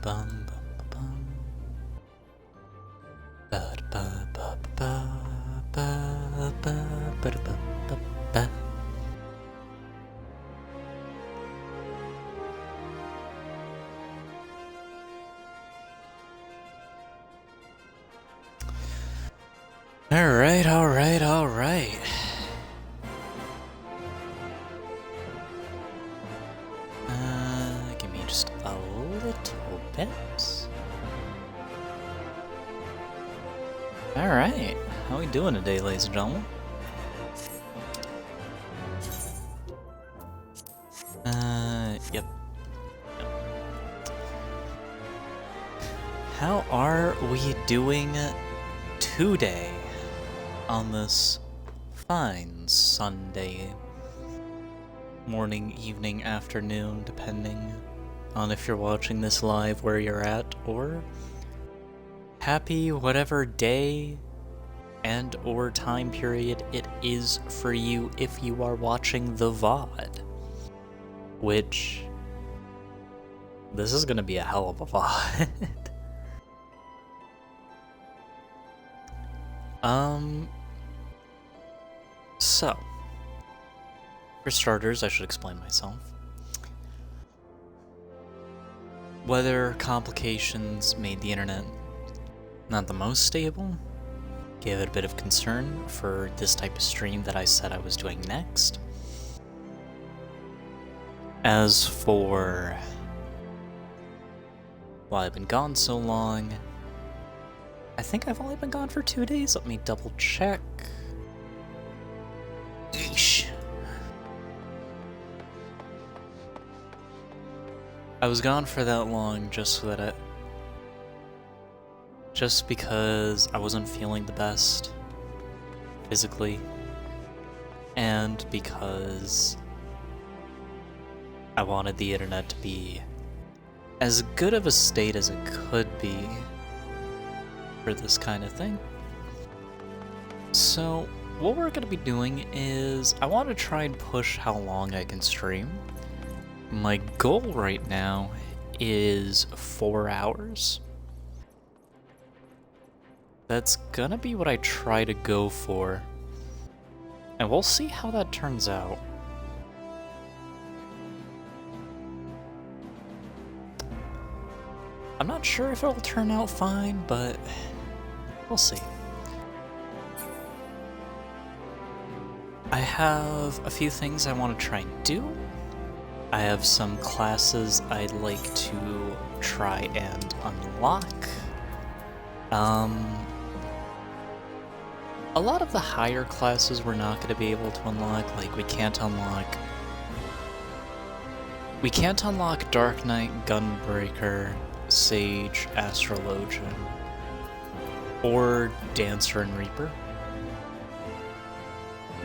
bum bum ba ba ba ba ba ba ba ba ba. Alright, alright, alright. Give me just a little bit. Alright, how we doing today, ladies and gentlemen? Yep. How are we doing today on this fine Sunday morning, evening, afternoon, depending on if you're watching this live where you're at, or happy whatever day and or time period it is for you if you are watching the VOD, which this is gonna be a hell of a VOD. So, for starters, I should explain myself. Weather complications made the internet not the most stable, gave it a bit of concern for this type of stream that I said I was doing next. As for why I've been gone so long, I think I've only been gone for 2 days. Let me double check. Eesh. I was gone for that long just because I wasn't feeling the best physically, and because I wanted the internet to be as good of a state as it could be for this kind of thing. So what we're going to be doing is I want to try and push how long I can stream. My goal right now is 4 hours. That's gonna be what I try to go for, and we'll see how that turns out. I'm not sure if it'll turn out fine, but we'll see. I have a few things I want to try and do. I have some classes I'd like to try and unlock. A lot of the higher classes we're not going to be able to unlock. Like, we can't unlock Dark Knight, Gunbreaker, Sage, Astrologian, or Dancer and Reaper.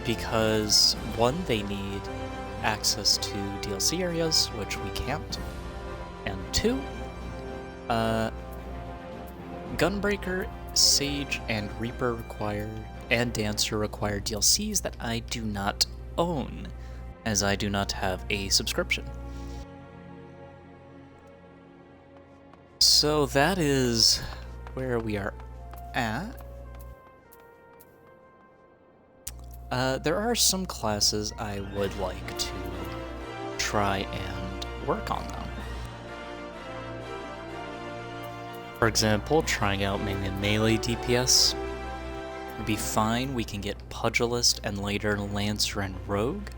Because, one, they need access to DLC areas, which we can't. And two, Gunbreaker, Sage, and Reaper and Dancer require DLCs that I do not own, as I do not have a subscription. So that is where we are at. There are some classes I would like to try and work on them. For example, trying out mainly melee DPS would be fine. We can get Pugilist and later Lancer and Rogue.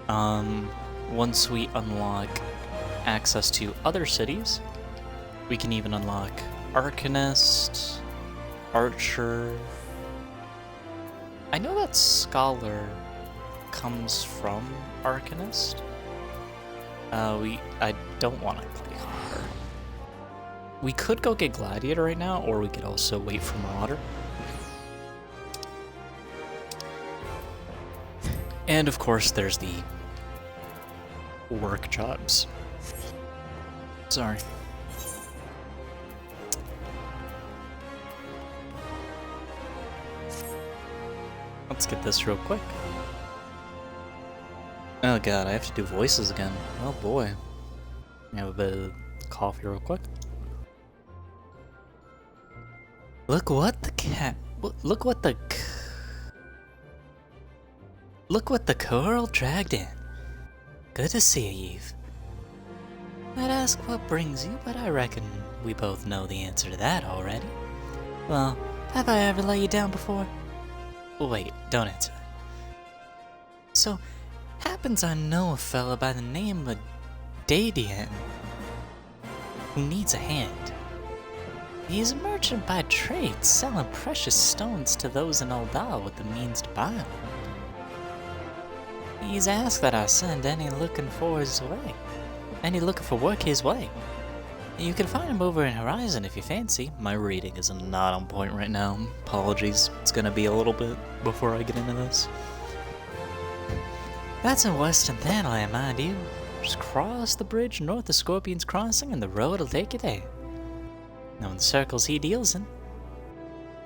Once we unlock access to other cities, we can even unlock Arcanist, Archer. I know that Scholar comes from Arcanist. I don't want to play her. We could go get Gladiator right now, or we could also wait for Marauder. And of course, there's the work jobs. Sorry. Let's get this real quick. Oh god, I have to do voices again. Oh boy. I have a bit of coffee real quick. Look what the cat. Look what the. Look what the coral dragged in. Good to see you, Eve. I'd ask what brings you, but I reckon we both know the answer to that already. Well, have I ever let you down before? Wait, don't answer. So, happens I know a fella by the name of Dadian who needs a hand. He's a merchant by trade, selling precious stones to those in Aldal with the means to buy them. He's asked that I send any looking for work his way. You can find him over in Horizon if you fancy. My reading is not on point right now. Apologies. It's gonna be a little bit before I get into this. That's in Western Thanalan, mind you. Just cross the bridge north of Scorpion's Crossing and the road will take you there. Knowing the circles he deals in,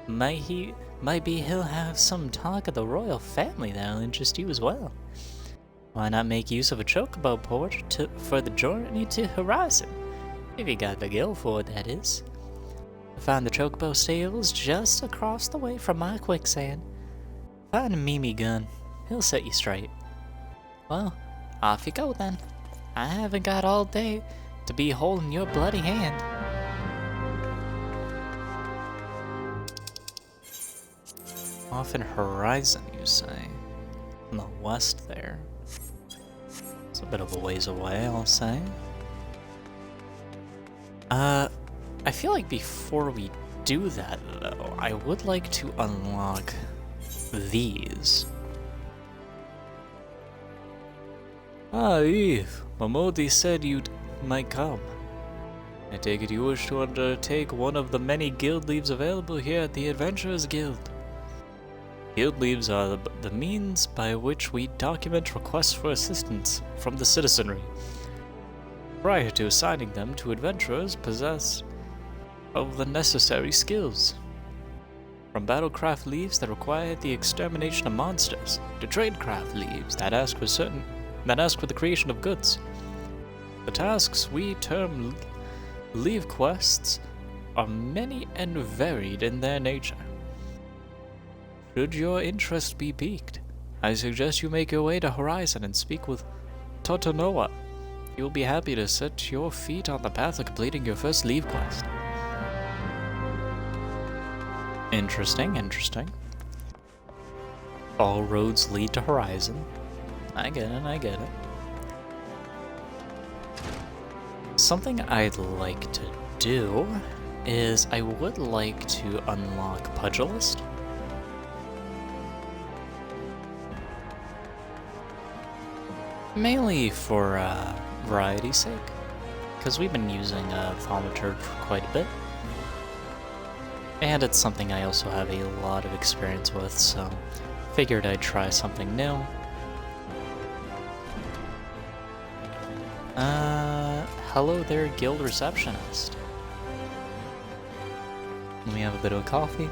might be he'll have some talk of the royal family that'll interest you as well. Why not make use of a chocobo port for the journey to Horizon? If you got the gill for it, that is. Find the chocobo stables just across the way from my quicksand. Find a Mimi gun. He'll set you straight. Well, off you go then. I haven't got all day to be holding your bloody hand. Off in Horizon, you say? In the west there. It's a bit of a ways away, I'll say. I feel like before we do that, though, I would like to unlock these. Ah, Eve. Momodi said you might come. I take it you wish to undertake one of the many guild leaves available here at the Adventurers Guild. Guild leaves are the means by which we document requests for assistance from the citizenry, prior to assigning them to adventurers possessed of the necessary skills. From battlecraft leaves that require the extermination of monsters, to tradecraft leaves that ask for the creation of goods. The tasks we term leave quests are many and varied in their nature. Should your interest be piqued, I suggest you make your way to Horizon and speak with Totonoa. He will be happy to set your feet on the path of completing your first leave quest. Interesting, interesting. All roads lead to Horizon. I get it. Something I'd like to do is I would like to unlock Pugilist. Mainly for variety's sake, because we've been using Thaumaturge for quite a bit. And it's something I also have a lot of experience with, so figured I'd try something new. Hello there, guild receptionist. Let me have a bit of coffee.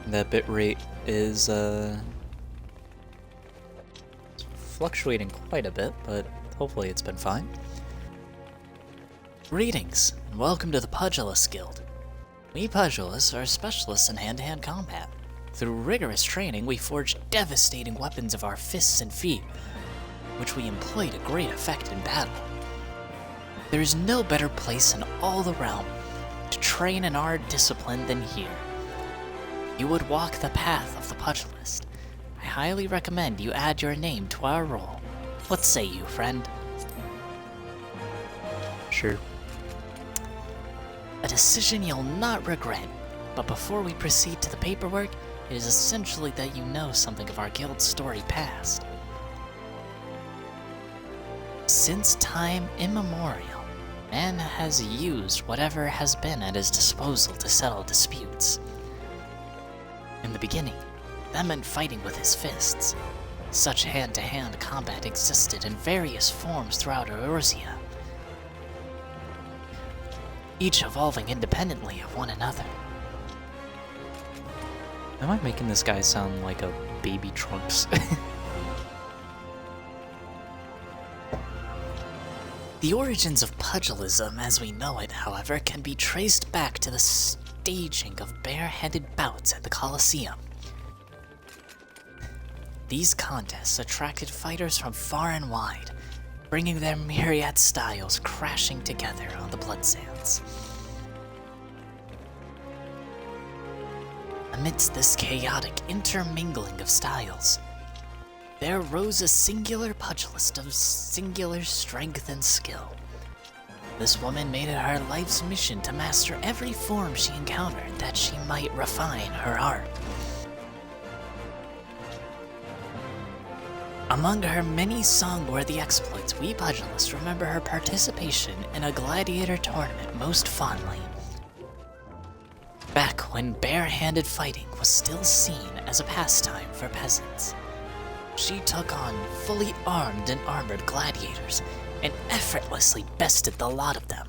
That bitrate is fluctuating quite a bit, but hopefully it's been fine. Greetings, and welcome to the Pugilist Guild. We Pugilists are specialists in hand-to-hand combat. Through rigorous training, we forge devastating weapons of our fists and feet, which we employ to great effect in battle. There is no better place in all the realm to train in our discipline than here. You would walk the path of the Pugilist. I highly recommend you add your name to our roll. What say you, friend? Sure. A decision you'll not regret, but before we proceed to the paperwork, it is essentially that you know something of our guild's story past. Since time immemorial, man has used whatever has been at his disposal to settle disputes. In the beginning, that meant fighting with his fists. Such hand-to-hand combat existed in various forms throughout Eorzea, each evolving independently of one another. Am I making this guy sound like a baby Trunks? The origins of pugilism as we know it, however, can be traced back to the staging of bare-handed bouts at the Colosseum. These contests attracted fighters from far and wide, bringing their myriad styles crashing together on the blood sands. Amidst this chaotic intermingling of styles, there rose a singular pugilist of singular strength and skill. This woman made it her life's mission to master every form she encountered that she might refine her art. Among her many song-worthy exploits, we pugilists remember her participation in a gladiator tournament most fondly. Back when bare-handed fighting was still seen as a pastime for peasants, she took on fully armed and armored gladiators and effortlessly bested the lot of them.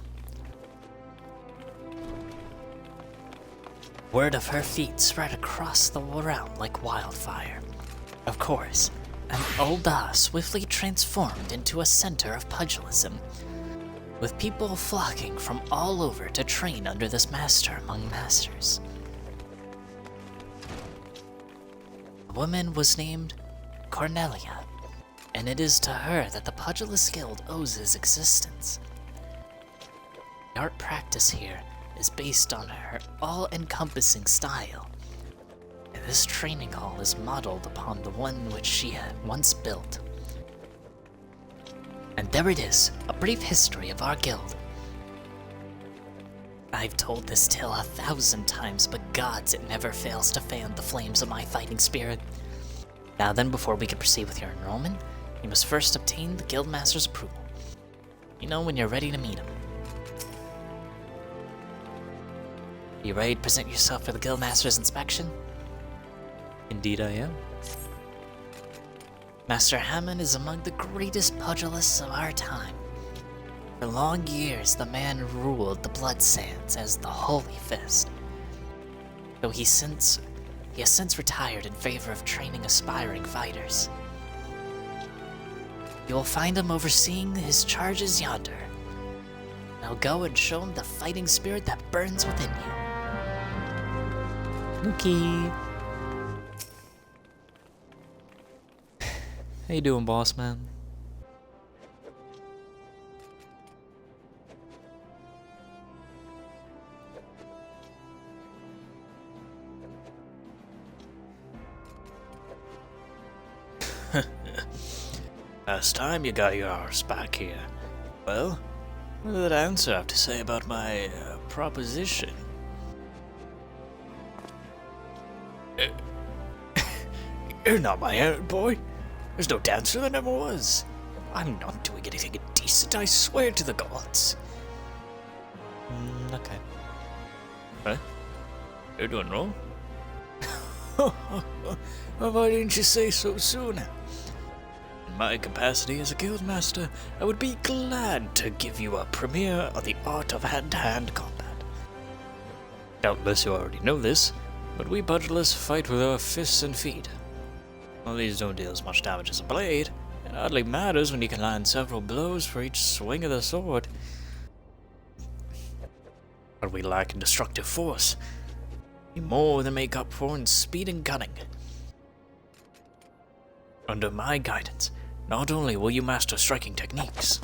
Word of her feat spread across the realm like wildfire. Of course, and Ul'dah swiftly transformed into a center of pugilism, with people flocking from all over to train under this master among masters. The woman was named Cornelia, and it is to her that the Pugilist Guild owes its existence. The art practice here is based on her all-encompassing style. This training hall is modeled upon the one which she had once built. And there it is, a brief history of our guild. I've told this tale 1,000 times, but gods, it never fails to fan the flames of my fighting spirit. Now then, before we can proceed with your enrollment, you must first obtain the Guildmaster's approval. You know when you're ready to meet him. You ready to present yourself for the Guildmaster's inspection? Indeed I am. Master Hammond is among the greatest pugilists of our time. For long years, the man ruled the Blood Sands as the Holy Fist. Though he has since retired in favor of training aspiring fighters. You will find him overseeing his charges yonder. Now go and show him the fighting spirit that burns within you. Okay. How you doing, boss man? Last time you got your arse back here. Well, what did that answer have to say about my proposition? You're not my errand boy. There's no dancer, there never was. I'm not doing anything indecent, I swear to the gods. Okay. Huh? You're doing wrong? Well, why didn't you say so sooner? In my capacity as a guildmaster, I would be glad to give you a premiere of the art of hand-to-hand combat. Doubtless you already know this, but we pugilists fight with our fists and feet. Well, these don't deal as much damage as a blade. It hardly matters when you can land several blows for each swing of the sword. But we lack in destructive force. We more than make up for in speed and cunning. Under my guidance, not only will you master striking techniques.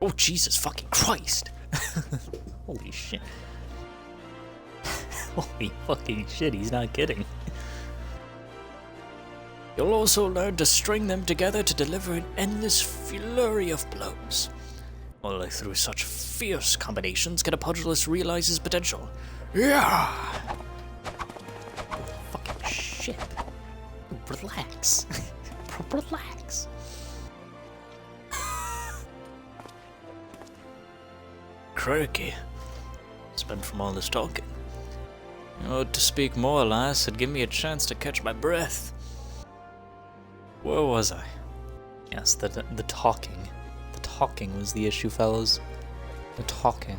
Oh, Jesus fucking Christ! Holy shit. Holy fucking shit, he's not kidding. You'll also learn to string them together to deliver an endless flurry of blows. Only through such fierce combinations can a pugilist realize his potential. Yeah! Fucking shit. Relax. Relax. Crikey. Spent from all this talking. You know, to speak more, lass, it'd give me a chance to catch my breath. Where was I? Yes, the talking. The talking was the issue, fellas. The talking.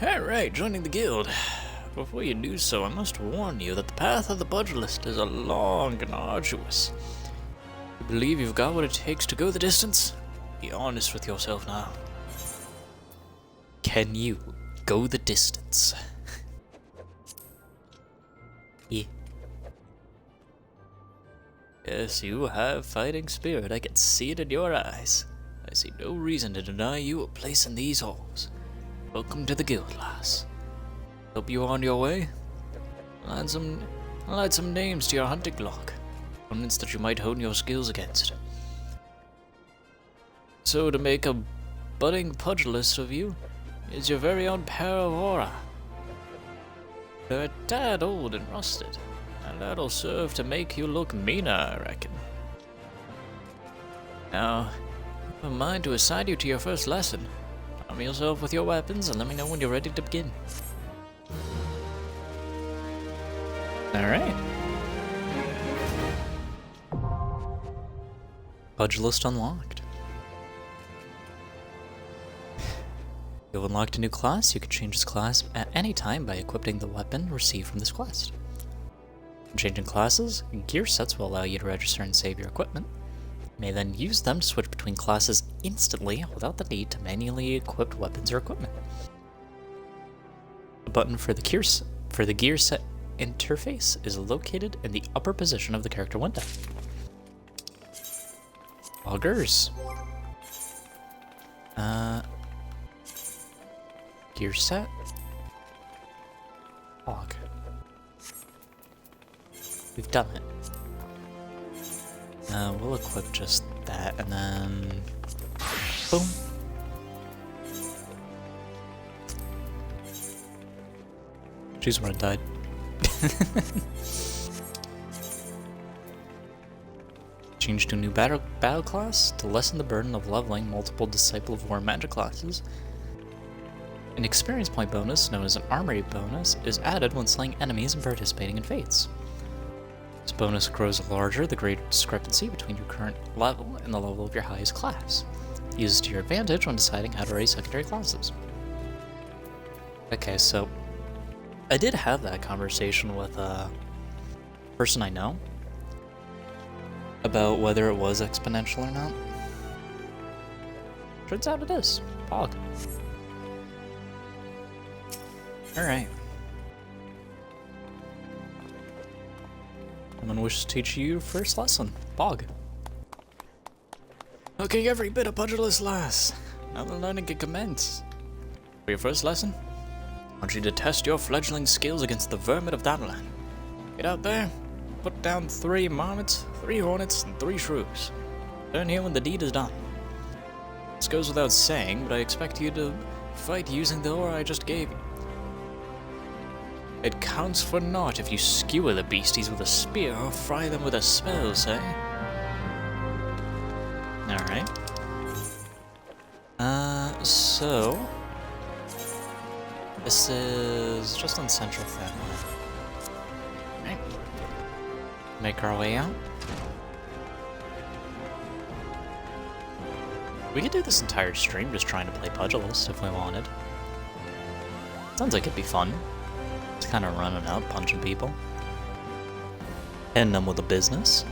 Alright, joining the guild. before you do so, I must warn you that the path of the pugilist is a long and arduous. You believe you've got what it takes to go the distance? Be honest with yourself now. Can you go the distance? Yeah. Yes, you have fighting spirit. I can see it in your eyes. I see no reason to deny you a place in these halls. Welcome to the guild, lass. Help you on your way? I'll add some names to your hunting log. Opponents that you might hone your skills against. So to make a budding pugilist of you is your very own pair of aura. They're a tad old and rusted, and that'll serve to make you look meaner, I reckon. Now, I have a mind to assign you to your first lesson. Arm yourself with your weapons and let me know when you're ready to begin. Alright. Pugilist unlocked. You've unlocked a new class. You can change this class at any time by equipping the weapon received from this quest. Changing classes, gear sets will allow you to register and save your equipment. You may then use them to switch between classes instantly without the need to manually equip weapons or equipment. The button for the gear set interface is located in the upper position of the character window. Augers. Gear set. Log. We've done it. We'll equip just that and then boom. Jeez, when it died. Change to a new battle class to lessen the burden of leveling multiple Disciple of War magic classes. An experience point bonus, known as an armory bonus, is added when slaying enemies and participating in fates. This bonus grows larger the greater discrepancy between your current level and the level of your highest class. Use it to your advantage when deciding how to raise secondary classes. Okay, so I did have that conversation with a person I know about whether it was exponential or not. Turns out it is. Pog. Alright. Someone wishes to teach you your first lesson. Pog. Okay, every bit of pugilist, lass. Now the learning can commence. For your first lesson, I want you to test your fledgling skills against the vermin of Danalan. Get out there, put down 3 marmots, 3 hornets, and 3 shrews. Turn here when the deed is done. This goes without saying, but I expect you to fight using the aura I just gave you. It counts for naught if you skewer the beasties with a spear or fry them with a spell, say. Alright. So this is just on Central Family. Right. Make our way out. We could do this entire stream just trying to play Pugilist if we wanted. Sounds like it'd be fun. Just kind of running out, punching people. Hitting them with a business.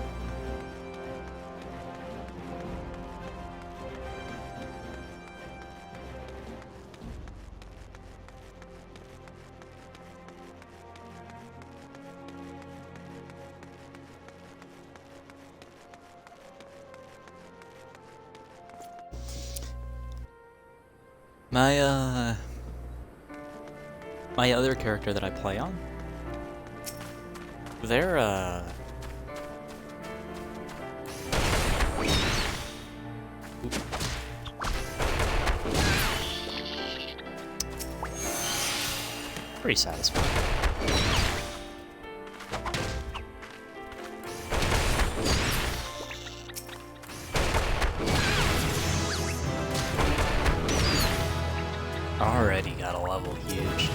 My other character that I play on, they're pretty satisfying. Already got a level huge.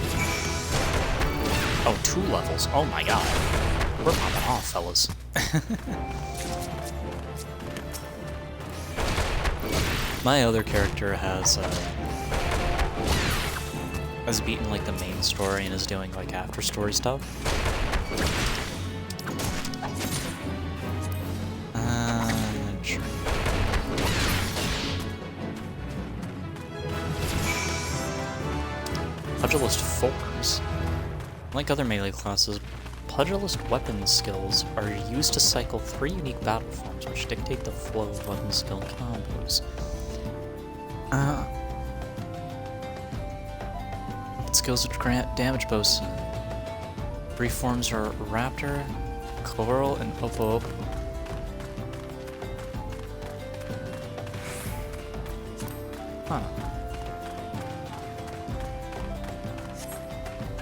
Oh, 2 levels. Oh my god. We're popping off, fellas. My other character has has beaten like the main story and is doing like after story stuff. Sure. Pugilist forms. Like other melee classes, Pugilist weapon skills are used to cycle 3 unique battle forms which dictate the flow of weapon skill combos. Skills which grant damage boosts. 3 forms are Raptor, Coral, and Opo. Huh.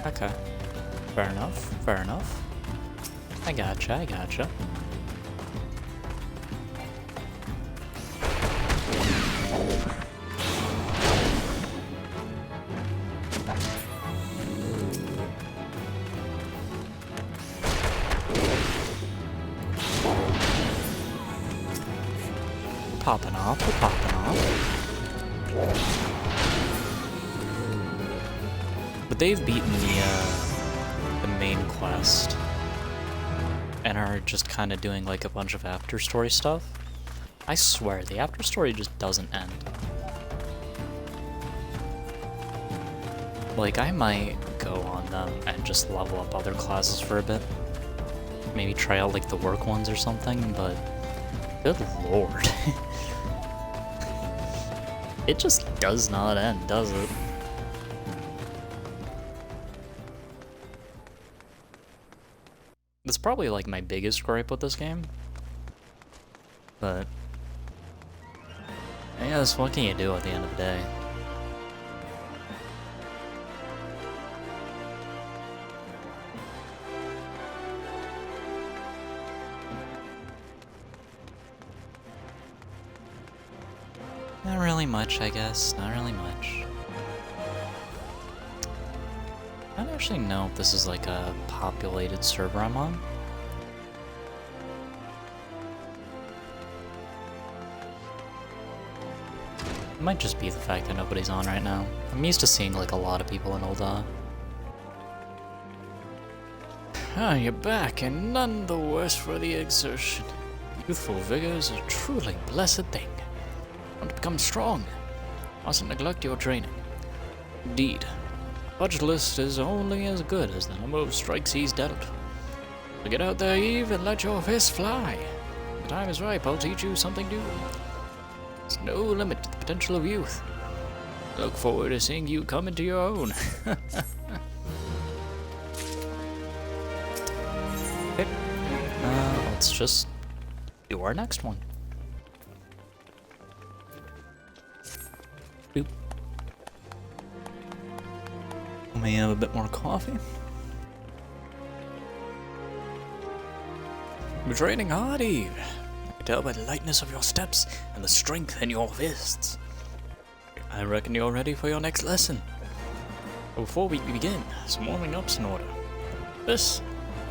Okay. Fair enough, fair enough. I gotcha, I gotcha. Popping off, we're popping off. But they've beaten the main quest and are just kind of doing like a bunch of after story stuff. I swear, the after story just doesn't end. Like, I might go on them and just level up other classes for a bit. Maybe try out like the work ones or something, but good lord. It just does not end, does it? That's probably like my biggest gripe with this game. But I guess what can you do at the end of the day? Not really much, I guess. Not really much. I don't actually know if this is like a populated server I'm on. It might just be the fact that nobody's on right now. I'm used to seeing like a lot of people in Ul'dah. Ah, you're back, and none the worse for the exertion. Youthful vigor is a truly blessed thing. Want to become strong, mustn't neglect your training. Indeed, Pugilist is only as good as the number of strikes he's dealt. So get out there, Eve, and let your fists fly. When the time is ripe, I'll teach you something new. There's no limit to the potential of youth. I look forward to seeing you come into your own. Okay. Let's just do our next one. Boop. Let me have a bit more coffee. You're training hard, Eve. I can tell by the lightness of your steps and the strength in your fists. I reckon you're ready for your next lesson. But before we begin, some warming up's in order. This,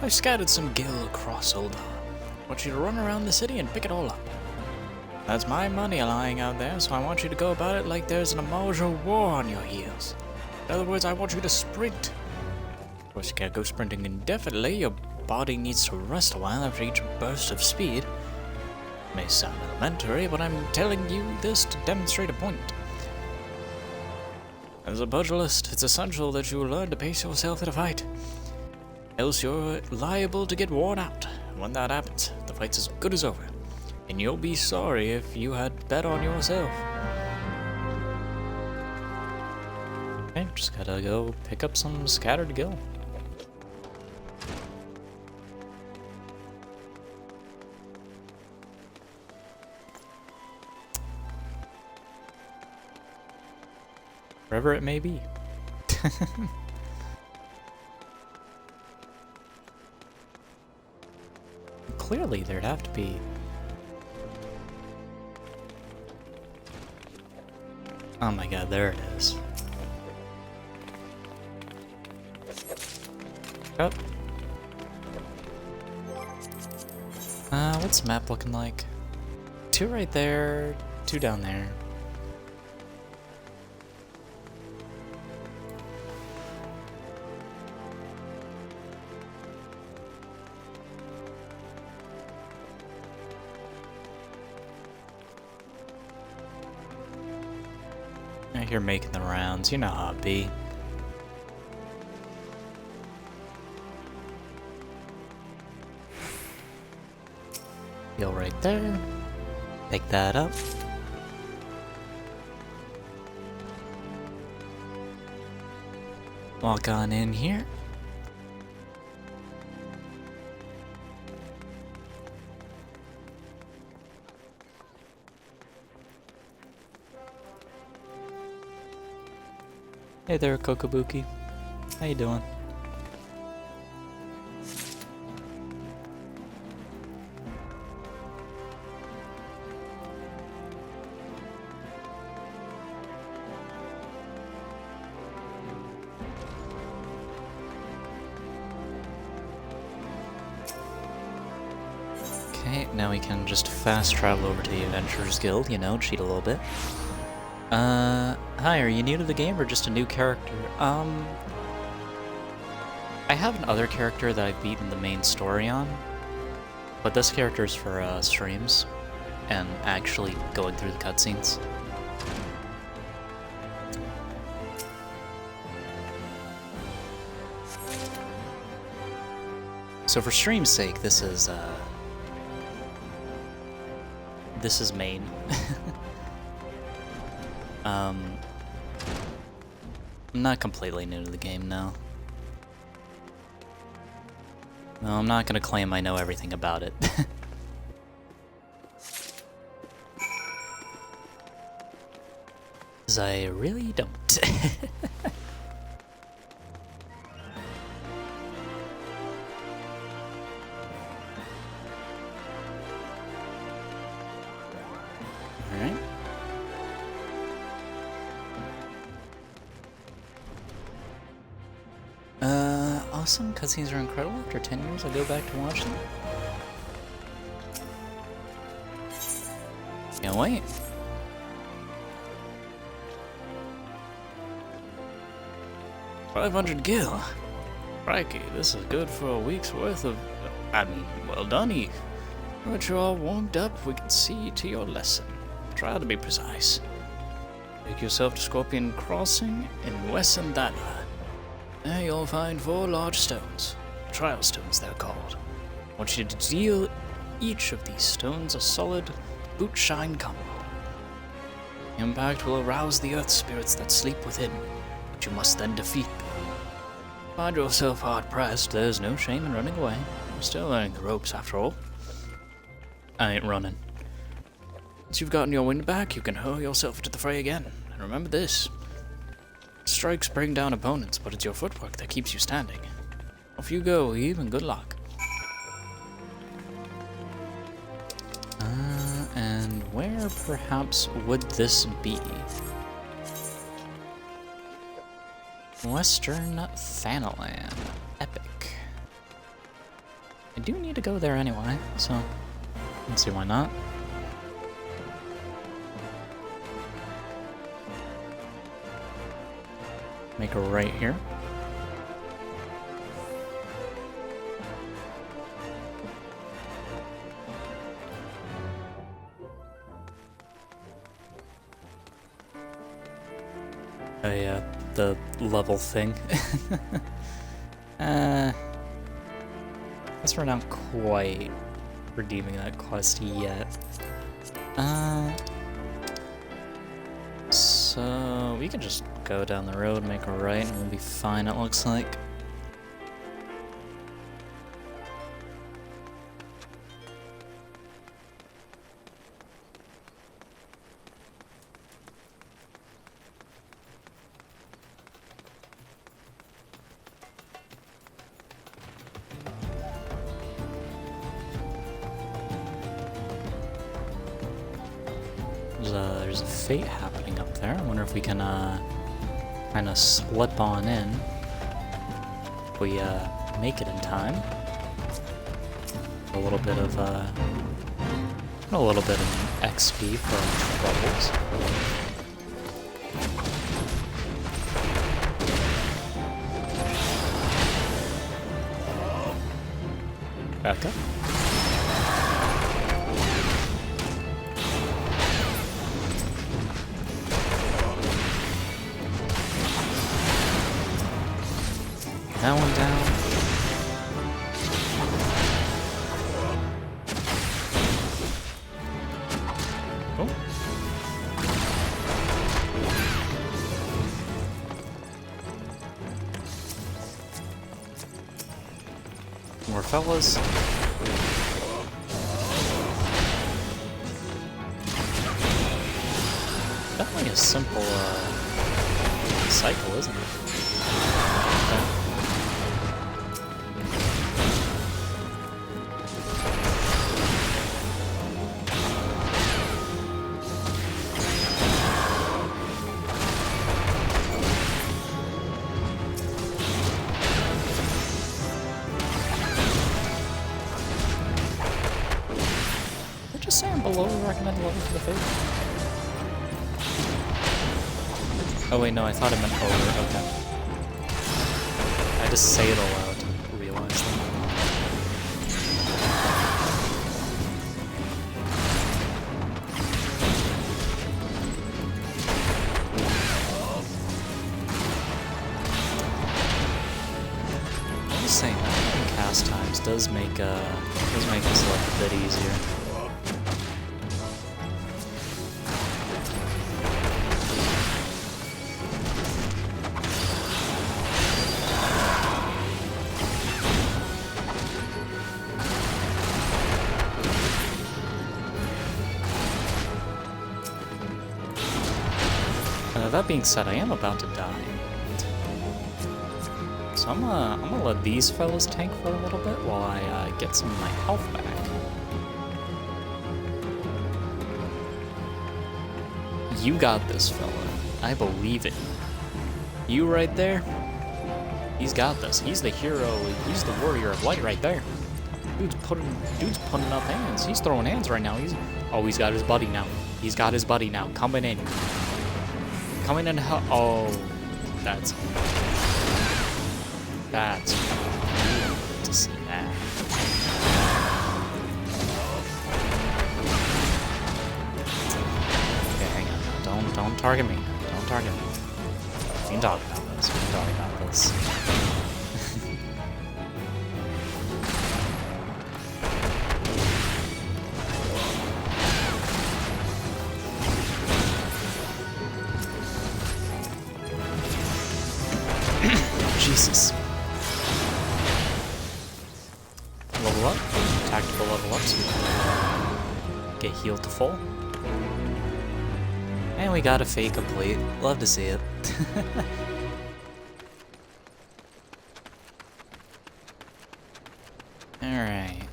I've scattered some gil across Ul'dah. I want you to run around the city and pick it all up. That's my money lying out there, so I want you to go about it like there's an Amalja war on your heels. In other words, I want you to sprint. Of course, you can't go sprinting indefinitely. Your body needs to rest a while after each burst of speed. It may sound elementary, but I'm telling you this to demonstrate a point. As a pugilist, it's essential that you learn to pace yourself in a fight. Else you're liable to get worn out. And when that happens, the fight's as good as over. And you'll be sorry if you had bet on yourself. Okay, just gotta go pick up some scattered gil. Wherever it may be. Clearly, there'd have to be. Oh my god, there it is. Oh. What's the map looking like? 2 right there, 2 down there. Out here making the rounds, you know how it be. Heal right there. Pick that up. Walk on in here. Hey there, Kokobuki. How you doing? Okay, now we can just fast travel over to the Adventurers Guild, you know, cheat a little bit. Hi, are you new to the game or just a new character? I have another character that I've beaten the main story on, but this character is for, streams, and actually going through the cutscenes. So for stream's sake, this is main. I'm not completely new to the game now. No, I'm not gonna claim I know everything about it. 'Cause I really don't. Alright. Awesome. Cutscenes are incredible. After 10 years, I go back to watch them. Can't wait. $500 gil. Crikey, this is good for a week's worth of... I mean, well done, Eve. But you're all warmed up, we can see to your lesson. Try to be precise. Take yourself to Scorpion Crossing in Wessendana. There you'll find 4 large stones. Trial stones, they're called. I want you to deal each of these stones a solid boot-shine combo. The impact will arouse the earth spirits that sleep within, but you must then defeat them. Find yourself hard-pressed, there's no shame in running away. You're still learning the ropes, after all. I ain't running. Once you've gotten your wind back, you can hurl yourself into the fray again. And remember this. Strikes bring down opponents, but it's your footwork that keeps you standing. Off you go, Eve, and good luck. And where, perhaps, would this be? Western Thanalan. Epic. I do need to go there anyway, so let's see why not. Make a right here. Oh yeah, the level thing. Guess we're not quite redeeming that quest yet. So we can just go down the road, make a right, and we'll be fine, it looks like. There's a fate happening up there. I wonder if we can kind of slip on in if we make it in time. A little bit of XP for our troubles. Back up. More fellas. Definitely a simple cycle, isn't it? Okay. Did I just say I'm below the recommended level for the fate? Oh wait, no, I thought it meant over. Okay. I just say it aloud to realize that. I'm just saying that cast times does make this life a bit easier. That being said, I am about to die. So I'm gonna let these fellas tank for a little bit while I get some of my health back. You got this, fella. I believe it. You right there? He's got this. He's the hero. He's the warrior of light right there. Dude's putting up hands. He's throwing hands right now. He's got his buddy now. He's got his buddy now. Coming in. Coming in. Oh, that's to see that. Okay, hang on. Don't target me. Don't target me. We can talk about this. We can talk about this. Jesus. Level up. Tactical level ups. Get healed to full. And we got a fake complete. Love to see it. Alright.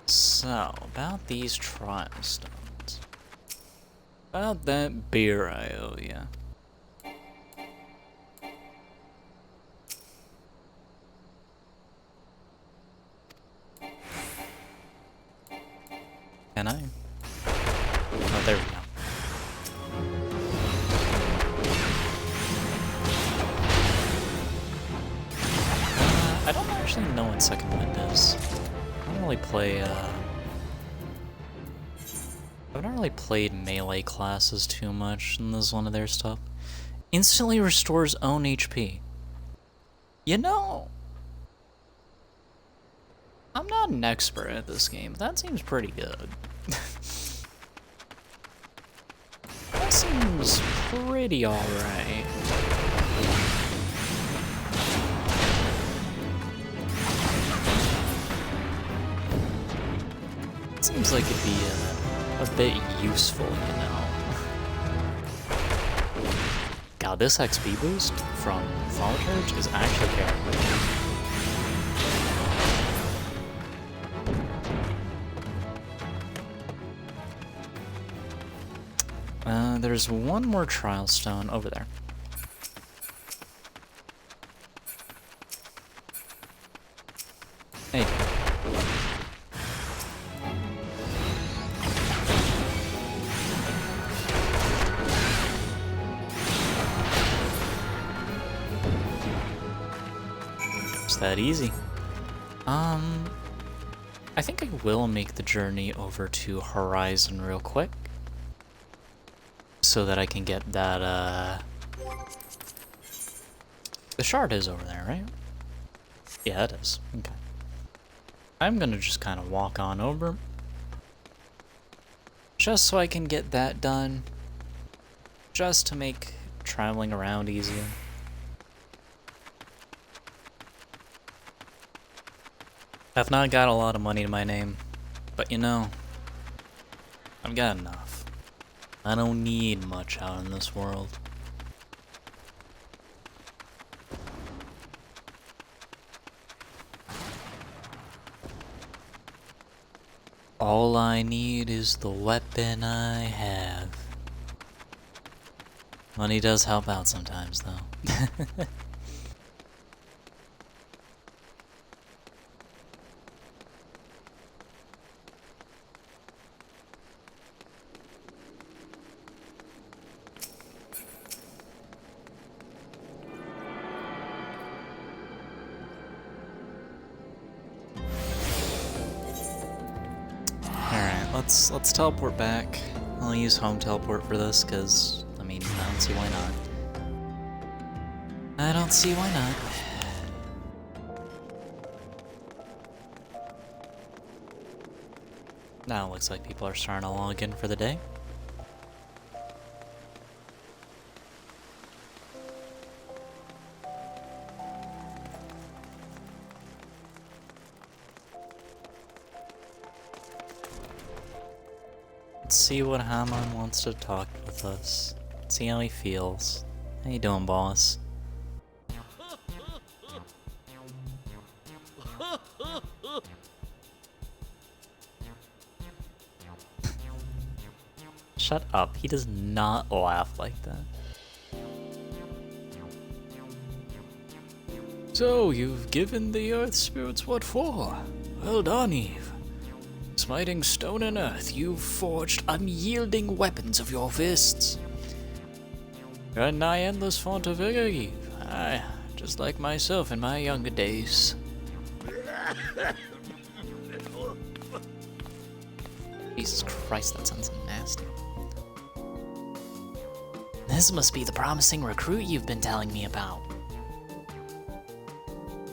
So, about these trial stones. About that beer I owe ya. Can I? Oh, there we go. I don't actually know what Second Wind is. I don't really play, I've not really played melee classes too much, and this is one of their stuff. Instantly restores own HP. You know, I'm not an expert at this game, but that seems pretty good. That seems pretty alright. It seems like it'd be a bit useful, you know. God, this XP boost from Thaumaturge is actually terrible. There's one more trial stone over there. Hey. It's that easy. I think I will make the journey over to Horizon real quick. So that I can get that, the shard is over there, right? Yeah, it is. Okay. I'm gonna just kind of walk on over. Just so I can get that done. Just to make traveling around easier. I've not got a lot of money to my name, but you know, I've got enough. I don't need much out in this world. All I need is the weapon I have. Money does help out sometimes, though. Alright, let's teleport back. I'll use home teleport for this, cause I mean, I don't see why not. I don't see why not. Now it looks like people are starting to log in for the day. Let's see what Haman wants to talk with us. See how he feels. How you doing, boss? Shut up. He does not laugh like that. So, you've given the earth spirits what for? Well done, Eve. Smiting stone and earth, you've forged unyielding weapons of your fists. You're a nigh endless font of vigor, Eve. Aye, just like myself in my younger days. Jesus Christ, that sounds nasty. This must be the promising recruit you've been telling me about.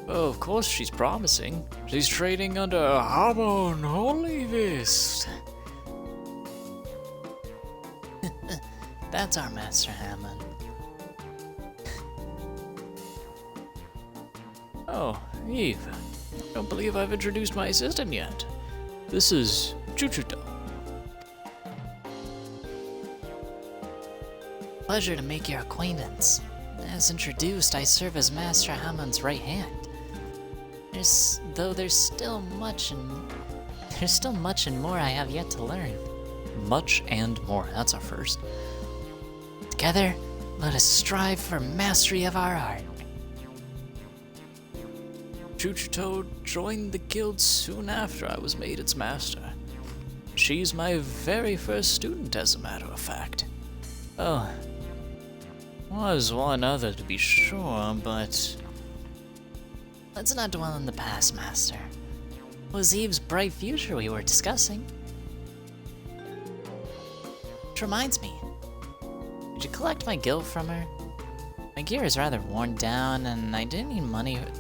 Oh, of course she's promising. She's trading under Hamon Holy Fist. That's our Master Hammond. Oh, Eve. I don't believe I've introduced my assistant yet. This is Chuchuto. Pleasure to make your acquaintance. As introduced, I serve as Master Hammond's right hand. There's still much and more I have yet to learn. Much and more. That's our first. Together, let us strive for mastery of our art. Chuchuto joined the guild soon after I was made its master. She's my very first student, as a matter of fact. Oh, was one other to be sure, but... Let's not dwell in the past, Master. It was Eve's bright future we were discussing. Which reminds me, did you collect my guild from her? My gear is rather worn down, and I didn't need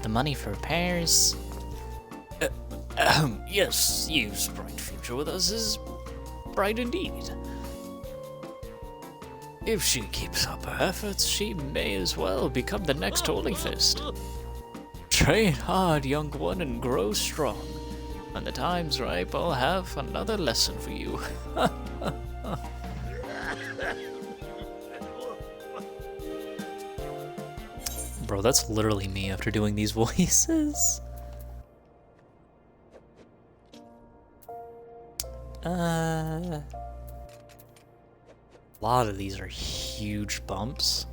the money for repairs. Yes, Eve's bright future with us is bright indeed. If she keeps up her efforts, she may as well become the next Holy Fist. Train hard, young one, and grow strong. When the time's ripe, I'll have another lesson for you. Bro, that's literally me after doing these voices. A lot of these are huge bumps,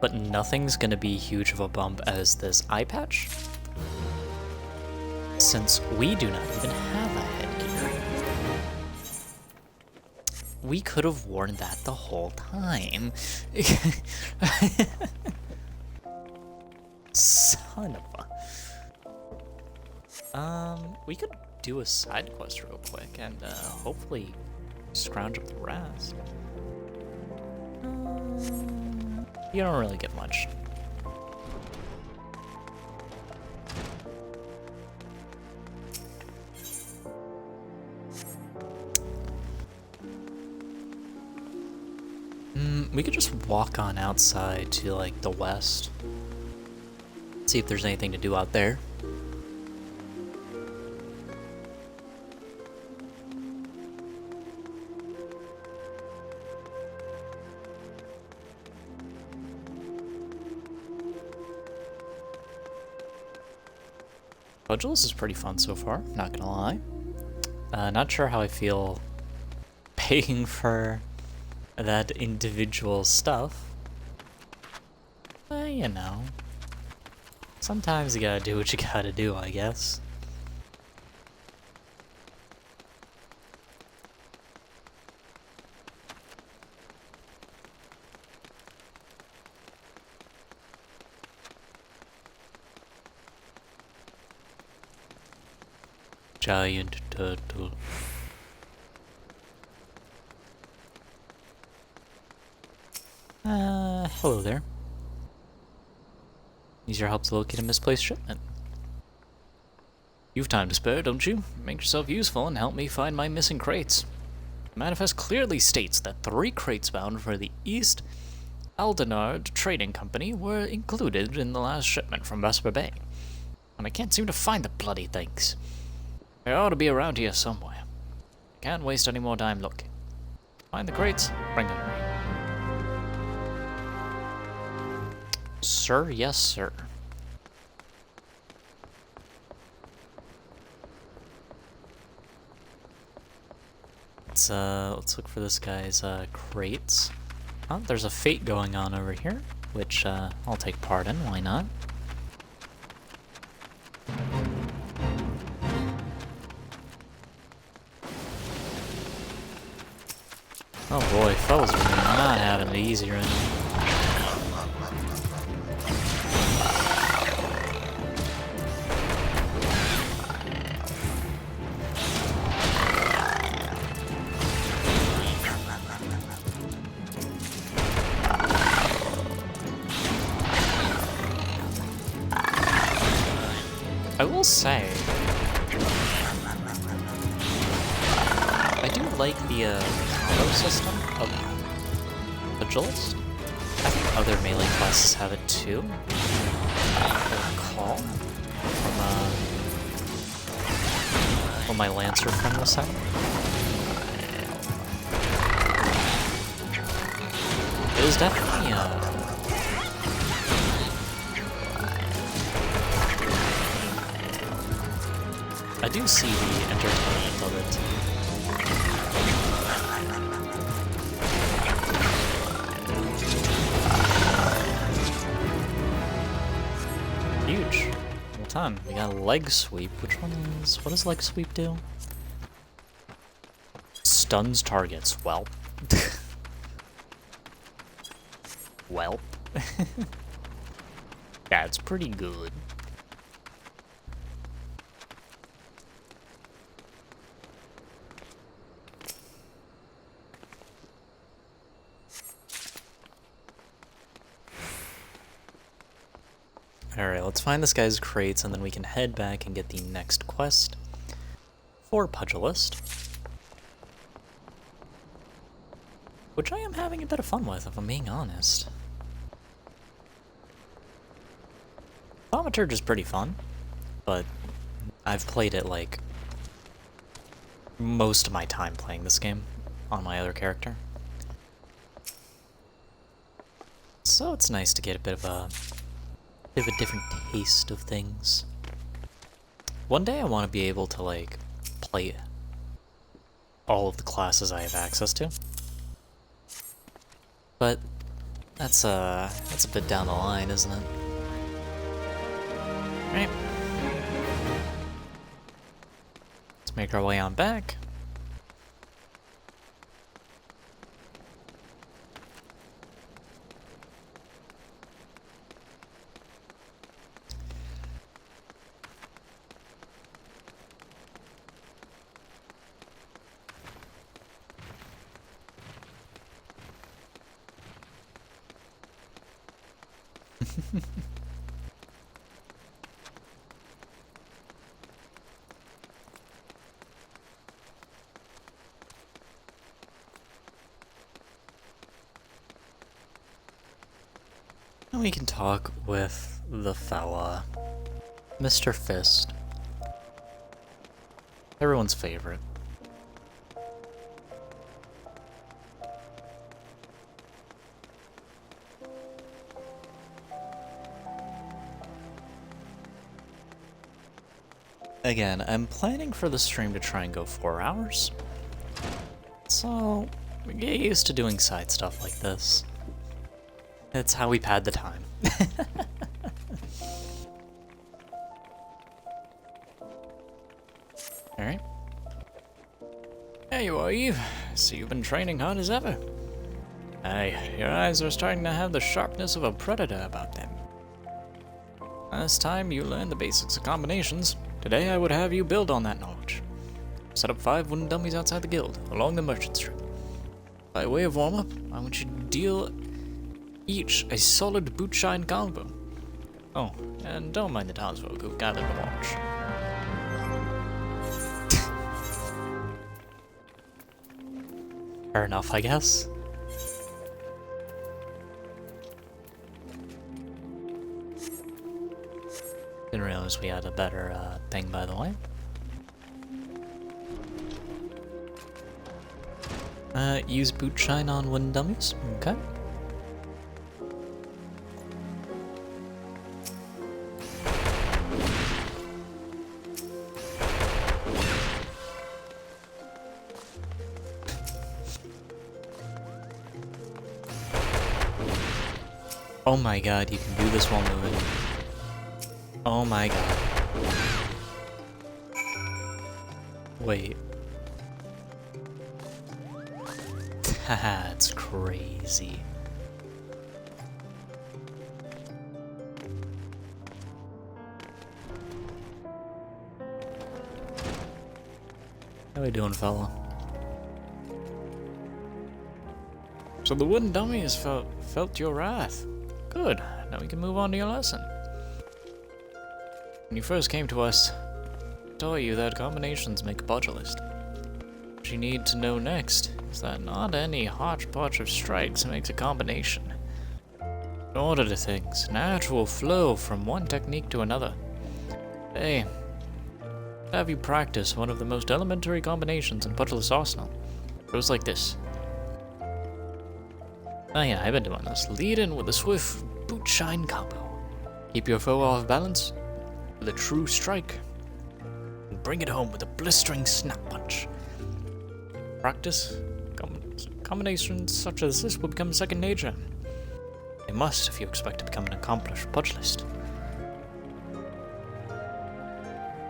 but nothing's gonna be huge of a bump as this eye patch, since we do not even have a headgear. We could have worn that the whole time. Son of a... we could do a side quest real quick and hopefully scrounge up the rest. You don't really get much. We could just walk on outside to like the west. See if there's anything to do out there. Pugilist is pretty fun so far, not gonna lie. Not sure how I feel paying for that individual stuff. But, you know. Sometimes you gotta do what you gotta do, I guess. Giant turtle. Hello there. Use your help to locate a misplaced shipment. You've time to spare, don't you? Make yourself useful and help me find my missing crates. The manifest clearly states that 3 crates bound for the East Aldenard Trading Company were included in the last shipment from Vesper Bay. And I can't seem to find the bloody things. They ought to be around here somewhere. Can't waste any more time looking. Find the crates, bring them to me. Sir, yes, sir. Let's look for this guy's crates. Oh, there's a fate going on over here, which I'll take part in. Why not? Oh boy, fellas are not having it easy right now. I will say, I do like the combo system of Pugilist. I think other melee classes have it too. I recall from my Lancer friend was saying. It was definitely I do see the entertainment of it. Huge. Well done. We got leg sweep. Which one is... What does leg sweep do? Stuns targets. Well. Well. That's pretty good. Alright, let's find this guy's crates, and then we can head back and get the next quest for Pugilist. Which I am having a bit of fun with, if I'm being honest. Thaumaturge is pretty fun, but I've played it, like, most of my time playing this game on my other character. So it's nice to get a bit of a different taste of things. One day I want to be able to, like, play all of the classes I have access to. But that's a bit down the line, isn't it? Right. Let's make our way on back. Now we can talk with the fella, Mr. Fist. Everyone's favorite. Again, I'm planning for the stream to try and go 4 hours. So, get used to doing side stuff like this. It's how we pad the time. Alright. There you are, Eve. So you've been training hard as ever. Aye, your eyes are starting to have the sharpness of a predator about them. Last time you learned the basics of combinations. Today I would have you build on that knowledge. Set up 5 wooden dummies outside the guild, along the merchant strip. By way of warm-up, I want you to deal each a solid boot-shine combo. Oh, and don't mind the townsfolk who gathered to watch. Fair enough, I guess. Didn't realize we had a better thing, by the way. Use boot shine on wooden dummies. Okay. Oh my god, you can do this while moving. Oh my god. Wait. That's crazy. How we doing, fella? So the wooden dummy has felt your wrath. Good. Now we can move on to your lesson. When you first came to us, I told you that combinations make a pugilist. What you need to know next is that not any hodgepodge of strikes makes a combination. In order to things, natural flow from one technique to another. Hey, have you practice one of the most elementary combinations in Pugilist Arsenal. It goes like this. Oh yeah, I've been doing this. Lead in with a swift boot shine combo. Keep your foe off balance with a true strike. And bring it home with a blistering snap punch. Practice. Combinations such as this will become second nature. They must if you expect to become an accomplished pugilist.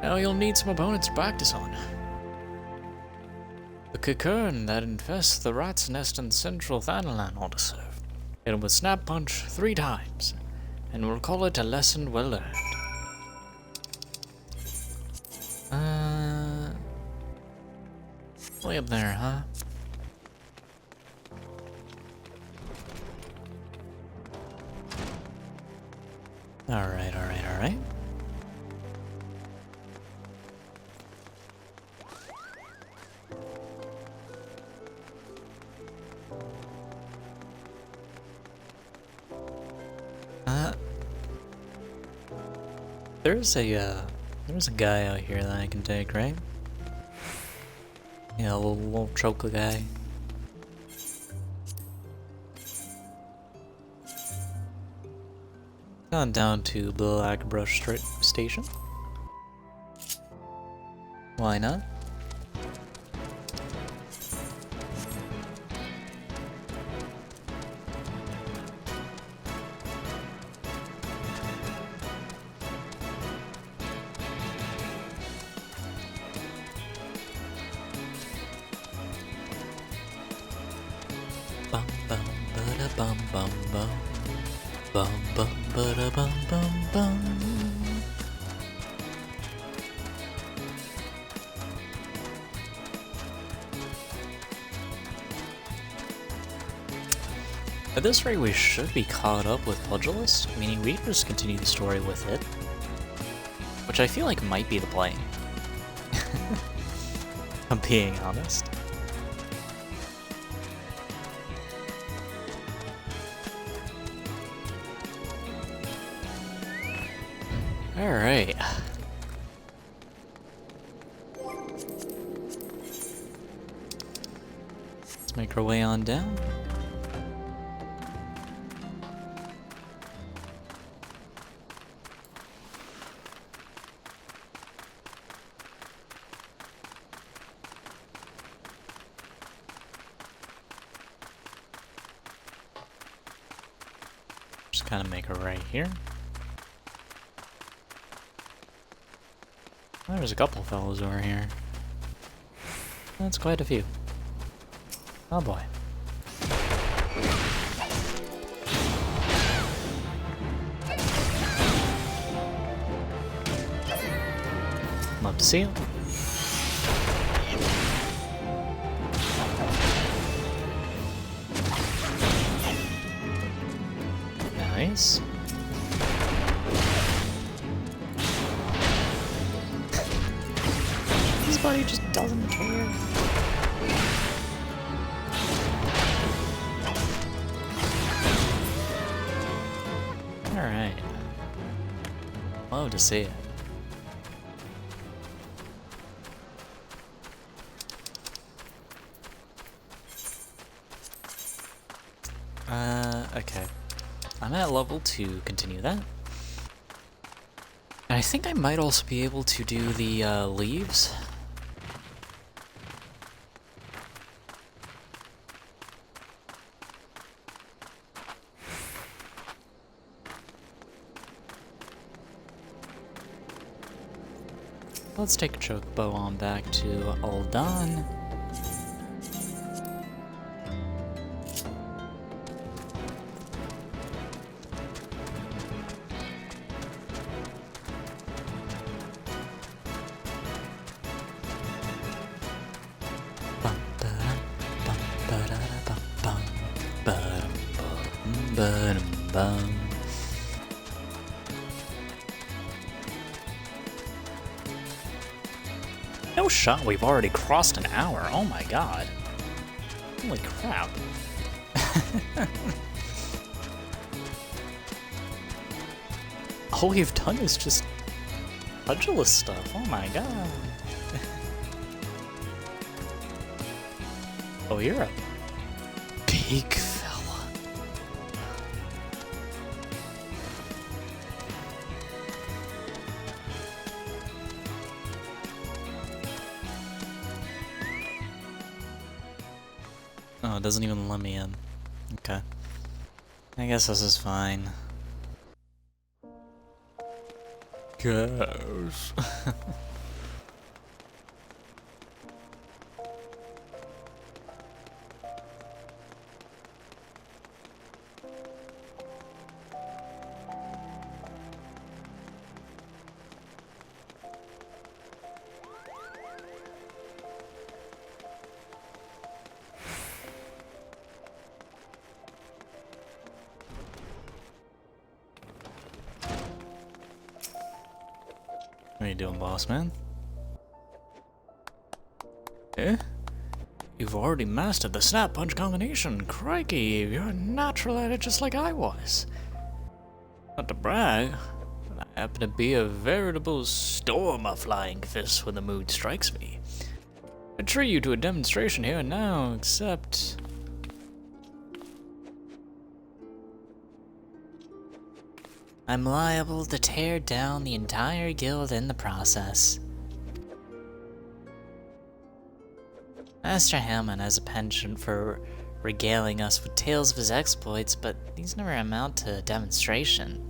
Now you'll need some opponents to practice on. The cocoon that infests the rat's nest in central Thanalan ought to serve. Hit him with snap punch 3 times, and we'll call it a lesson well learned. Way up there, huh? Alright, alright, alright. There's a guy out here that I can take, right? Yeah, a little choker guy. Gone down to Blackbrush Station. Why not? Bum bum ba bum bum bum. Bum bum ba bum bum bum. At this rate, we should be caught up with Pugilist, meaning we can just continue the story with it. Which I feel like might be the play. I'm being honest. Alright. Let's make our way on down. Just kind of make a right here. There's a couple fellows over here. That's quite a few. Oh boy. Love to see it. Nice. His buddy just doesn't care. Alright. Love to see it. Okay. I'm at level 2, continue that. And I think I might also be able to do the leaves. Let's take a chocobo on back to Ul'Dan. No shot, we've already crossed an hour. Oh my god. Holy crap. All we've done is just pugilist stuff. Oh my god. Oh, you're a big fella. Oh, it doesn't even let me in. Okay. I guess this is fine. Gosh. What are you doing, boss man? Eh? You've already mastered the snap punch combination. Crikey, you're a natural at it just like I was. Not to brag, but I happen to be a veritable storm of flying fists when the mood strikes me. I treat you to a demonstration here and now, except... I'm liable to tear down the entire guild in the process. Master Hammond has a penchant for regaling us with tales of his exploits, but these never amount to a demonstration.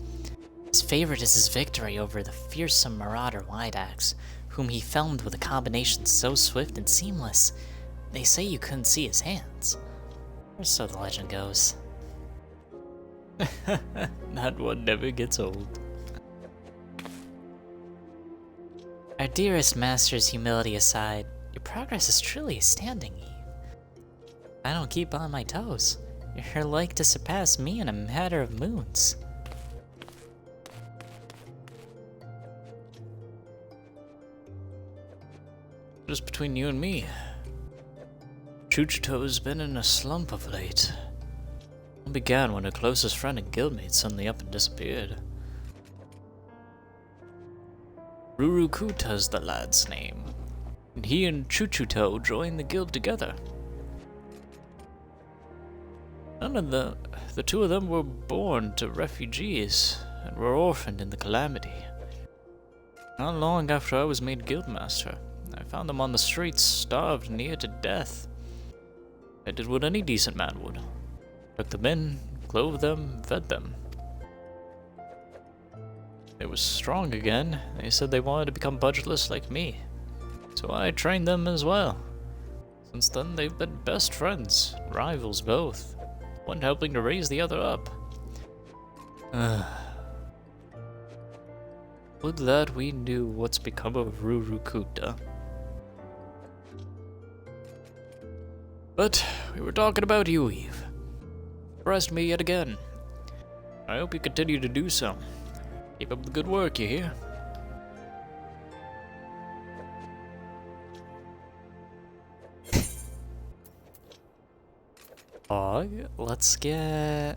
His favorite is his victory over the fearsome marauder Widax, whom he filmed with a combination so swift and seamless, they say you couldn't see his hands. Or so the legend goes. That one never gets old. Our dearest master's humility aside, your progress is truly astounding, Eve. I don't keep on my toes. You're like to surpass me in a matter of moons. Just between you and me, Chuchito's been in a slump of late. It began when her closest friend and guildmate suddenly up and disappeared. Rurukuta's the lad's name, and he and Chuchito joined the guild together. The two of them were born to refugees and were orphaned in the calamity. Not long after I was made guildmaster, I found them on the streets, starved near to death. I did what any decent man would. Took them in, clothed them, fed them. They were strong again. They said they wanted to become budgetless like me. So I trained them as well. Since then, they've been best friends, rivals both. One helping to raise the other up. Would that we knew what's become of Rurukuta. But we were talking about you, Eve. Impressed me yet again. I hope you continue to do so. Keep up the good work, you hear? Let's get...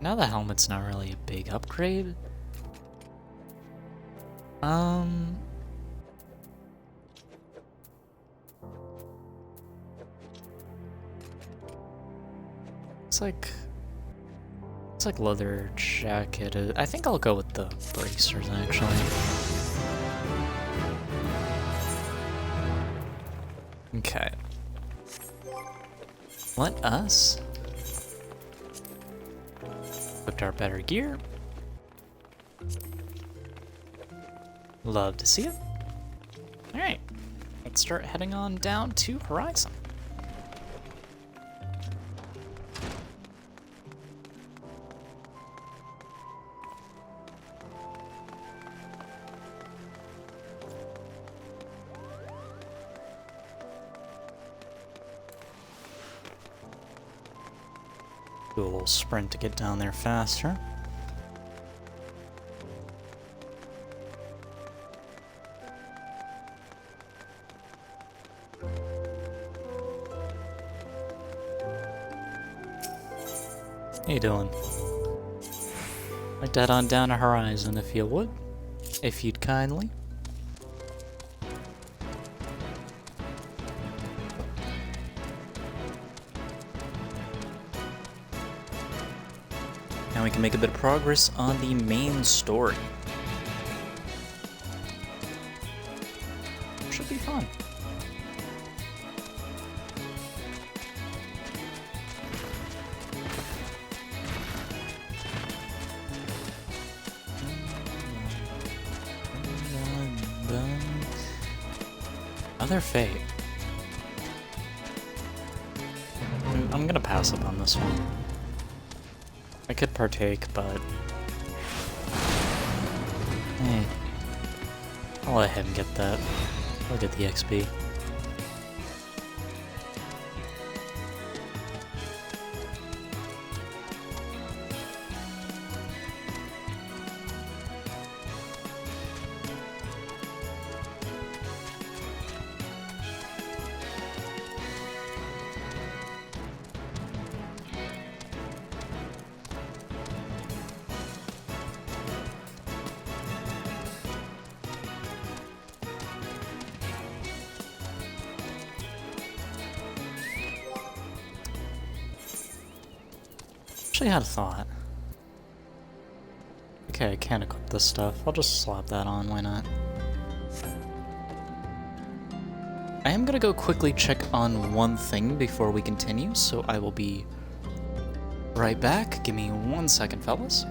Now the helmet's not really a big upgrade. It's like leather jacket. I think I'll go with the bracers actually. Okay. Let us equip our better gear. Love to see it. Alright, let's start heading on down to Horizon. Do a little sprint to get down there faster. How you doing? Like to head on down to Horizon if you would. If you'd kindly. Now we can make a bit of progress on the main story. Should be fun. Other fate. I'm gonna pass up on this one. I could partake, but hey, I'll let him get that. I'll get the XP. Actually had a thought. Okay, I can't equip this stuff. I'll just slap that on, why not? I am gonna go quickly check on one thing before we continue, so I will be right back. Give me 1 second, fellas.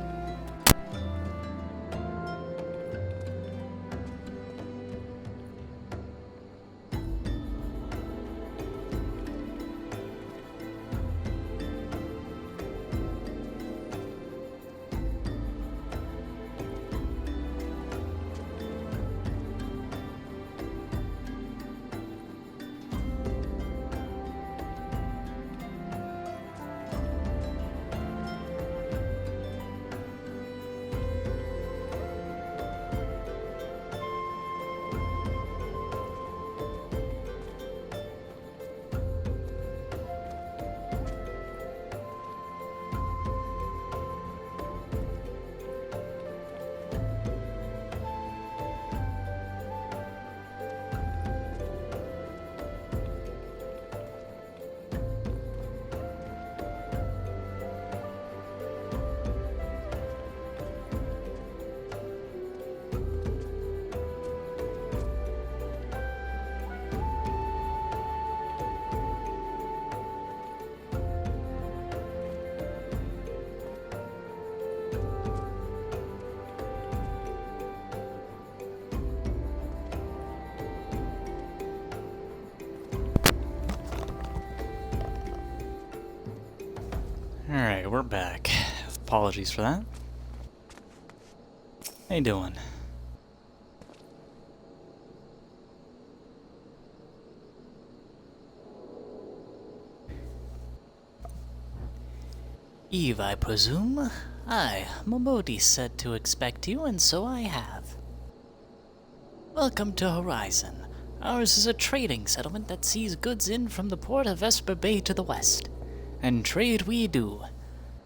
Alright, we're back. Apologies for that. How you doing? Eve, I presume? Aye, Momodi said to expect you, and so I have. Welcome to Horizon. Ours is a trading settlement that sees goods in from the port of Vesper Bay to the west. And trade we do.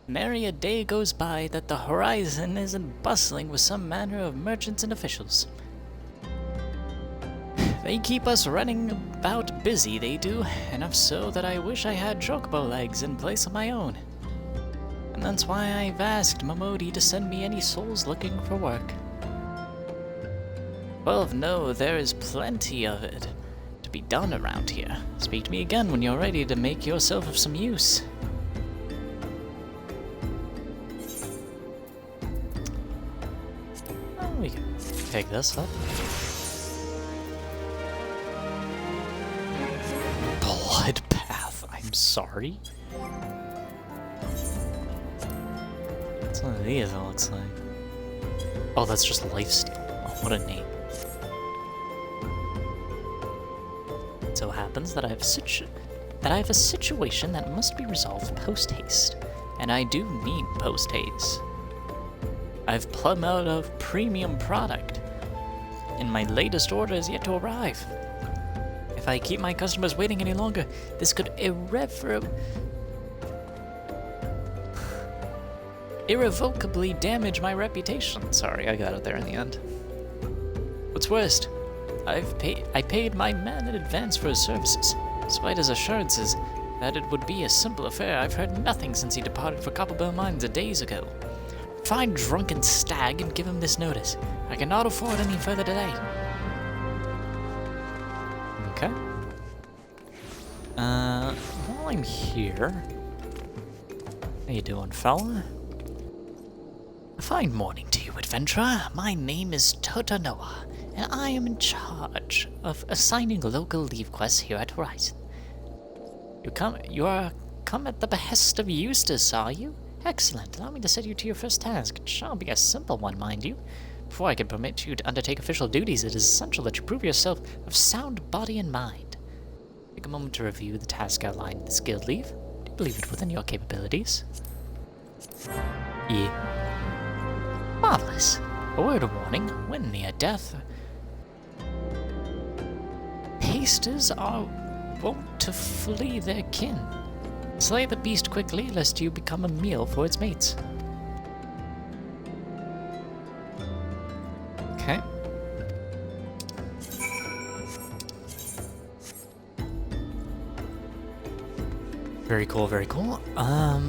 Nary a day goes by that the Horizon isn't bustling with some manner of merchants and officials. They keep us running about busy, they do, enough so that I wish I had chocobo legs in place of my own. And that's why I've asked Momodi to send me any souls looking for work. Well, no, there is plenty of it to be done around here. Speak to me again when you're ready to make yourself of some use. Oh, we can pick this up. Bloodbath, I'm sorry. What's one of these, it looks like? Oh, that's just lifesteal. Oh, what a name. It so happens that I have a situation that must be resolved post-haste. And I do need post-haste. I've plumb out of premium product, and my latest order is yet to arrive. If I keep my customers waiting any longer, this could irrevocably damage my reputation. Sorry, I got it there in the end. What's worst, I paid my man in advance for his services, despite his assurances that it would be a simple affair. I've heard nothing since he departed for Copperbell Mines a days ago. Find drunken stag and give him this notice. I cannot afford any further delay. Okay. While I'm here, how you doing, fella? A fine morning to you, adventurer. My name is Totanoa, and I am in charge of assigning local leave quests here at Horizon. You are come at the behest of Eustace, are you? Excellent. Allow me to set you to your first task. It shall be a simple one, mind you. Before I can permit you to undertake official duties, it is essential that you prove yourself of sound body and mind. Take a moment to review the task outlined in the skilled leave. Do you believe it within your capabilities? Yeah. Marvelous. A word of warning, when near death, hasters are wont to flee their kin. Slay the beast quickly, lest you become a meal for its mates. Okay. Very cool, very cool.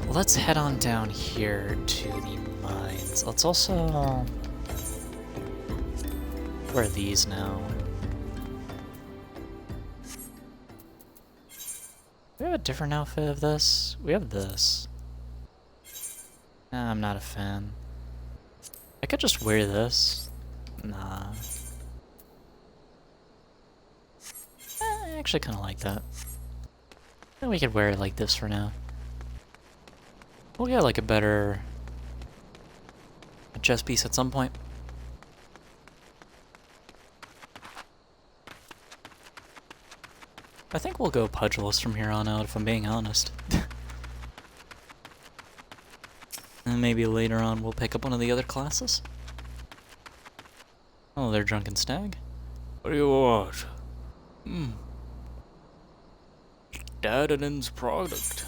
Let's head on down here to the mines. Let's also... Where are these now? Do we have a different outfit of this? We have this. Nah, I'm not a fan. I could just wear this. Nah. I actually kind of like that. And we could wear it like this for now. We'll get like a better chest piece at some point. I think we'll go pugilist from here on out, if I'm being honest. And maybe later on we'll pick up one of the other classes. Oh, they're drunken stag. What do you want? Dadenen's product.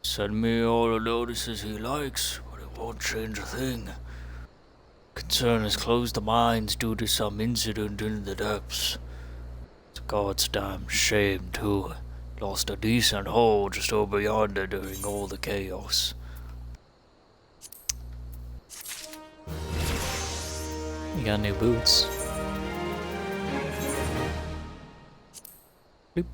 Send me all the notices he likes, but it won't change a thing. Concern has closed the mines due to some incident in the depths. It's a goddamn shame, too. Lost a decent hole just over yonder during all the chaos. You got new boots. Boop.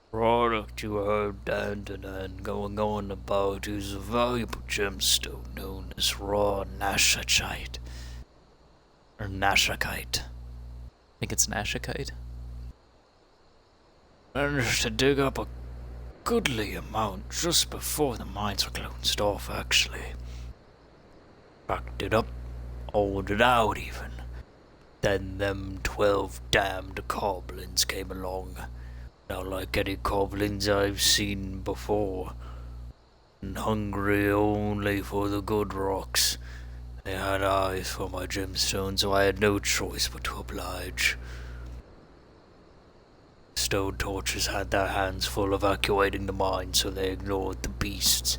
Product you heard Dandanan going on about is a valuable gemstone known as raw nashachite. Or nashakite. I think it's nashakite. Managed to dig up a goodly amount just before the mines were closed off, actually. Packed it up, hauled it out even. Then them 12 damned goblins came along. Not like any goblins I've seen before. And hungry only for the good rocks. They had eyes for my gemstones, so I had no choice but to oblige. Stone Torches had their hands full evacuating the mine, so they ignored the beasts.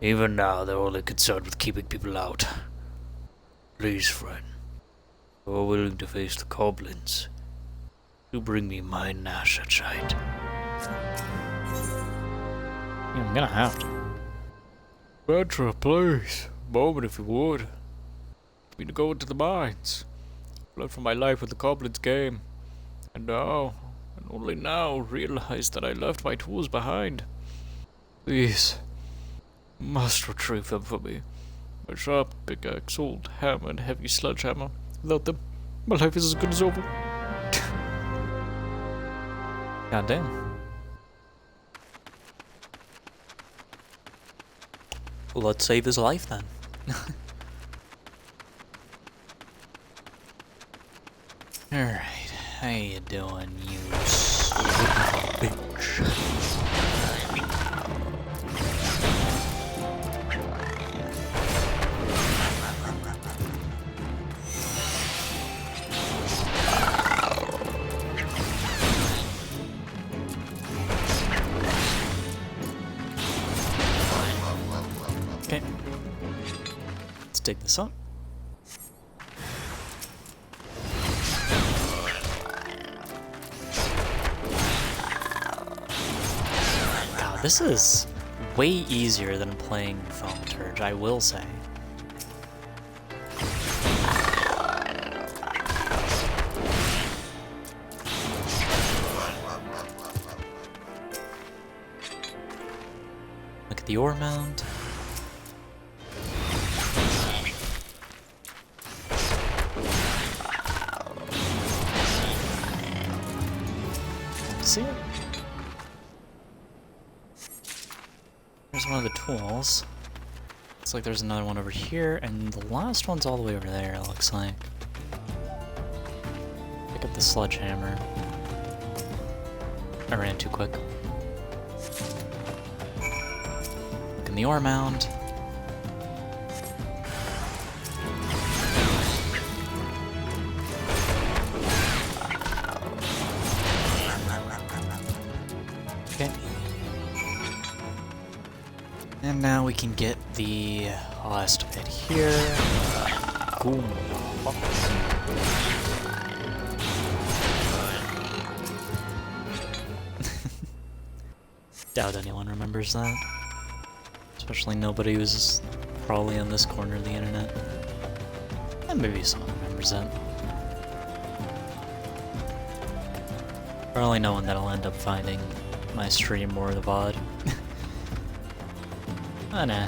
Even now, they're only concerned with keeping people out. Please, friend, if you're willing to face the goblins, you bring me my Nashachite. Yeah, I'm gonna have to. Petra, please. Moment if you would. Me to go into the mines. Fled for my life with the goblins game. And now, and only now, realize that I left my tools behind. Please, must retrieve them for me. My sharp pickaxe, old hammer, and heavy sledgehammer. Without them, my life is as good as over. God damn. Well, let's save his life then. Alright, how you doing, you bitch? Okay. Let's dig this up. God, this is way easier than playing Thaumaturge, I will say. Look at the ore mound. See it? There's one of the tools. Looks like there's another one over here, and the last one's all the way over there, it looks like. Pick up the sledgehammer. I ran too quick. Look in the ore mound. Okay. And now we can get the last bit here. Boom. Doubt anyone remembers that. Especially nobody who's probably on this corner of the internet. And maybe someone remembers it. Probably no one that'll end up finding my stream or the VOD. Oh nah.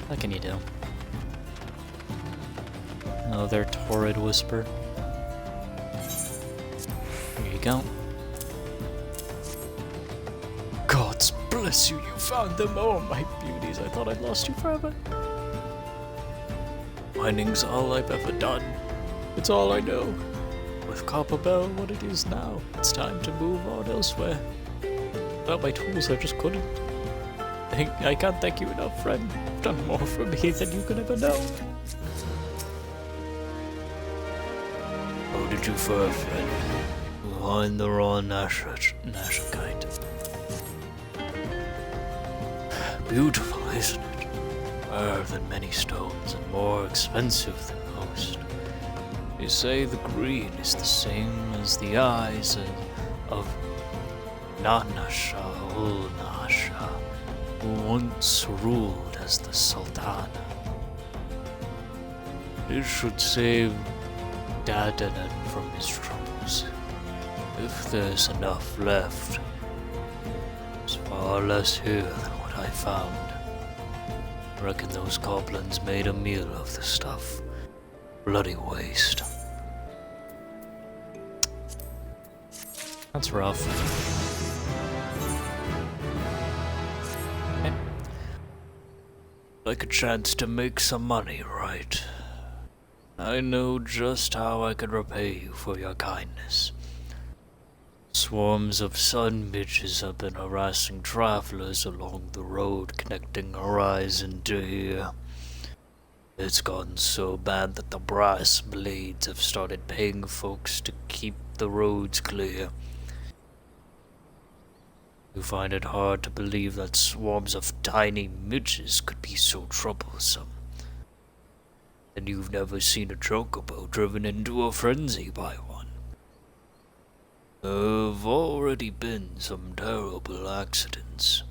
What can you do? Oh, their torrid whisper. Here you go. Gods bless you, you found them, oh my beauties, I thought I'd lost you forever. Mining's all I've ever done. It's all I know. With Copperbell what it is now, it's time to move on elsewhere. Without my tools, I just couldn't. I can't thank you enough, friend. You've done more for me than you could ever know. How did you fare, friend? Behind the raw Nashachite. Beautiful, isn't it? Rarer than many stones and more expensive than most. They say the green is the same as the eyes of Nanasha Ulnasha, who once ruled as the Sultana. This should save Dadanan from his troubles. If there's enough left, it's far less here than what I found. I reckon those goblins made a meal of the stuff. Bloody waste. That's rough. Okay. Like a chance to make some money, right? I know just how I could repay you for your kindness. Swarms of sun midges have been harassing travelers along the road connecting Horizon to here. It's gotten so bad that the brass blades have started paying folks to keep the roads clear. You find it hard to believe that swarms of tiny midges could be so troublesome. And you've never seen a chocobo driven into a frenzy by one. There have already been some terrible accidents.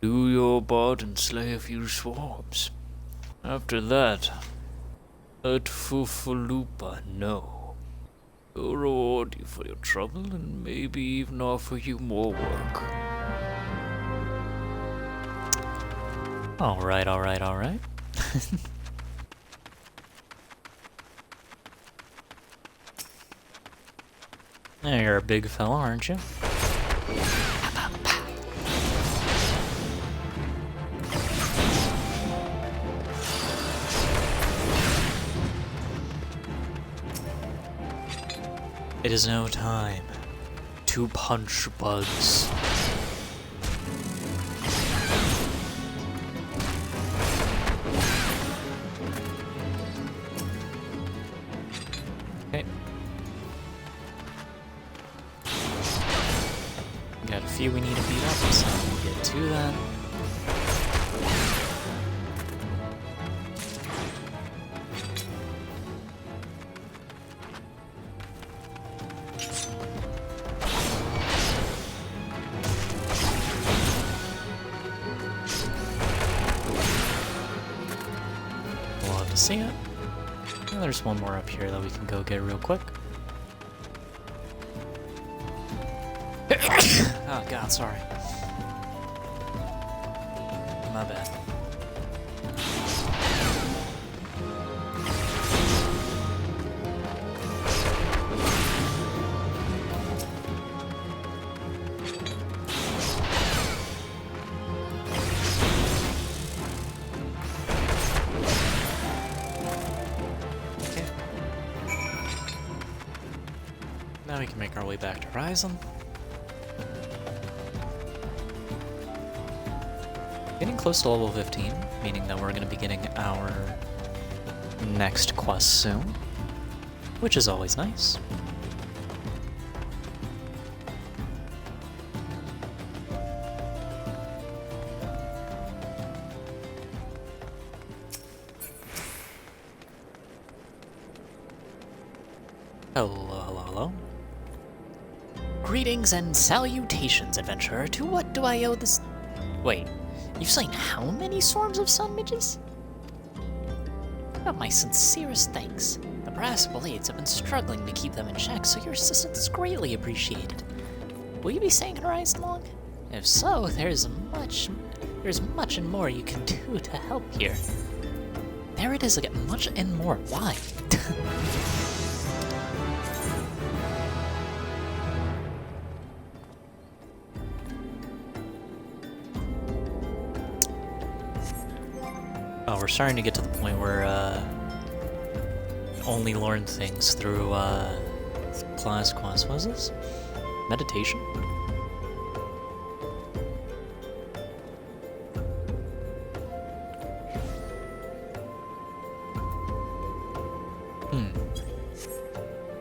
Do your part and slay a few swarms. After that, let Fufulupa know. He'll reward you for your trouble and maybe even offer you more work. Alright, alright, alright. You're a big fella, aren't you? It is no time to punch bugs. Okay. Got a few we need to beat up, so we'll get to that. Love to see it. And there's one more up here that we can go get real quick. Oh god, sorry. My bad. Okay. Now we can make our way back to Horizon. Getting close to level 15, meaning that we're going to be getting our next quest soon, which is always nice. Hello, hello, hello. Greetings and salutations, adventurer. To what do I owe this? Wait, you've slain how many swarms of sun midges? Got my sincerest thanks. The brass blades have been struggling to keep them in check, so your assistance is greatly appreciated. Will you be staying in Horizon long? If so, there's much and more you can do to help here. There it is again, much and more. Why? Oh, we're starting to get to the point where only learn things through class quest. What is this? Meditation?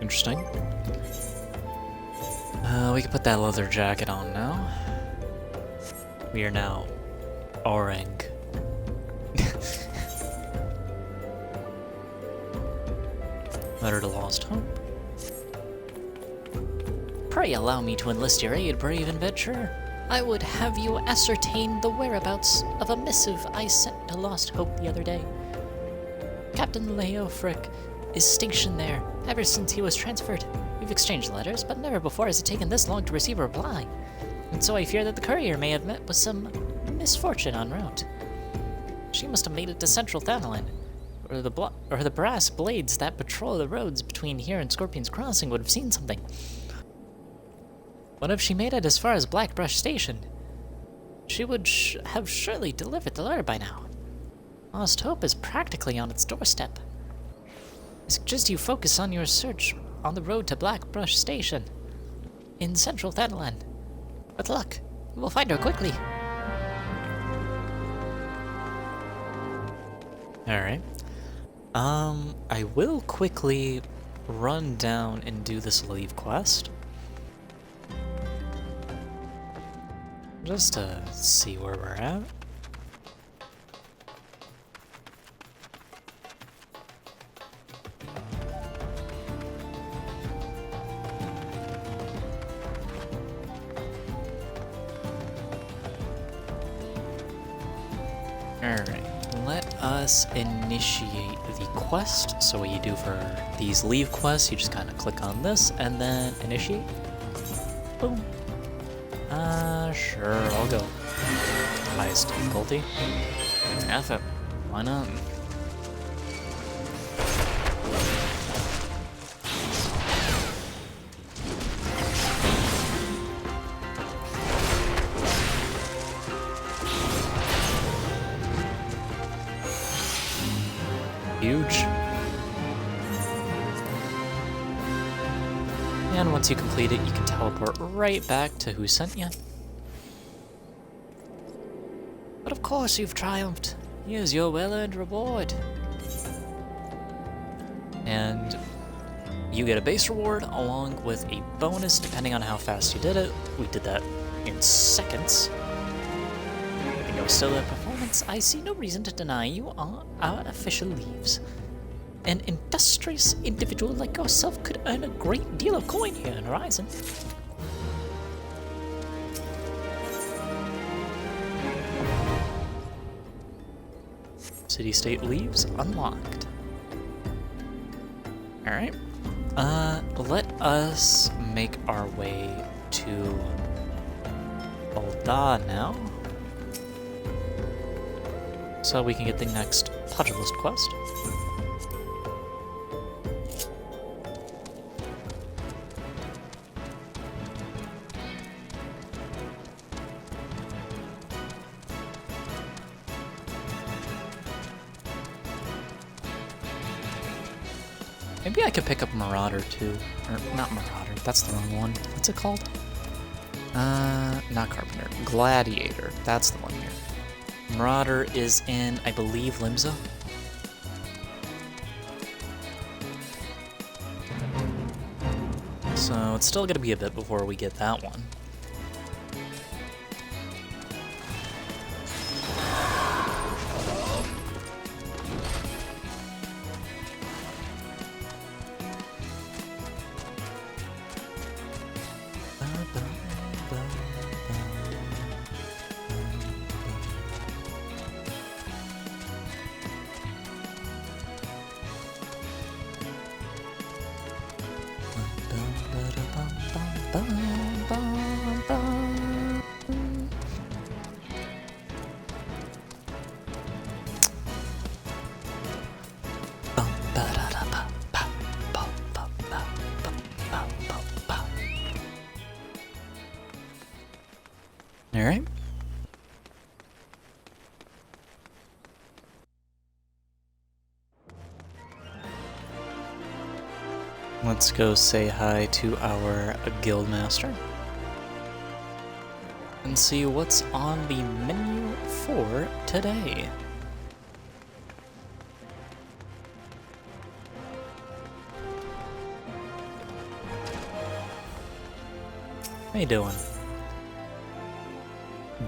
Interesting. We can put that leather jacket on now. We are now Orang. Letter to Lost Hope. Pray allow me to enlist your aid, brave adventurer. I would have you ascertain the whereabouts of a missive I sent to Lost Hope the other day. Captain Leo Frick is stationed there ever since he was transferred. We've exchanged letters, but never before has it taken this long to receive a reply. And so I fear that the courier may have met with some misfortune en route. She must have made it to Central Thanalan, or the brass blades that patrol the roads between here and Scorpion's Crossing would have seen something. What if she made it as far as Blackbrush Station? She would have surely delivered the letter by now. Lost Hope is practically on its doorstep. I suggest you focus on your search on the road to Blackbrush Station in central Thanalan. With luck, you will find her quickly. Alright. I will quickly run down and do this leave quest. Just to see where we're at. Alright, let us initiate the quest. So what you do for these leave quests, you just kind of click on this and then initiate. Boom. Sure, I'll go. Highest difficulty. F it. Why not? Huge. And once you complete it, you can teleport right back to who sent you. But of course you've triumphed. Here's your well-earned reward. And you get a base reward along with a bonus depending on how fast you did it. We did that in seconds. With your stellar performance, I see no reason to deny you our official leaves. An industrious individual like yourself could earn a great deal of coin here in Horizon. City-state leaves unlocked. Alright. Let us make our way to Ul'dah now. So we can get the next Pugilist quest. Maybe I could pick up Marauder too. Or, not Marauder, that's the wrong one. What's it called? Not Carpenter. Gladiator, that's the one here. Marauder is in, I believe, Limsa. So it's still gonna be a bit before we get that one. Alright. Let's go say hi to our guildmaster and see what's on the menu for today. How you doing?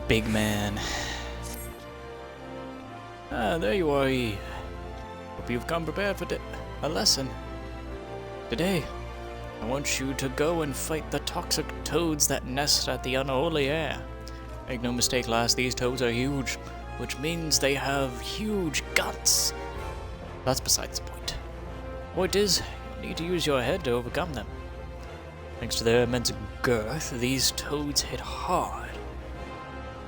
Big man. Ah, there you are, Eve. Hope you've come prepared for a lesson. Today, I want you to go and fight the toxic toads that nest at the unholy air. Make no mistake, lass, these toads are huge, which means they have huge guts. That's besides the point. Point is, you need to use your head to overcome them. Thanks to their immense girth, these toads hit hard.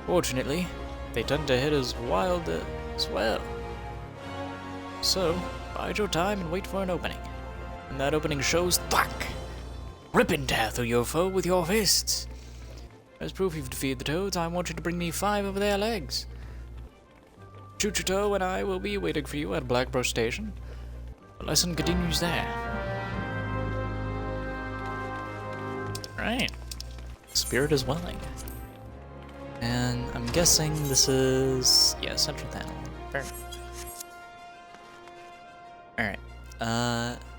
Fortunately, they tend to hit as wild as well. So, bide your time and wait for an opening. When that opening shows, thwack! Rip and tear through your foe with your fists. As proof you've defeated the toads, I want you to bring me 5 of their legs. Chuchito and I will be waiting for you at Blackbrush Station. The lesson continues there. Right. Spirit is willing. And I'm guessing this is... yeah, Central Panel. Fair. Alright.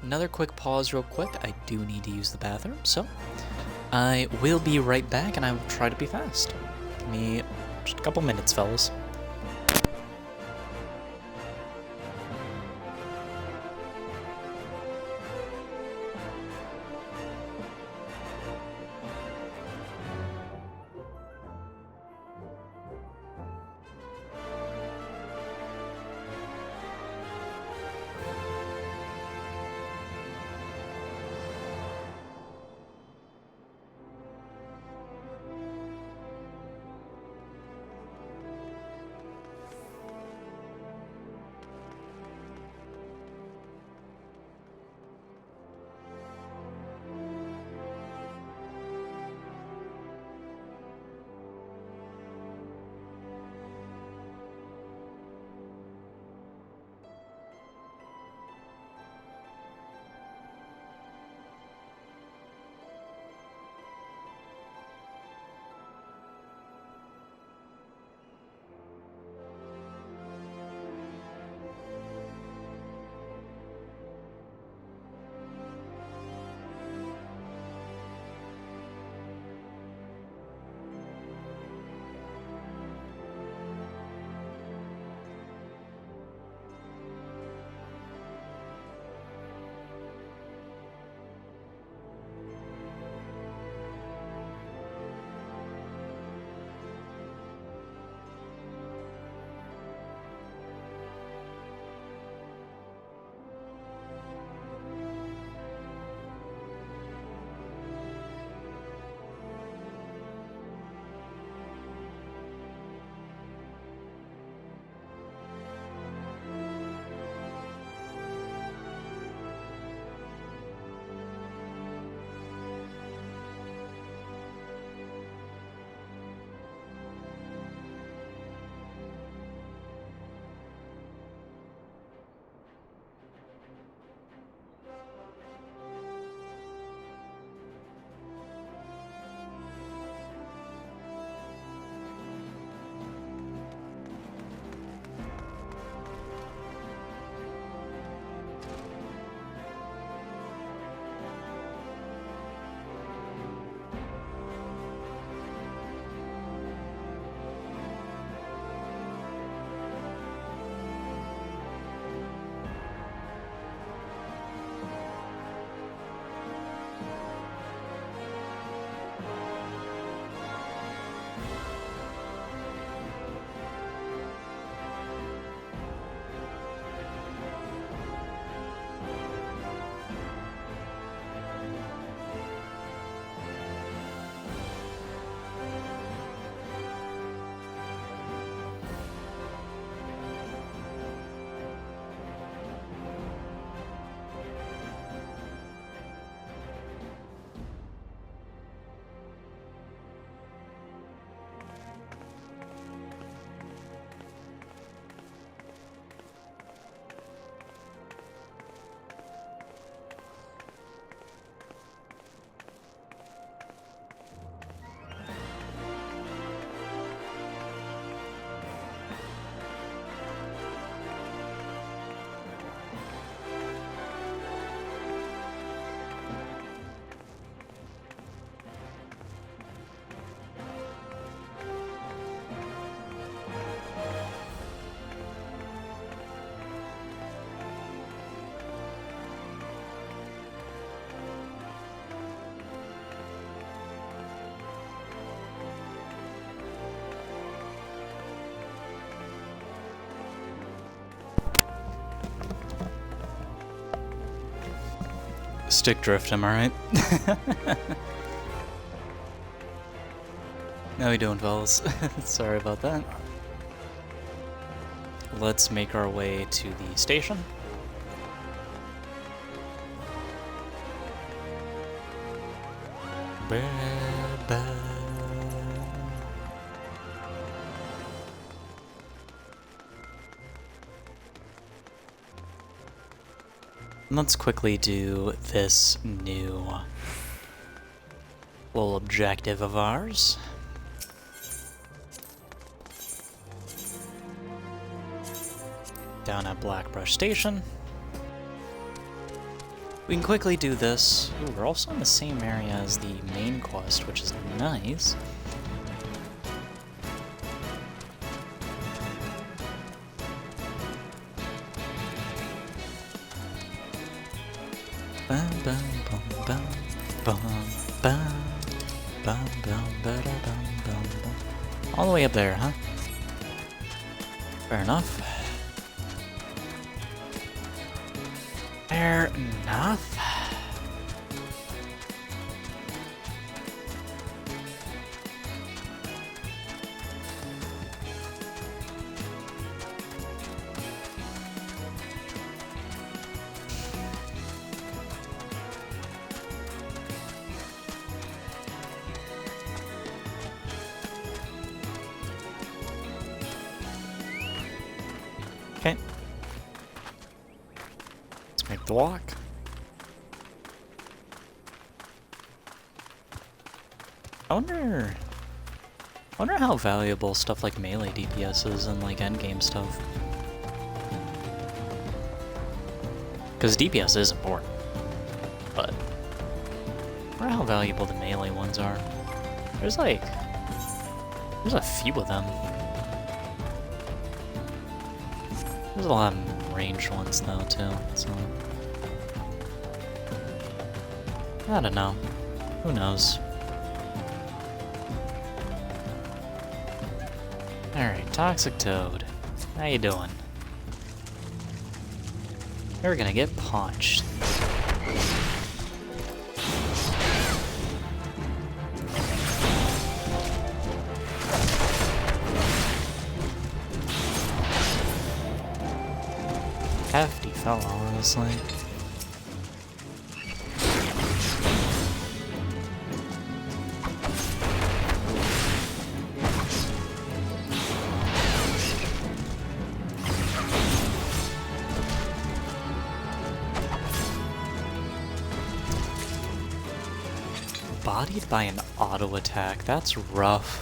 Another quick pause real quick. I do need to use the bathroom, so I will be right back, and I will try to be fast. Give me just a couple minutes, fellas. Stick drift, am I right? How we doing, fellas? Sorry about that. Let's make our way to the station. let's quickly do this new little objective of ours. Down at Blackbrush Station. We can quickly do this. Ooh, we're also in the same area as the main quest, which is nice. Bum, bum, bum, bum, bum, bum, bum, bum, ba-da-bum, bum, bum. All the way up there, huh? Fair enough. Fair enough. Okay. Let's make the walk. I wonder how valuable stuff like melee DPS is and like endgame stuff. Because DPS is important, but I wonder how valuable the melee ones are. There's a few of them. There's a lot of ranged ones though too, so I don't know. Who knows? Alright, Toxic Toad. How you doing? You're gonna get punched. Hefty fella, honestly. Bodied by an auto attack, that's rough.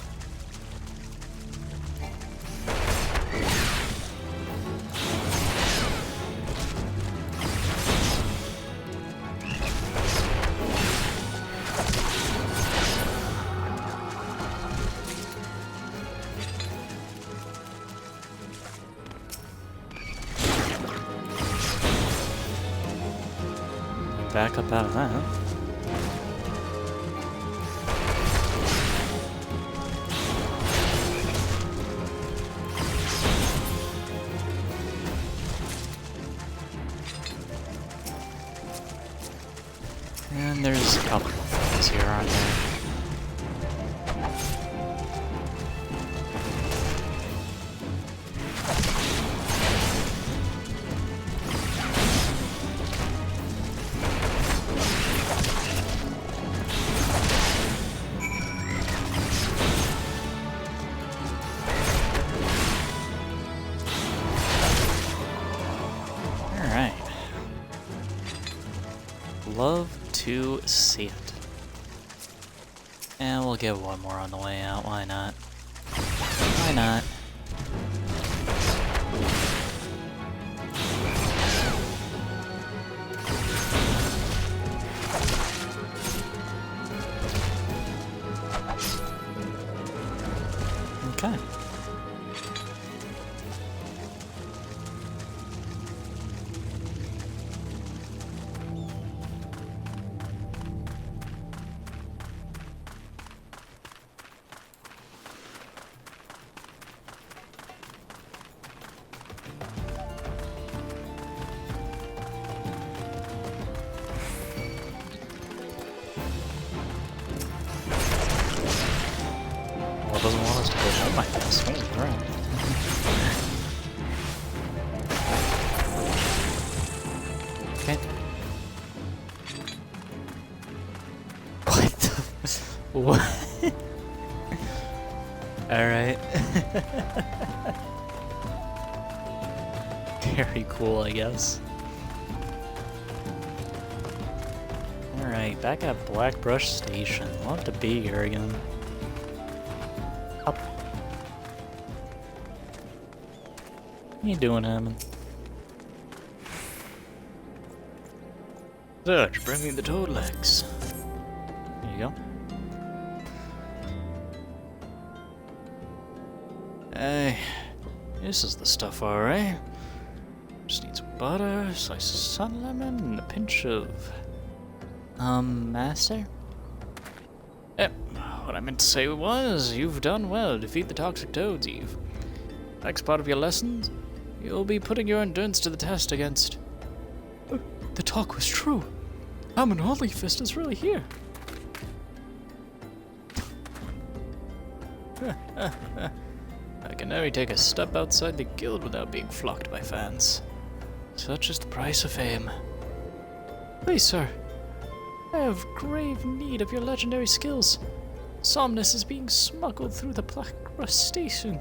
Back up out of that. And there's a couple of things here, aren't there? Alright. Love to see it. And we'll get one more on the way out, why not? Why not? Okay. Doesn't want us to go home, I guess. Oh, alright. Okay. What the... What? Alright. Very cool, I guess. Alright, back at Blackbrush Station. Love to be here again. Up. What you doing, Hammond? Serge, bring me the toad legs. There you go. Hey, this is the stuff, alright. Just needs butter, a slice of sun lemon, and a pinch of... Master? What I meant to say was, you've done well. Defeat the toxic toads, Eve. Next part of your lessons, you'll be putting your endurance to the test against... The talk was true. Hammond Holyfist is really here. I can never take a step outside the guild without being flocked by fans. Such is the price of fame. Please, sir. I have grave need of your legendary skills. Somnus is being smuggled through the Blackbrush Station.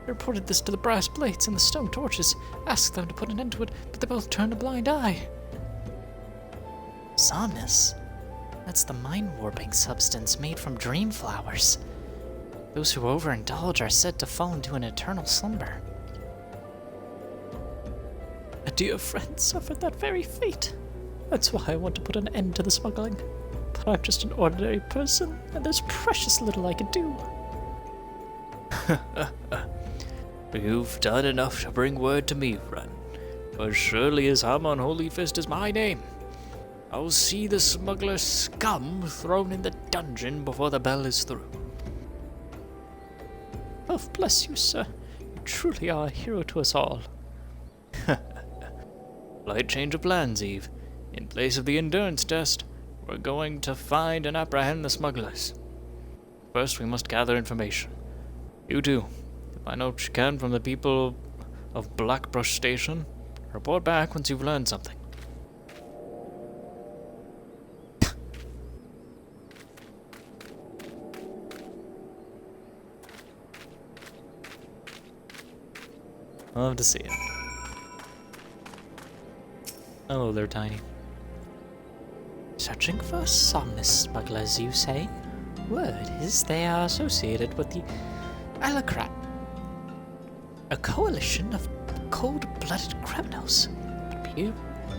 I reported this to the brass plates and the stone torches, asked them to put an end to it, but they both turned a blind eye. Somnus? That's the mind-warping substance made from dream flowers. Those who overindulge are said to fall into an eternal slumber. A dear friend suffered that very fate. That's why I want to put an end to the smuggling. But I'm just an ordinary person, and there's precious little I can do. You've done enough to bring word to me, friend. For surely as Hammond Holyfist is my name. I'll see the smuggler scum thrown in the dungeon before the bell is through. Oh, bless you, sir. You truly are a hero to us all. Slight change of plans, Eve. In place of the endurance test, we're going to find and apprehend the smugglers. First, we must gather information. You too. Find out what you can from the people of Blackbrush Station. Report back once you've learned something. Love to see it. Oh, they're tiny. Searching for somnus smugglers, you say? Word is they are associated with the Alacrat, a coalition of cold-blooded criminals.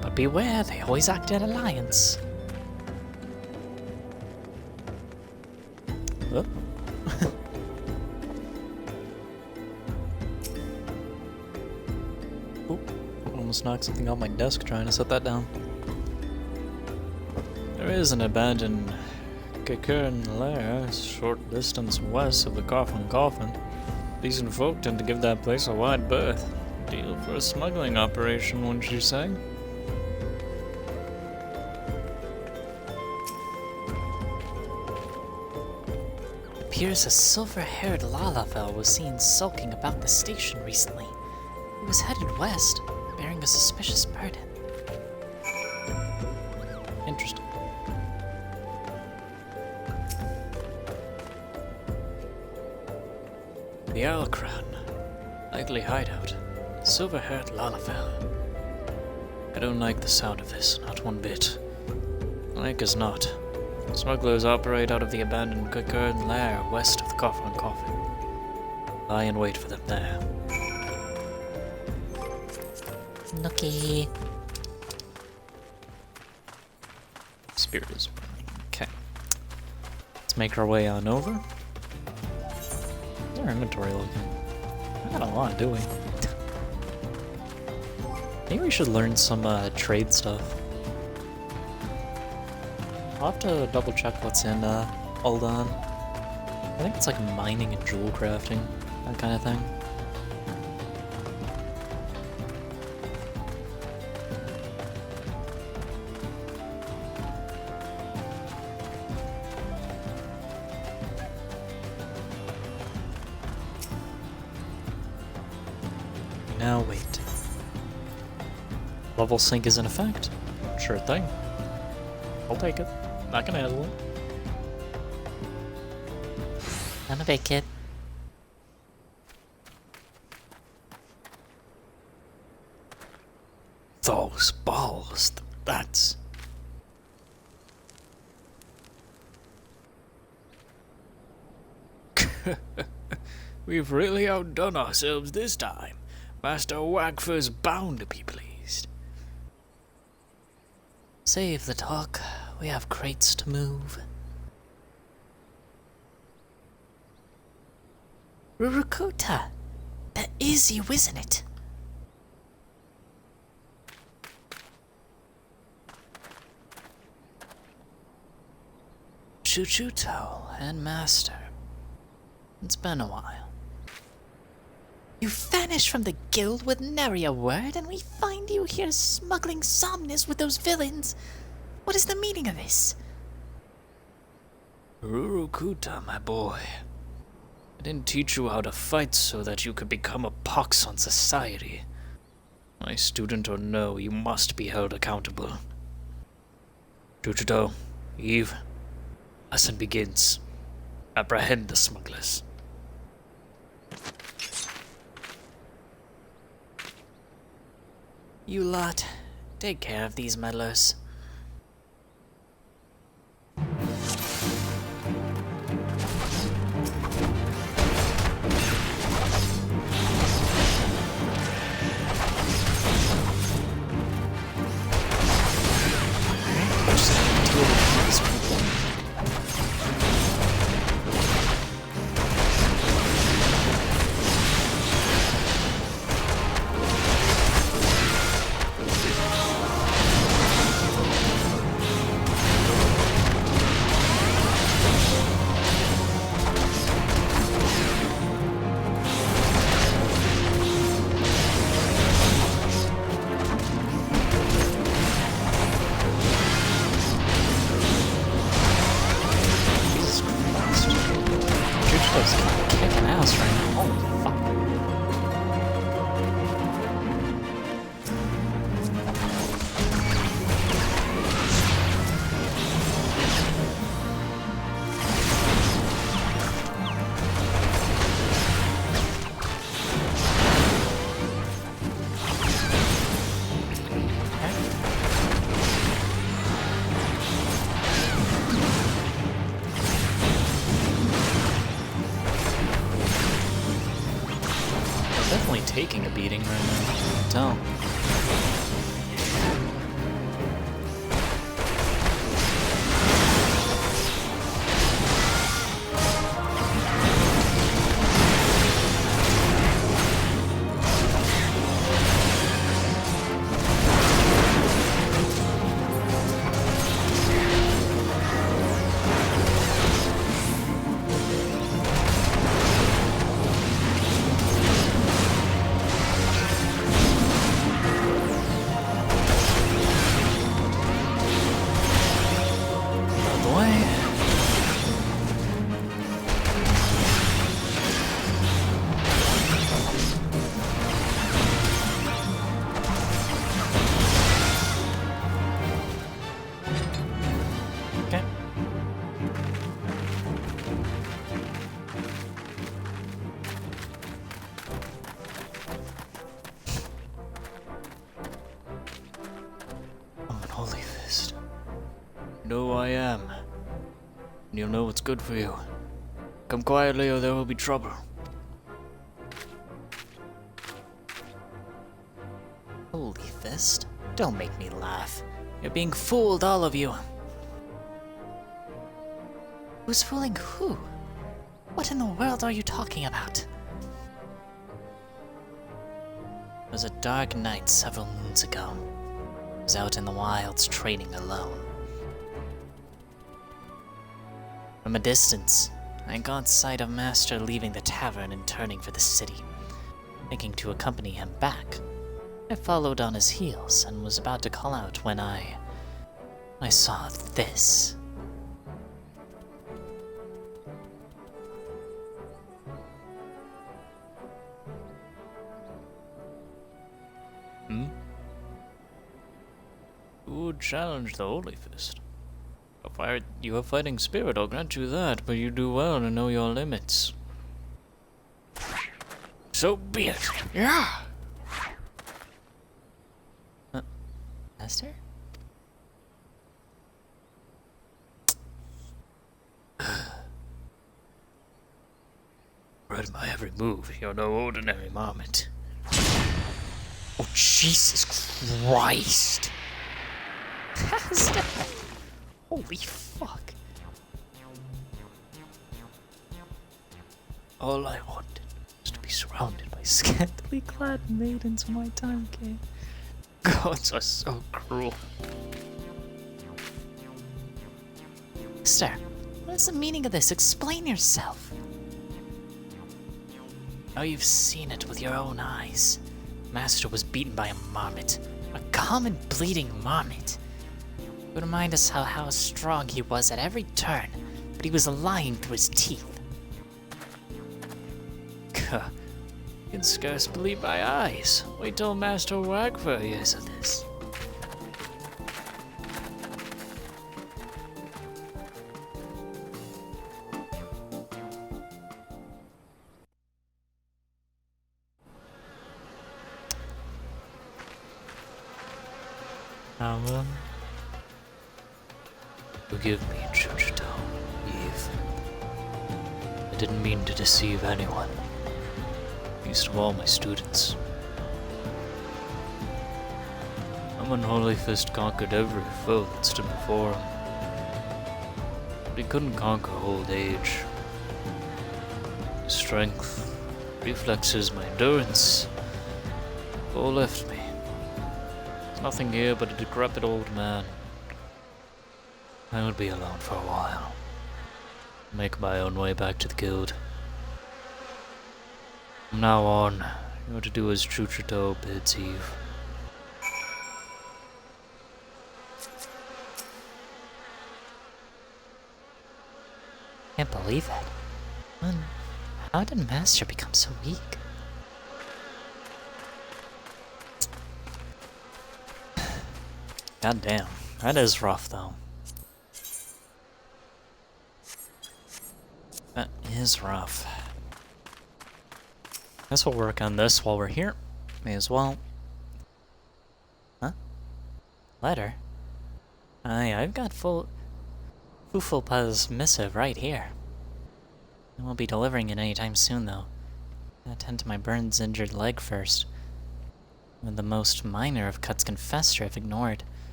But beware, they always act in alliance. Oh. Oh, almost knocked something off my desk trying to set that down. There is an abandoned Kikern lair a short distance west of the Coffin. Decent folk tend to give that place a wide berth. Deal for a smuggling operation, wouldn't you say? It appears a silver-haired Lalafell was seen sulking about the station recently. He was headed west, bearing a suspicious burden. Interesting. The Alcran. Likely hideout. Silver-haired Lalafell. I don't like the sound of this, not one bit. Like as not. Smugglers operate out of the abandoned Kikern lair west of the Coffin. Lie in wait for them there. Nookie. Spirit is burning. Okay. Let's make our way on over. How's our inventory looking? Not a lot, do we? Maybe we should learn some trade stuff. I'll have to double check what's in Aldan. I think it's like mining and jewel crafting, that kind of thing. Now wait. Level sync is in effect? Sure thing. I'll take it. I can handle it. I'm a big kid. Those balls, that's... We've really outdone ourselves this time. Master Wagfer's bound to be pleased. Save the talk. We have crates to move. Rurukuta! That is you, isn't it? Chuchuto and Master. It's been a while. You vanished from the guild with nary a word, and we find you here smuggling somnus with those villains. What is the meaning of this? Rurukuta, my boy. I didn't teach you how to fight so that you could become a pox on society. My student or no, you must be held accountable. Chuchuto, Eve, lesson begins. Apprehend the smugglers. You lot, take care of these meddlers. Kicking ass right now. Holy fuck. Definitely taking a beating right now. I can tell. Okay. I'm an Holy Fist. You know who I am. And you'll know what's good for you. Come quietly or there will be trouble. Holy Fist? Don't make me laugh. You're being fooled, all of you. Who's fooling who? What in the world are you talking about? It was a dark night several moons ago. I was out in the wilds trading alone. From a distance, I caught sight of Master leaving the tavern and turning for the city. Thinking to accompany him back, I followed on his heels and was about to call out when I saw this. Who would challenge the Holy Fist? You have fighting spirit, I'll grant you that, but you do well to know your limits. So be it. Yeah! Master? Read my every move. You're no ordinary marmot. Oh, Jesus Christ! Holy fuck. All I wanted was to be surrounded by Scantily clad maidens, my time came. gods are so cruel. Sir, what is the meaning of this? Explain yourself. Now you've seen it with your own eyes. Master was beaten by a marmot. A common bleeding marmot. It would remind us how strong he was at every turn, but he was lying through his teeth. I can scarce believe my eyes. Wait till Master Wagfer hears of this. Alan, Forgive me, Chuchito, Eve. I didn't mean to deceive anyone. Least of all my students. Unholy Fist conquered every foe that stood before him. But he couldn't conquer old age. His strength, reflexes, my endurance, all left me. There's nothing here but a decrepit old man. I would be alone for a while. Make my own way back to the guild. From now on, you're to do as Chuchito bids, Eve. Can't believe it. How did Master become so weak? god damn, that is rough though. That is rough. Guess we'll work on this while we're here. May as well. Huh? Letter? I've got Fufulpa's missive right here. I won't be delivering it anytime soon, though. I'll attend to my burns injured leg first. With the most minor of cuts can fester if ignored.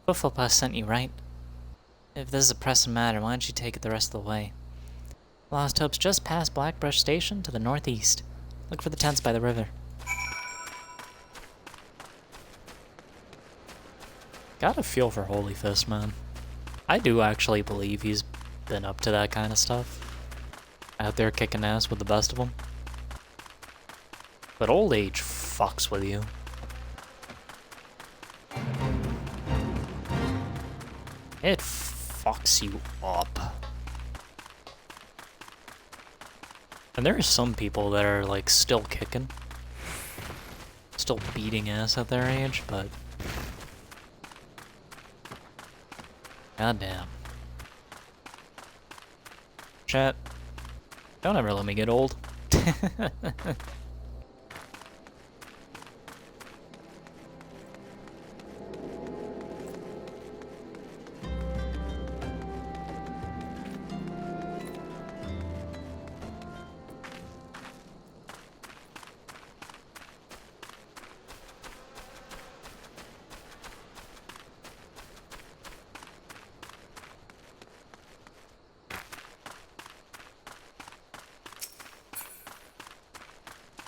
Fufulpa sent you, right? If this is a pressing matter, why don't you take it the rest of the way? Lost Hope's just past Blackbrush Station to the northeast. Look for the tents by the river. Got a feel for Holy Fist, man. I do actually believe he's been up to that kind of stuff. Out there kicking ass with the best of them. But old age fucks with you. It fucks you up. And there are some people that are like still kicking. Still beating ass at their age, but goddamn. Chat, don't ever let me get old.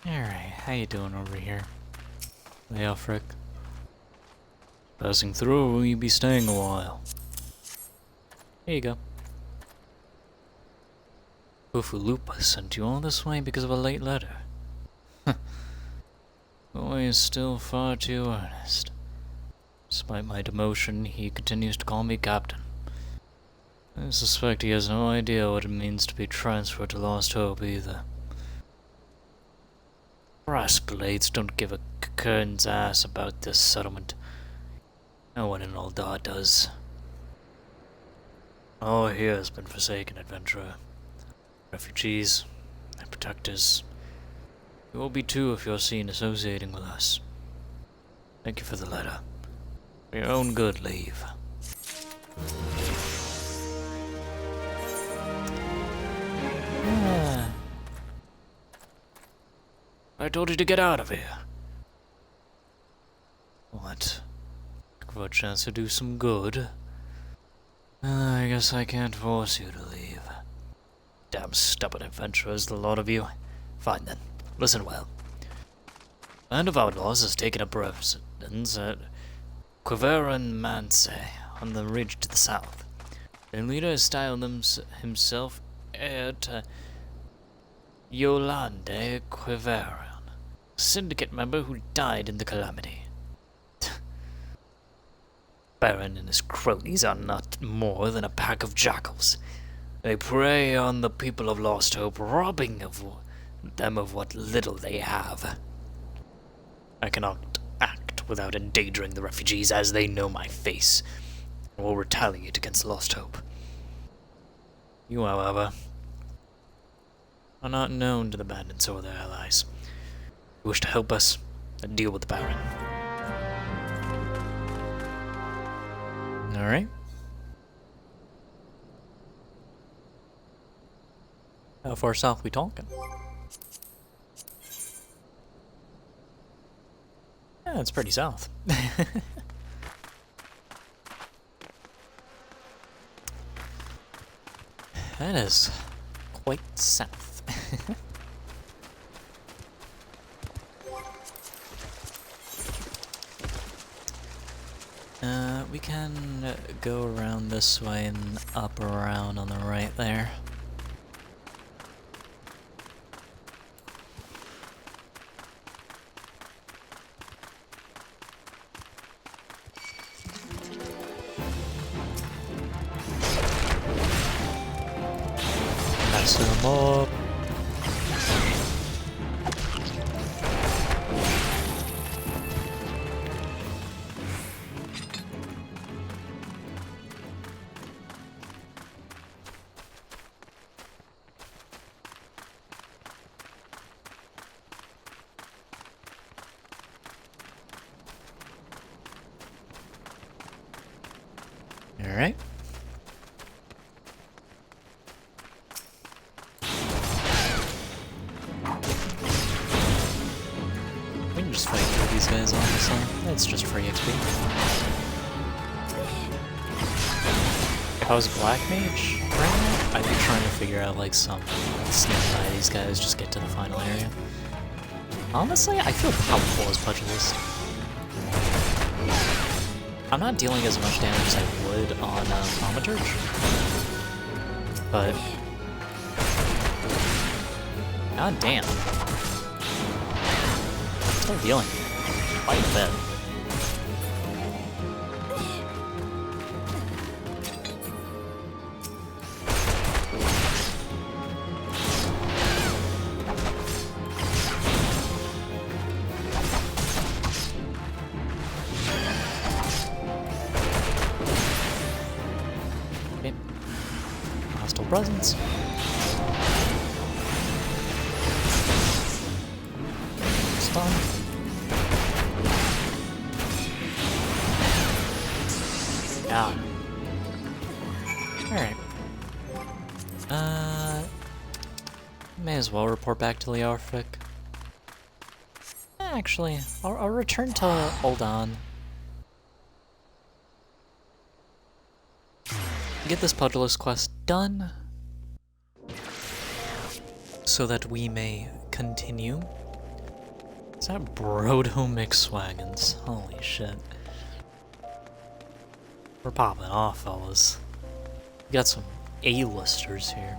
Alright, how you doing over here? Leofric? Passing through, or will you be staying a while? Here you go. Fufulupa sent you all this way because of a late letter. Boy is still far too earnest. Despite my demotion, he continues to call me captain. I suspect he has no idea what it means to be transferred to Lost Hope either. Brassblades don't give a kern's ass about this settlement. No one in Ul'dah does. All here has been forsaken, adventurer. Refugees, and protectors. You will be too if you're seen associating with us. Thank you for the letter. For your own good, leave. I told you to get out of here. What? For a chance to do some good? I guess I can't force you to leave. Damn stubborn adventurers, the lot of you. Fine then, listen well. The Band of Outlaws has taken up residence at Quiveran Manse on the ridge to the south. Their leader has styled himself heir to Yolande Quiveran, a syndicate member who died in the calamity. Baron and his cronies are not more than a pack of jackals. They prey on the people of Lost Hope, robbing them of what little they have. I cannot act without endangering the refugees, as they know my face and will retaliate against Lost Hope. You, however, are not known to the bandits or their allies. You wish to help us, then deal with the Baron. Alright. How far south we talking? Yeah, it's pretty south. That is quite south. We can go around this way and up around on the right there. Mess them up. Alright. We can just fight through these guys, honestly. It's just free XP. If I was Black Mage right now, I'd be trying to figure out like some sneak by these guys, just get to the final area. Honestly, I feel powerful as Pugilist. I'm not dealing as much damage as I would on Thaumaturge, but god damn, still dealing quite a bit. Hostile presence. Stun. Yeah. Alright. May as well report back to Leorfic. Actually, I'll return to Ul'Dan. Get this Pugilist quest done so that we may continue. Is that Brodo McSwaggins? Holy shit. We're popping off, fellas. We got some A-listers here.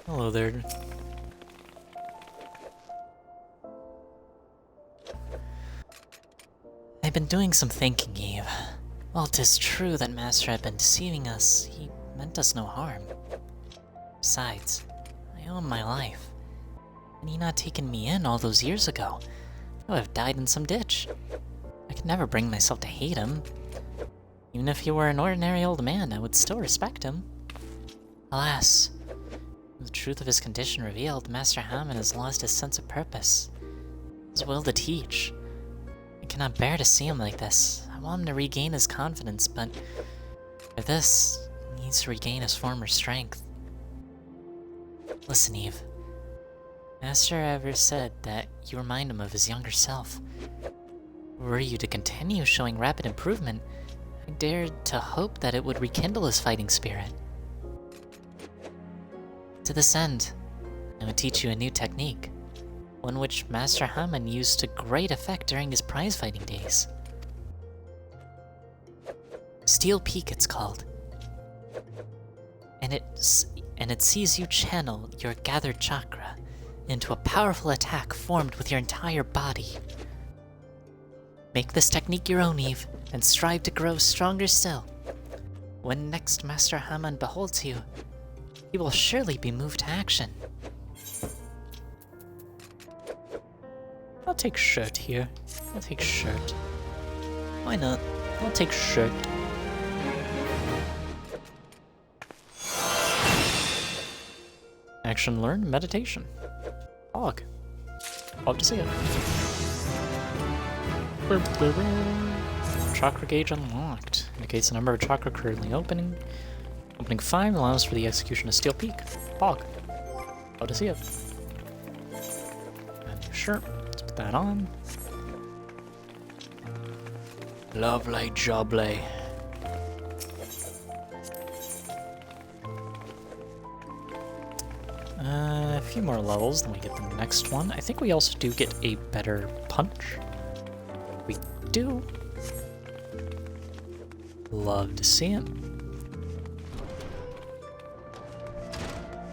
Hello there. I've been doing some thinking, Eve. While 'tis true that Master had been deceiving us, he meant us no harm. Besides, I owe him my life. Had he not taken me in all those years ago, I would have died in some ditch. I could never bring myself to hate him. Even if he were an ordinary old man, I would still respect him. Alas, with the truth of his condition revealed, Master Hammond has lost his sense of purpose. his will to teach. I cannot bear to see him like this. I want him to regain his confidence, but for this, he needs to regain his former strength. Listen, Eve. Master ever said that you remind him of his younger self. Were you to continue showing rapid improvement, I dared to hope that it would rekindle his fighting spirit. To this end, I would teach you a new technique, one which Master Hammond used to great effect during his prize fighting days. Steel Peak, it's called. And it sees you channel your gathered chakra into a powerful attack formed with your entire body. Make this technique your own, Eve, and strive to grow stronger still. When next Master Hammond beholds you, he will surely be moved to action. I'll take shirt here. I'll take shirt. Why not? I'll take shirt. Action learned, meditation. Hog. Love to see it. Chakra gauge unlocked. Indicates the number of chakra currently opening. Opening 5 allows for the execution of Steel Peak. Hog. Love to see it. And your shirt. Let's put that on. Lovely jubbly. A few more levels, then we get the next one. I think we also do get a better punch. We do. Love to see it.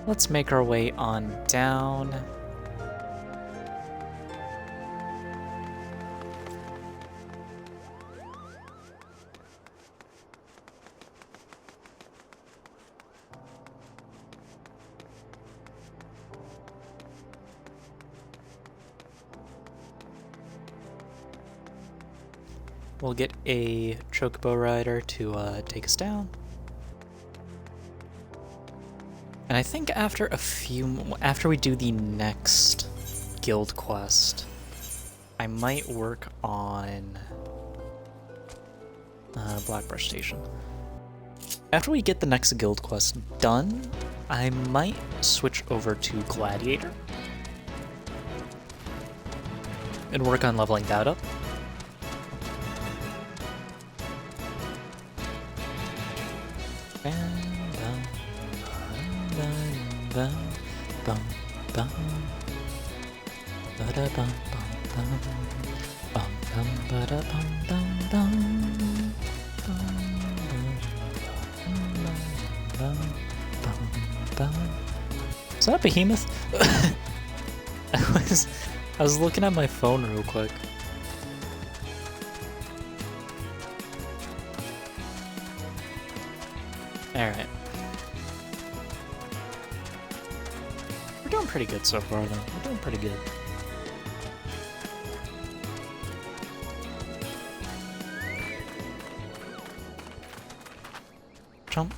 Let's make our way on down. We'll get a Chocobo Rider to take us down. And I think after we do the next guild quest, I might work on Blackbrush Station. After we get the next guild quest done, I might switch over to Gladiator and work on leveling that up. Is that Behemoth? I was looking at my phone real quick. Alright. We're doing pretty good so far, though. We're doing pretty good. Jump.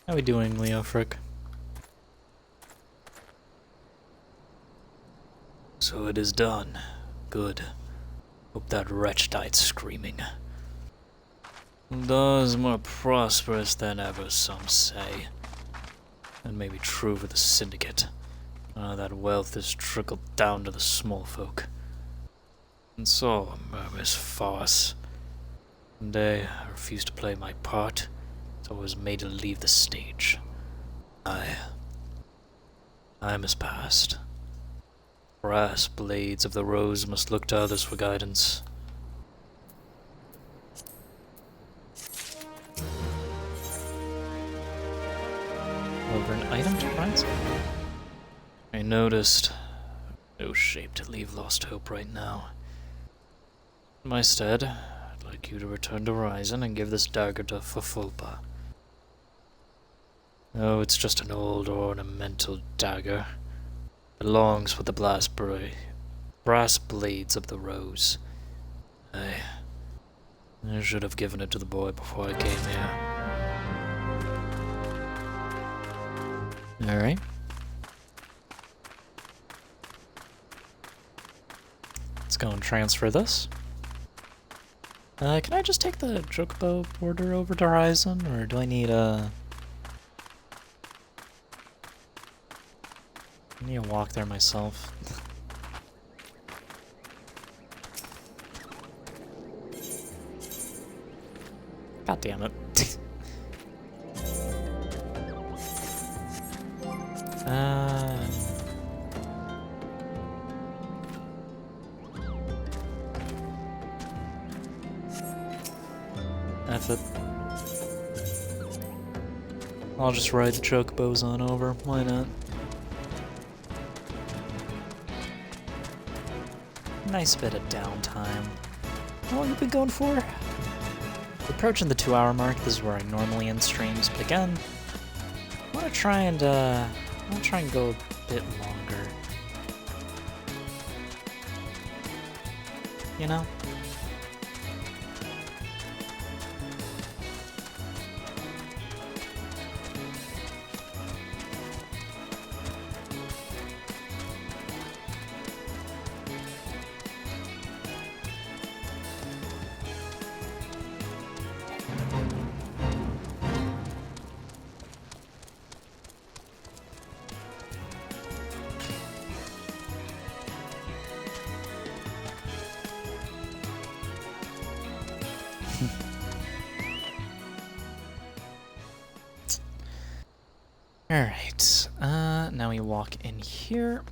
How we doing, Leofric? So it is done. Good. Hope that wretch died screaming. Thus more prosperous than ever, some say. That may be true for the Syndicate. That wealth is trickled down to the small folk. And so, murmurs farce. One day, I refused to play my part. I was made to leave the stage. Time has passed. Brass blades of the rose must look to others for guidance. Over an item to prize? I noticed no shape to leave Lost Hope right now. In my stead, I'd like you to return to Horizon and give this dagger to Fafulpa. Oh, it's just an old ornamental dagger. Belongs with the brass blades of the rose. I should have given it to the boy before I came here. Alright. Let's go and transfer this. Can I just take the Chocobo border over to Horizon, or do I need a... I need to walk there myself. God damn it. F it. I'll just ride the Chocobos on over. Why not? Nice bit of downtime. How long have we been going for? Approaching the 2-hour mark. This is where I normally end streams, but again, I want to try and go a bit longer. You know? Alright, now we walk in here.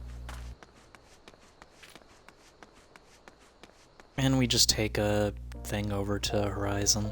And we just take a thing over to Horizon.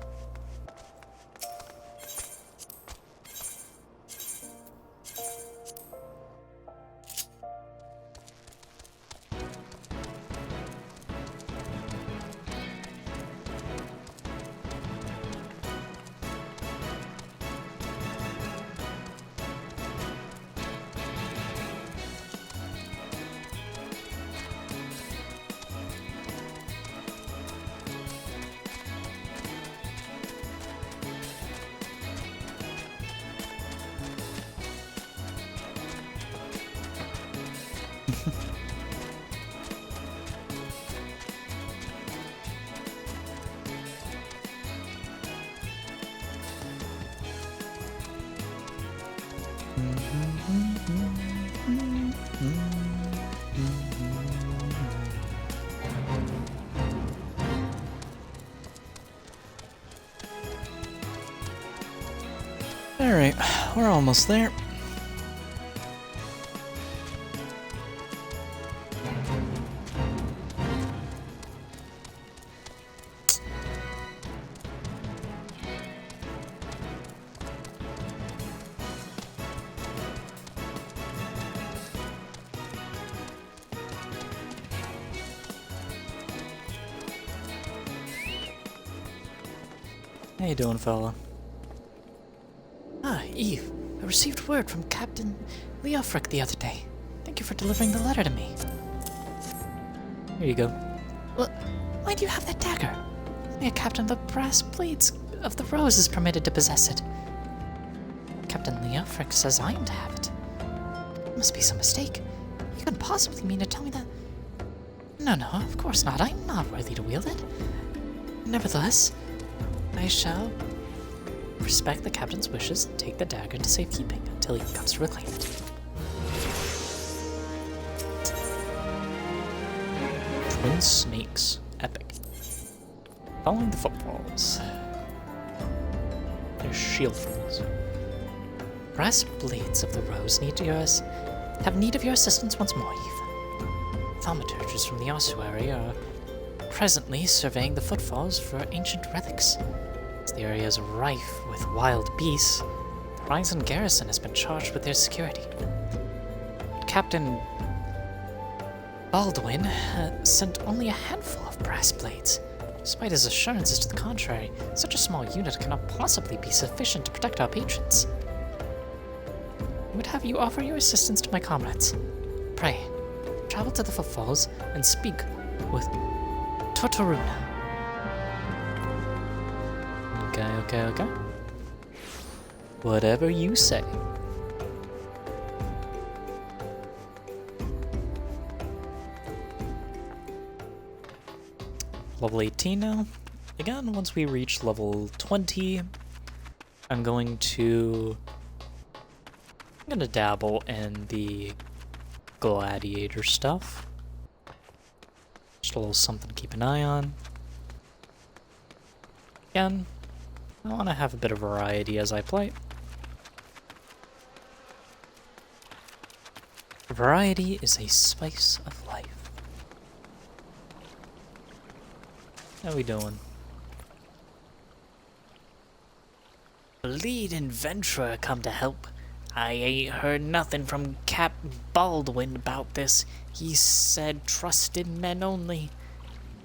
Alright, we're almost there. How you doing, fella? Ah, Eve, I received word from Captain Leofric the other day. Thank you for delivering the letter to me. Here you go. Well, why do you have that dagger? Only a captain of the brass blades of the rose is permitted to possess it. Captain Leofric says I am to have it. There must be some mistake. You couldn't possibly mean to tell me that... No, of course not. I'm not worthy to wield it. Nevertheless, I shall respect the captain's wishes and take the dagger into safekeeping until he comes to reclaim it. Twin Snakes. Epic. Following the footfalls. There's shield falls. Brass blades of the rose have need of your assistance once more, Eve. Thaumaturges from the ossuary are presently surveying the footfalls for ancient relics. As the area is rife with wild beasts, the Horizon garrison has been charged with their security. Captain Baldwin sent only a handful of brass blades. Despite his assurances to the contrary, such a small unit cannot possibly be sufficient to protect our patrons. would have you offer your assistance to my comrades. Pray, travel to the footfalls and speak with Tortoruna. Okay. Whatever you say. Level 18 now. Again, once we reach level 20, I'm gonna dabble in the gladiator stuff. Just a little something to keep an eye on. Again, I want to have a bit of variety as I play. Variety is a spice of life. How we doing? Lead adventurer come to help. I ain't heard nothing from Captain Baldwin about this. He said trusted men only.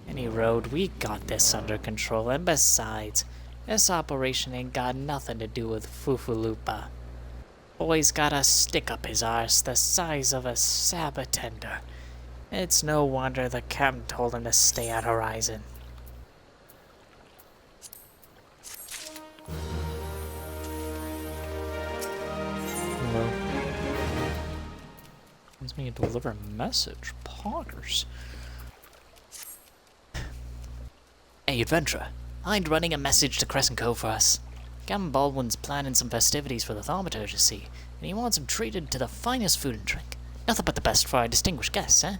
Any road, we got this under control, and besides, this operation ain't got nothing to do with Fufulupa. Boy's got a stick up his arse the size of a sabatender. It's no wonder the captain told him to stay at Horizon. Hello. Wants me to deliver a message. Poggers. Hey, adventurer. Mind running a message to Crescent Cove for us? Captain Baldwin's planning some festivities for the thaumaturge, you see, and he wants them treated to the finest food and drink. Nothing but the best for our distinguished guests, eh?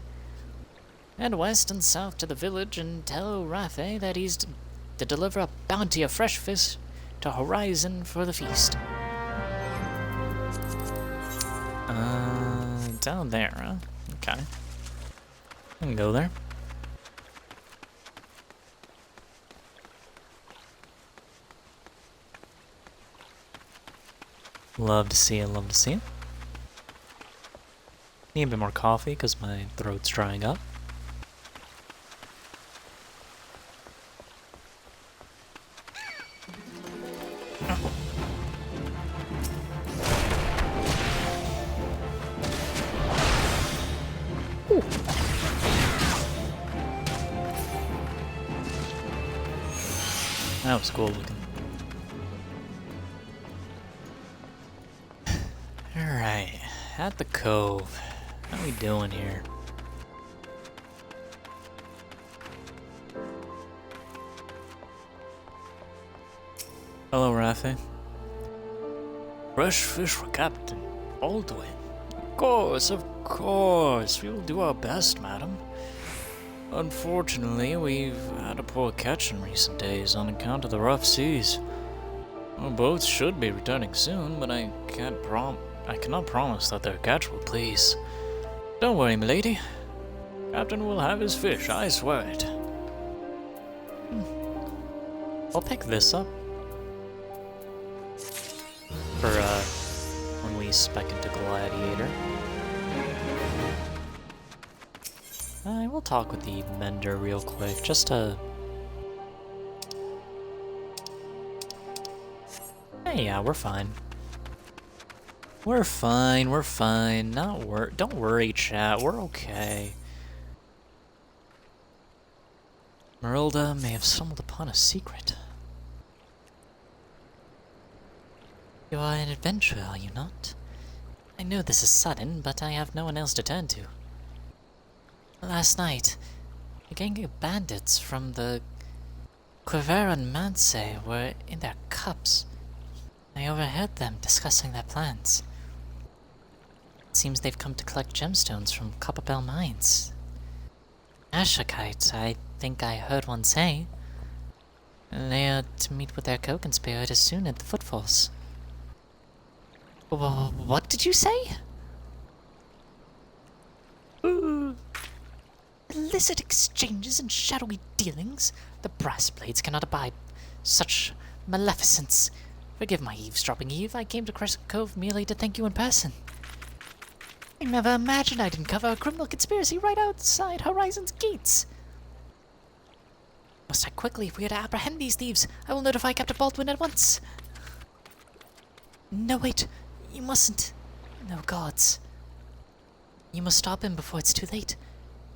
Head west and south to the village and tell Rafe that he's to deliver a bounty of fresh fish to Horizon for the feast. Down there, huh? Okay. I can go there. Love to see it, love to see it. Need a bit more coffee because my throat's drying up. That was cool looking. Alright, at the cove. How we doing here? Hello, Rafe. Fresh fish for Captain Baldwin. Of course. We will do our best, madam. Unfortunately, we've had a poor catch in recent days on account of the rough seas. Our boats should be returning soon, but I cannot promise that their catch will please. Don't worry, milady. Captain will have his fish, I swear it. I'll pick this up for when we spec into Gladiator. I will talk with the mender real quick, just to... Hey, yeah, we're fine. We're fine, don't worry, chat, we're okay. Marilda may have stumbled upon a secret. You are an adventurer, are you not? I know this is sudden, but I have no one else to turn to. Last night, a gang of bandits from the Quiveron Manse were in their cups. I overheard them discussing their plans. It seems they've come to collect gemstones from Copperbell Mines. Ashakite, I think I heard one say. They are to meet with their co-conspirators soon at the Footfalls. What did you say? Illicit exchanges and shadowy dealings. The brass blades cannot abide such maleficence. Forgive my eavesdropping, Eve. I came to Crescent Cove merely to thank you in person. I never imagined I'd uncover a criminal conspiracy right outside Horizon's gates. Must act quickly if we are to apprehend these thieves. I will notify Captain Baldwin at once. No, wait. You mustn't. No gods. You must stop him before it's too late.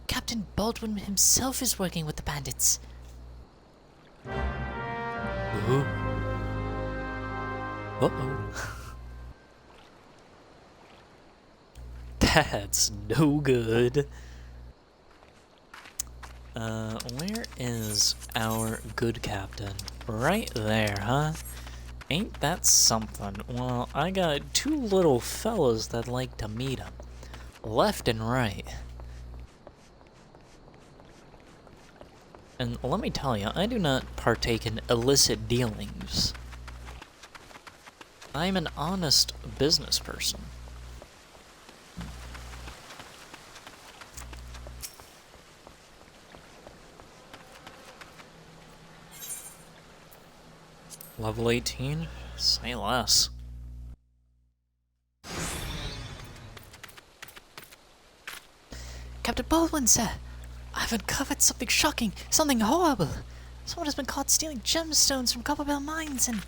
Captain Baldwin himself is working with the bandits. Ooh. Uh-oh. That's no good. Where is our good captain? Right there, huh? Ain't that something? Well, I got two little fellas that like to meet him. Left and right. And let me tell you, I do not partake in illicit dealings. I'm an honest business person. Level 18? Say less. Captain Baldwin, sir! I've uncovered something shocking, something horrible. Someone has been caught stealing gemstones from Copperbell Mines and...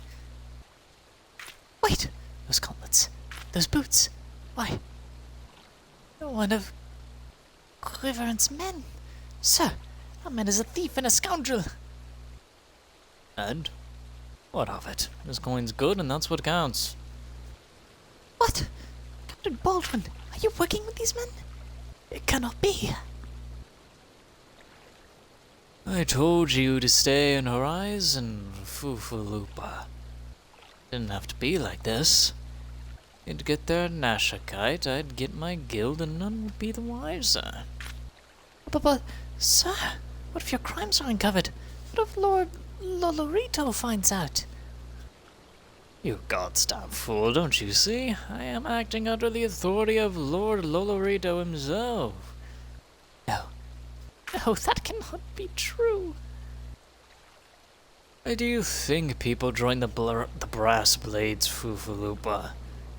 Wait! Those gauntlets. Those boots. Why? One of Quiverant's men. Sir, that man is a thief and a scoundrel. And? What of it? His coin's good and that's what counts. What? Captain Baldwin, are you working with these men? It cannot be. I told you to stay in Horizon, Foofaloopa. Didn't have to be like this. You'd get their Nashakite, I'd get my guild, and none would be the wiser. But, sir, what if your crimes are uncovered? What if Lord Lolorito finds out? You goddamn fool, don't you see? I am acting under the authority of Lord Lolorito himself. No, that cannot be true. Why do you think people join the Brass Blades, Foofaloopa?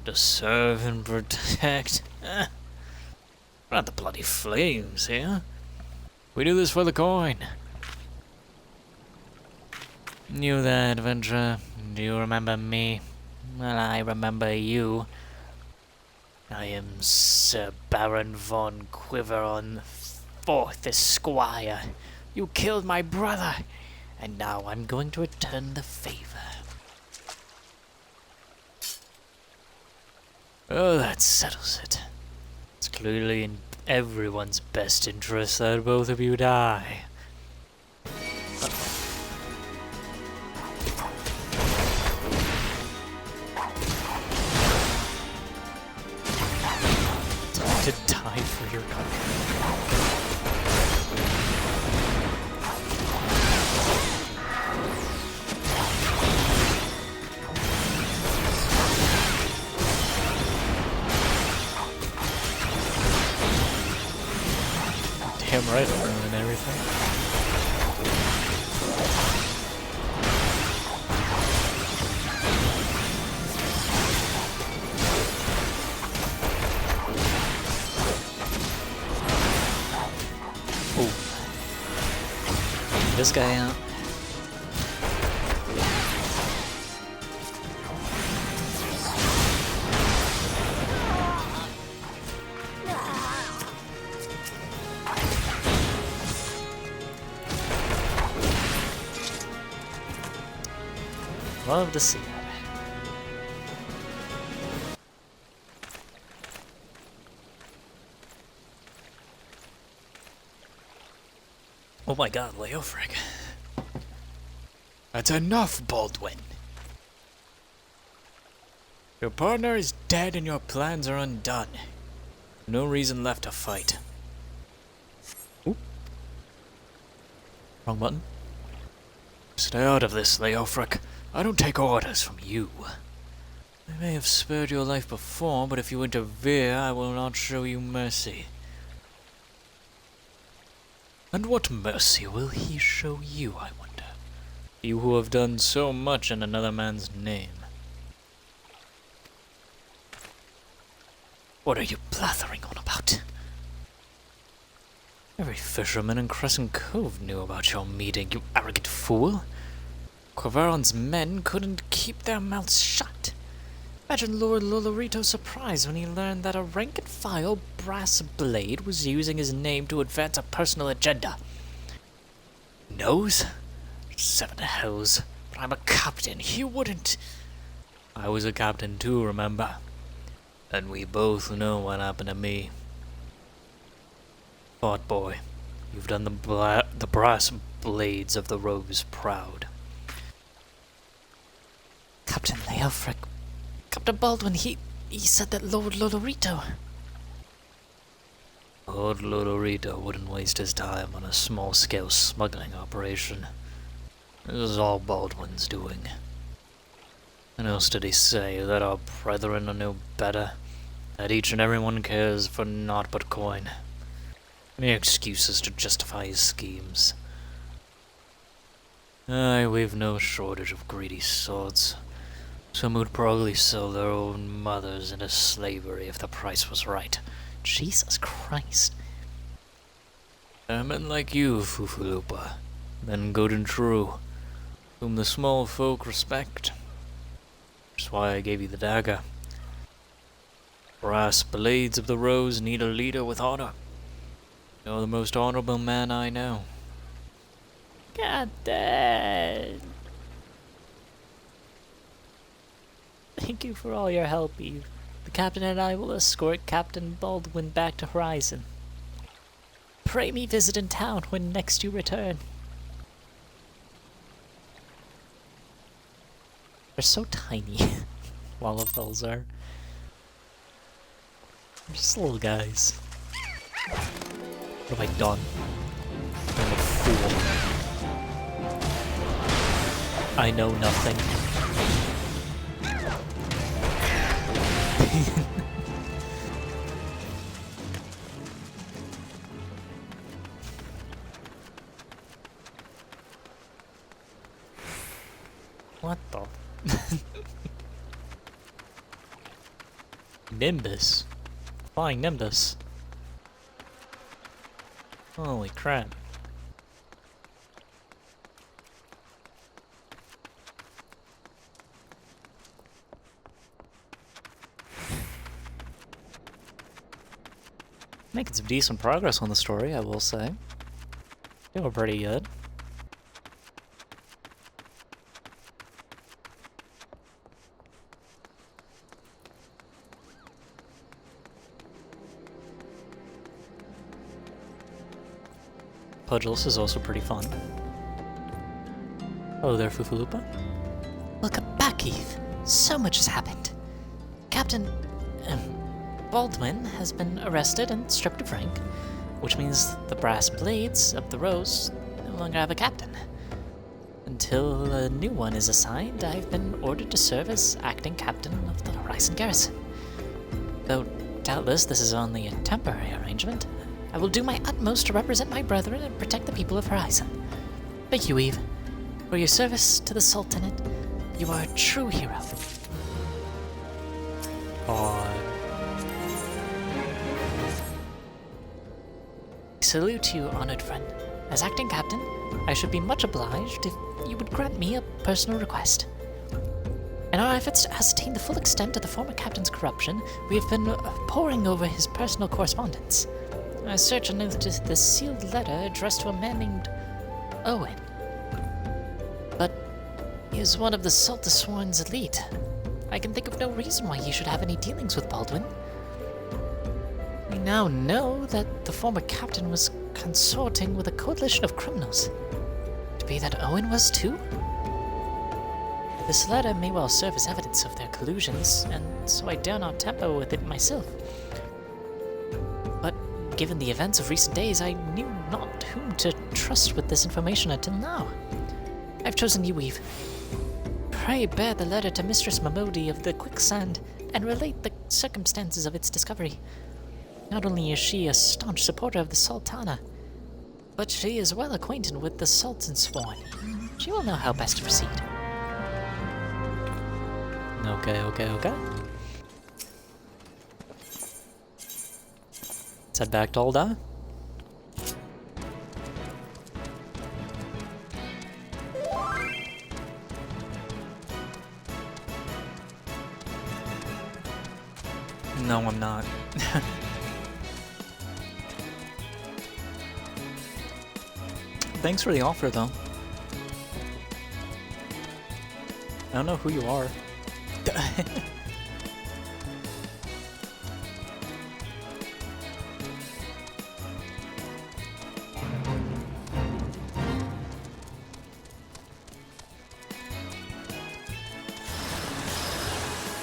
To serve and protect? We're not the bloody flames here. We do this for the coin. You there, adventurer? Do you remember me? Well, I remember you. I am Sir Baron von Quiveron, 4th Esquire. You killed my brother, and now I'm going to return the favor. Oh, that settles it. It's clearly in everyone's best interest that both of you die. To die for your country. Damn right, I'm ruining everything. This guy out. Love to see that. Oh my god, Leofric. That's enough, Baldwin. Your partner is dead and your plans are undone. No reason left to fight. Ooh. Wrong button. Stay out of this, Leofric. I don't take orders from you. I may have spared your life before, but if you interfere, I will not show you mercy. And what mercy will he show you, I wonder? You who have done so much in another man's name. What are you blathering on about? Every fisherman in Crescent Cove knew about your meeting, you arrogant fool. Quiveron's men couldn't keep their mouths shut. Imagine Lord Lolorito's surprise when he learned that a rank-and-file brass blade was using his name to advance a personal agenda. Knows? 7 hells. But I'm a captain. He wouldn't. I was a captain too, remember? And we both know what happened to me. Fort boy, you've done the brass blades of the Rose proud. Captain Leofric, Captain Baldwin, he said that Lord Lolorito... Lord Lodorito wouldn't waste his time on a small-scale smuggling operation. This is all Baldwin's doing. And else did he say that our brethren are no better? That each and everyone cares for naught but coin? Any excuses to justify his schemes? Aye, we've no shortage of greedy swords. Some would probably sell their own mothers into slavery if the price was right. Jesus Christ. Men like you, Fufulupa, men good and true, whom the small folk respect. That's why I gave you the dagger. Brass blades of the Rose need a leader with honor. You're the most honorable man I know. Captain! Thank you for all your help, Eve. The captain and I will escort Captain Baldwin back to Horizon. Pray me visit in town when next you return. They're so tiny. Wallafels are. They're just little guys. What have I done? I'm a fool. I know nothing. What the? Nimbus. Flying Nimbus. Holy crap. Making some decent progress on the story, I will say. Doing pretty good. Pudgelus is also pretty fun. Hello there, Fufulupa. Welcome back, Eve. So much has happened. Captain... Baldwin has been arrested and stripped of rank, which means the brass blades of the Rose no longer have a captain. Until a new one is assigned, I've been ordered to serve as acting captain of the Horizon Garrison. Though doubtless this is only a temporary arrangement, I will do my utmost to represent my brethren and protect the people of Horizon. Thank you, Eve. For your service to the Sultanate, you are a true hero. Salute you, honored friend. As acting captain, I should be much obliged if you would grant me a personal request. In our efforts to ascertain the full extent of the former captain's corruption, we have been poring over his personal correspondence. I searched and noticed this sealed letter addressed to a man named Owen. But he is one of the Saltasworn's elite. I can think of no reason why he should have any dealings with Baldwin. We now know that the former captain was consorting with a coalition of criminals. To be that Owen was too? This letter may well serve as evidence of their collusions, and so I dare not tamper with it myself. But given the events of recent days, I knew not whom to trust with this information until now. I've chosen you, Eve. Pray bear the letter to Mistress Mamodi of the Quicksand and relate the circumstances of its discovery. Not only is she a staunch supporter of the Sultana, but she is well acquainted with the Sultansworn. She will know how best to proceed. Okay. Let's head back to Ul'dah. No, I'm not. Thanks for the offer, though. I don't know who you are.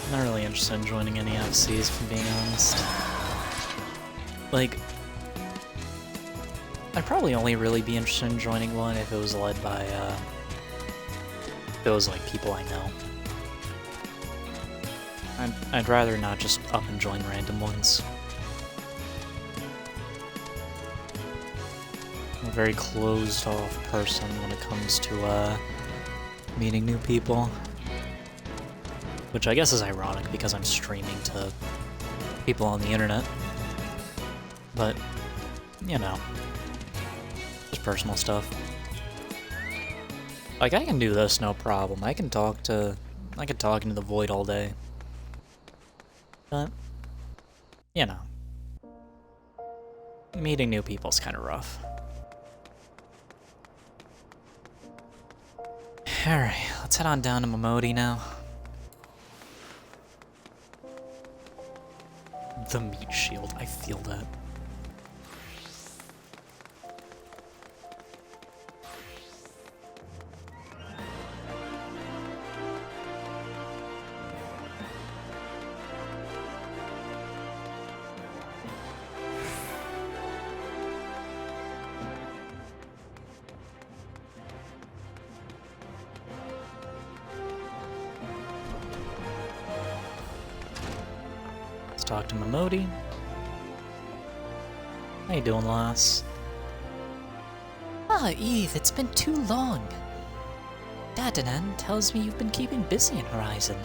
I'm not really interested in joining any FCs, if I'm being honest. Like, I'd probably only really be interested in joining one if it was led by, if it was, like, people I know. I'd rather not just up and join random ones. I'm a very closed-off person when it comes to, meeting new people. Which I guess is ironic because I'm streaming to people on the internet. But, you know, just personal stuff. Like, I can do this, no problem. I can talk into the void all day. But, you know, meeting new people's kind of rough. Alright, let's head on down to Momodi now. The meat shield, I feel that. Talk to Momodi. How you doing, lass? Ah, Eve, it's been too long. Dadanan tells me you've been keeping busy in Horizon.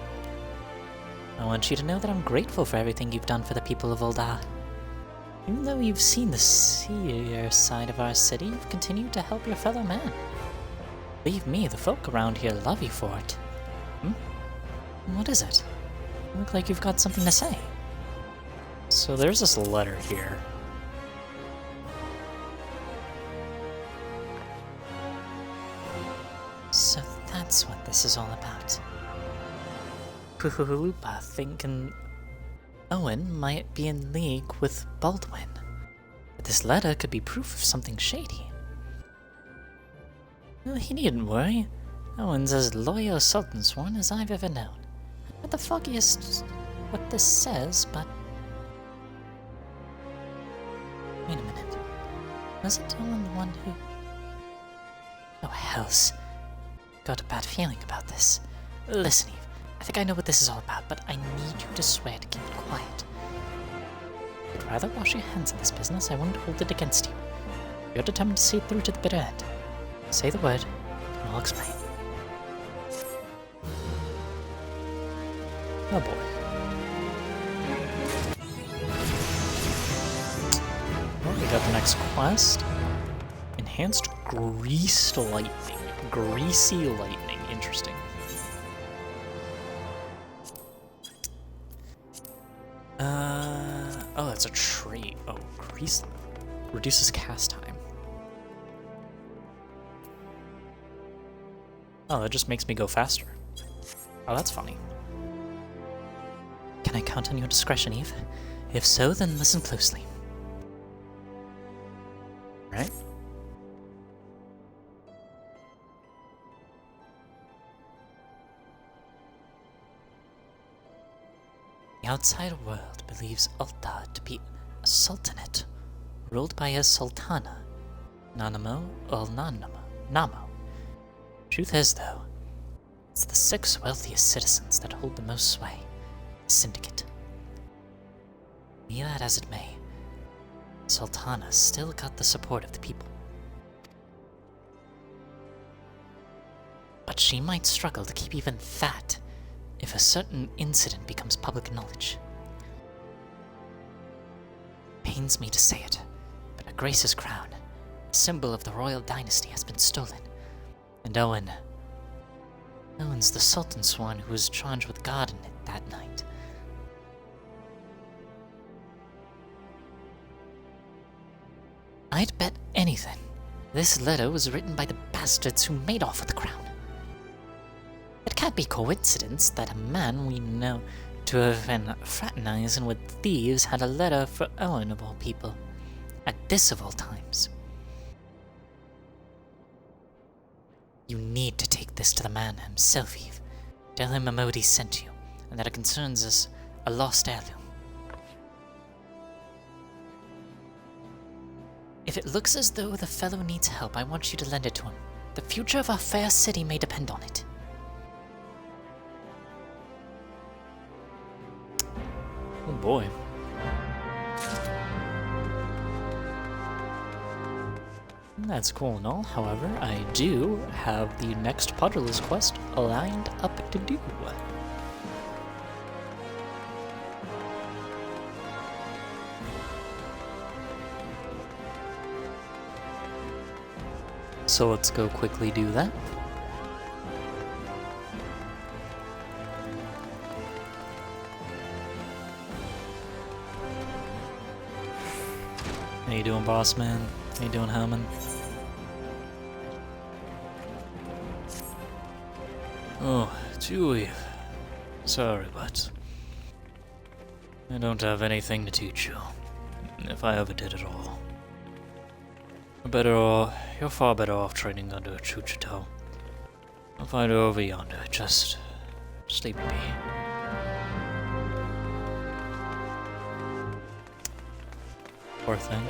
I want you to know that I'm grateful for everything you've done for the people of Ul'dah. Even though you've seen the seedier side of our city, you've continued to help your fellow man. Believe me, the folk around here love you for it. What is it? You look like you've got something to say. So there's this letter here. So that's what this is all about. Puhulupa thinking Owen might be in league with Baldwin. But this letter could be proof of something shady. Well, he needn't worry. Owen's as loyal Sultansworn as I've ever known. Not the foggiest what this says, but... Wait a minute. Was it Owen the one who... Oh, hells. Got a bad feeling about this. Listen, Eve. I think I know what this is all about, but I need you to swear to keep it quiet. If you'd rather wash your hands of this business, I won't hold it against you. If you're determined to see it through to the bitter end, say the word, and I'll explain. Oh boy. Well, we got the next quest. Enhanced Greased Lightning. Greasy Lightning. Interesting. Oh, that's a trait. Oh, Grease reduces cast time. Oh, that just makes me go faster. Oh, that's funny. Can I count on your discretion, Eve? If so, then listen closely. Right? The outside world believes Ul'dah to be a sultanate, ruled by a sultana, Nanamo or Namo. Truth is, though, it's the 6 wealthiest citizens that hold the most sway, the Syndicate. Be that as it may, Sultana still got the support of the people. But she might struggle to keep even that if a certain incident becomes public knowledge. Pains me to say it, but her Grace's crown, symbol of the royal dynasty, has been stolen. And Owen's the Sultansworn who was charged with guarding it that night. I'd bet anything this letter was written by the bastards who made off with the crown. It can't be coincidence that a man we know to have been fraternizing with thieves had a letter for Owen of all people, at this of all times. You need to take this to the man himself, Eve. Tell him Amodi sent you, and that it concerns us a lost heirloom. If it looks as though the fellow needs help, I want you to lend it to him. The future of our fair city may depend on it. Oh boy. That's cool and all, however, I do have the next Pudderless quest lined up to do. So let's go quickly do that. How you doing, boss man? How you doing, Hammond? Oh, Julie. Sorry, but I don't have anything to teach you, if I ever did at all. You're far better off training under Chuchito. I'll find her over yonder. Just leave me be. Poor thing.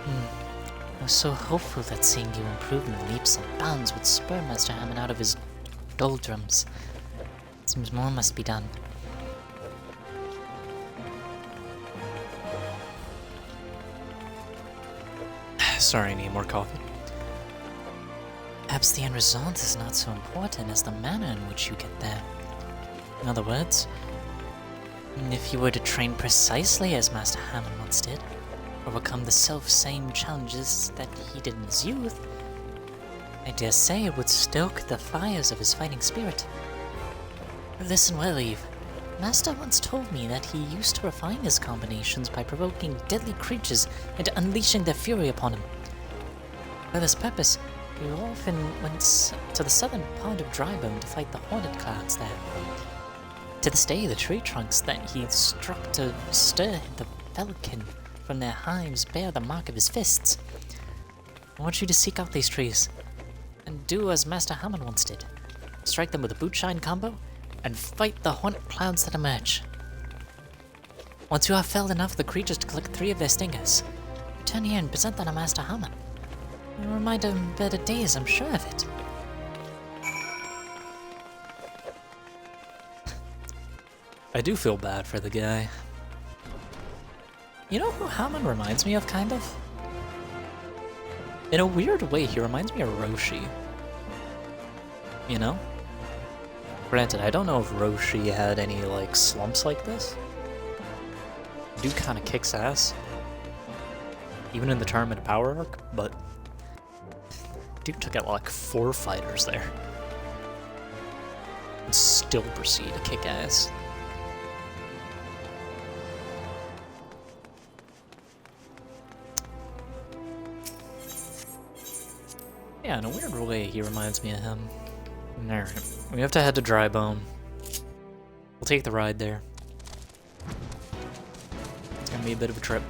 I was so hopeful that seeing you improve in leaps and bounds would spur Master Hammond out of his doldrums. Seems more must be done. Sorry, I need more coffee. Perhaps the end result is not so important as the manner in which you get there. In other words, if you were to train precisely as Master Hammond once did, overcome the self-same challenges that he did in his youth, I dare say it would stoke the fires of his fighting spirit. Listen well, Eve. Master once told me that he used to refine his combinations by provoking deadly creatures and unleashing their fury upon him. For this purpose, he often went to the southern part of Drybone to fight the Hornet Clouds there. To this day, the tree trunks that he struck to stir the Pelican from their hives bear the mark of his fists. I want you to seek out these trees, and do as Master Hammond once did. Strike them with a bootshine combo, and fight the Hornet Clouds that emerge. Once you have felled enough of the creatures to collect 3 of their stingers, return here and present them to Master Hammond. You'll remind him of better days, I'm sure of it. I do feel bad for the guy. You know who Hammond reminds me of, kind of? In a weird way, he reminds me of Roshi. You know? Granted, I don't know if Roshi had any, like, slumps like this. Dude kinda kicks ass. Even in the Tournament Power arc, but dude took out, like, 4 fighters there. And still proceed to kick ass. Yeah, in a weird way, he reminds me of him. Alright, we have to head to Drybone. We'll take the ride there. It's gonna be a bit of a trip.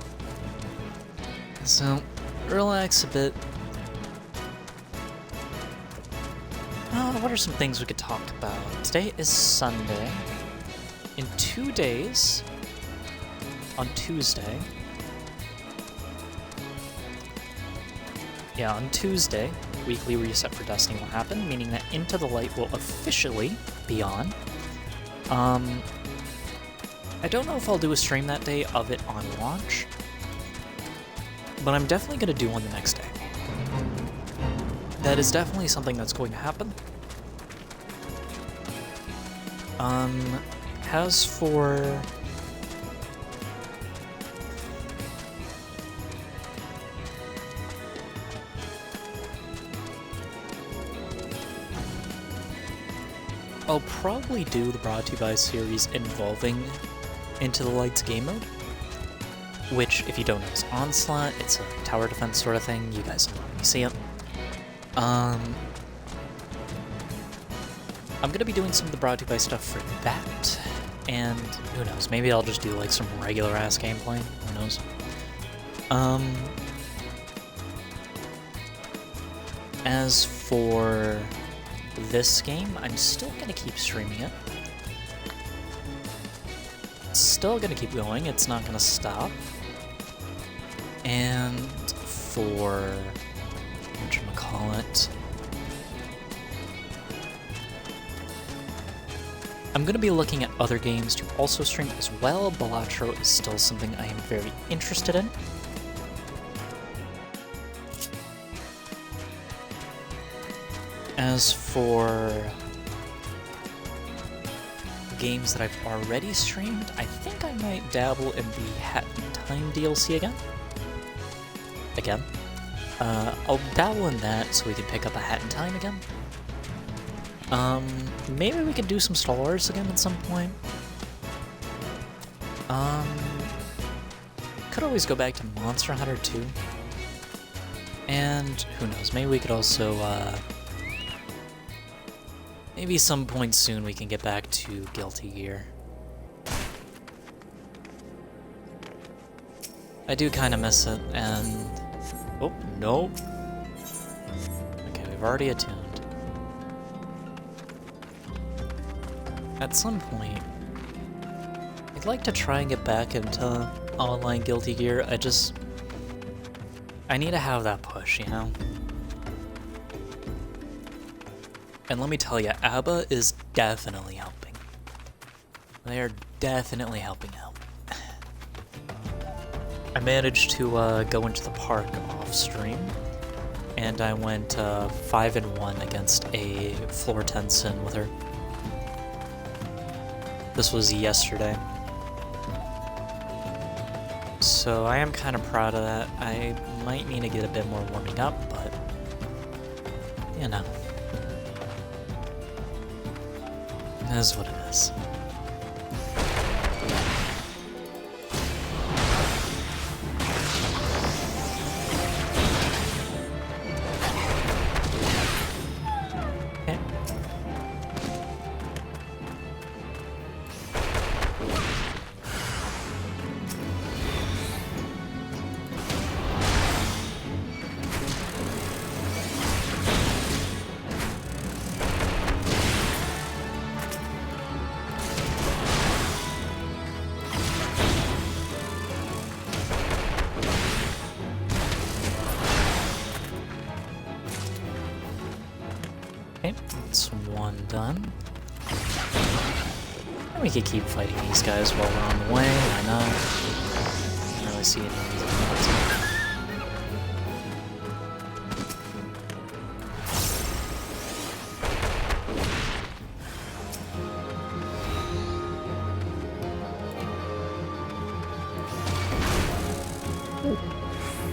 So, relax a bit. What are some things we could talk about? Today is Sunday. In 2 days, on Tuesday, on Tuesday, weekly reset for Destiny will happen, meaning that Into the Light will officially be on. I don't know if I'll do a stream that day of it on launch, but I'm definitely going to do one the next day. That is definitely something that's going to happen. As for... I'll probably do the Brought to You By series involving Into the Light's game mode. which, if you don't know, is Onslaught. It's a tower defense sort of thing. You guys already see it. I'm gonna be doing some of the Brought to You by stuff for that, and who knows, maybe I'll just do like some regular ass gameplay, who knows. As for this game, I'm still gonna keep streaming it. It's still gonna keep going, it's not gonna stop. And for whatchamacallit, I'm going to be looking at other games to also stream as well. Balatro is still something I am very interested in. As for games that I've already streamed, I think I might dabble in the Hat in Time DLC again. I'll dabble in that so we can pick up a Hat in Time again. Maybe we could do some Star Wars again at some point. Could always go back to Monster Hunter 2. And who knows, maybe we could also, maybe some point soon we can get back to Guilty Gear. I do kind of miss it, and... Oh, no. Okay, we've already attuned. At some point, I'd like to try and get back into online Guilty Gear. I need to have that push, you know? And let me tell you, ABBA is definitely helping. They are definitely helping out. I managed to go into the park off stream, and I went 5-1 against a floor 10 sin with her. This was yesterday. So I am kind of proud of that. I might need to get a bit more warming up, but you know. It is what it is. Okay. Okay, that's one done. And we could keep fighting these guys while we're on the way, why not? I don't really see any reason not to.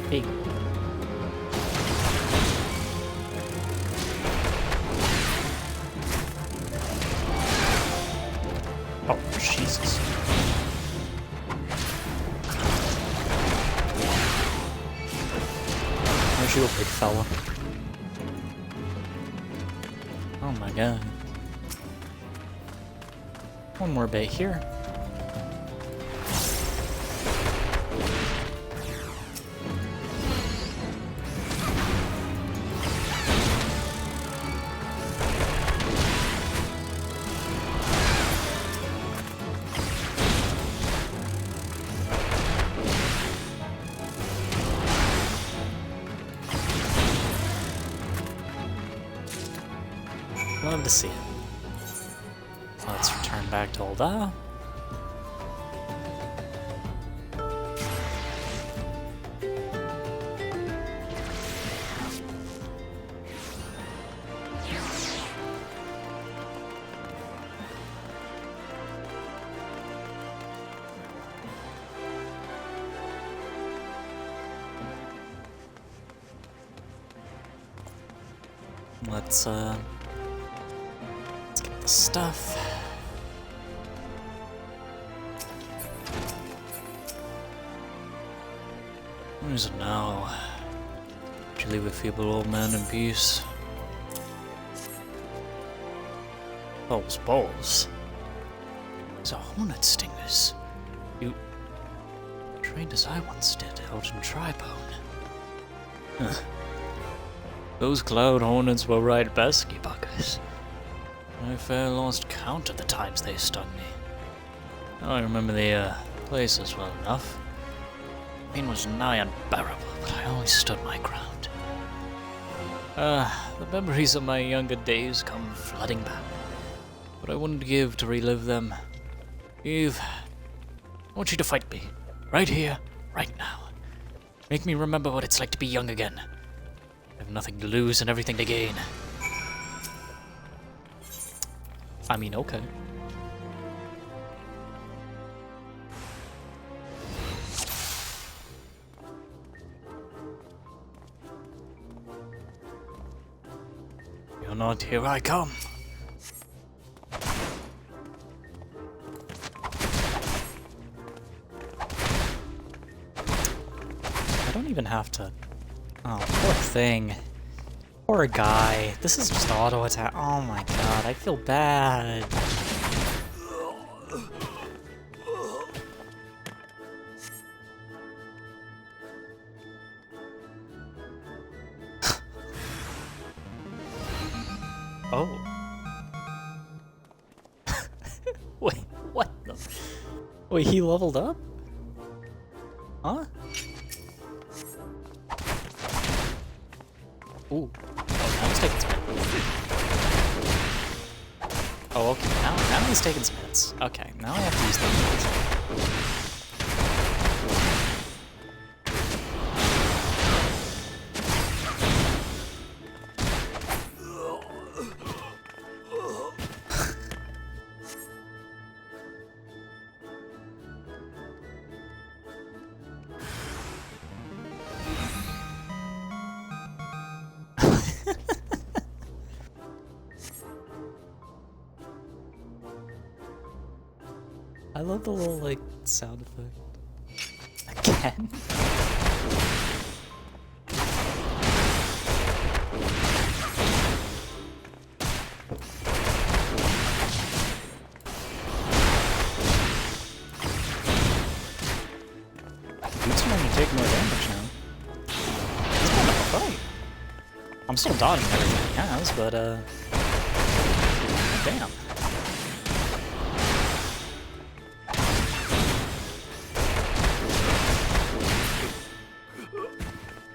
Big. Oh, Jesus. Where's you, big fella? Oh my god. One more bit here. Love to see it. Let's return back to Ul'dah. Let's get the stuff. What is it now? Did you leave a feeble old man in peace? Balls. These are hornet stingers. You trained as I once did out in Tribone. Those cloud hornets were right pesky buggers. I fair lost count of the times they stung me. I remember the places well enough. The pain was nigh unbearable, but I always stood my ground. The memories of my younger days come flooding back, but I wouldn't give to relive them. Eve, I want you to fight me, right here, right now. Make me remember what it's like to be young again. I have nothing to lose and everything to gain. I mean, okay. You're not, here I come. I don't even have to... Oh, poor thing. Poor guy. This is just auto attack. Oh my god, I feel bad. Oh. Wait, what the... Wait, he leveled up? Huh? Ooh. Oh, now he's taking some hits. Oh, okay. Now he's taking some hits. Okay, now I have to use the heals. I love the little, like, sound effect. Again? Boots are going to take more damage now. He's going up a fight. I'm still dodging everything he has, but, damn.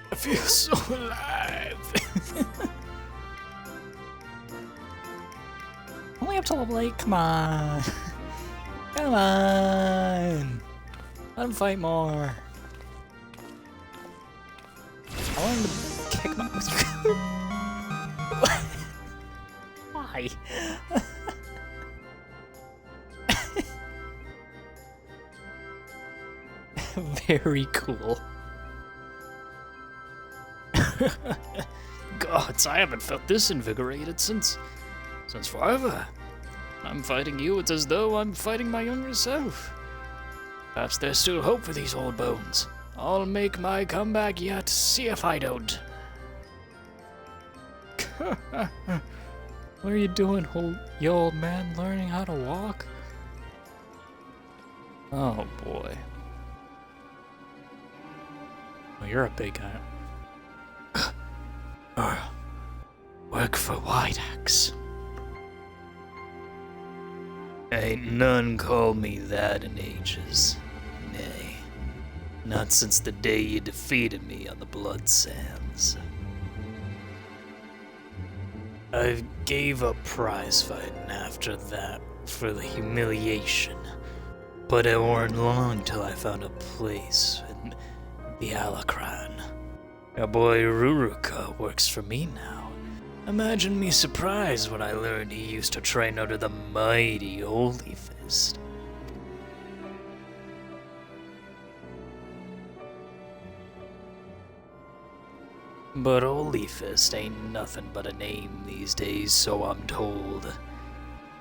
I feel so alive. Only up to level 8, come on. Come on. Let him fight more. I want him to kick my... Why? Very cool. Gods, I haven't felt this invigorated since forever. I'm fighting you, it's as though I'm fighting my younger self. Perhaps there's still hope for these old bones. I'll make my comeback yet, see if I don't. What are you doing, you old man, learning how to walk? Oh boy. Well, you're a big guy. Work for White Axe. Ain't none called me that in ages. Nay, not since the day you defeated me on the Blood Sands. I gave up prize fighting after that for the humiliation, but it weren't long till I found a place in the Alacran. Our boy Ruruka works for me now. Imagine me surprised when I learned he used to train under the mighty Holy Fist. But Holy Fist ain't nothing but a name these days, so I'm told.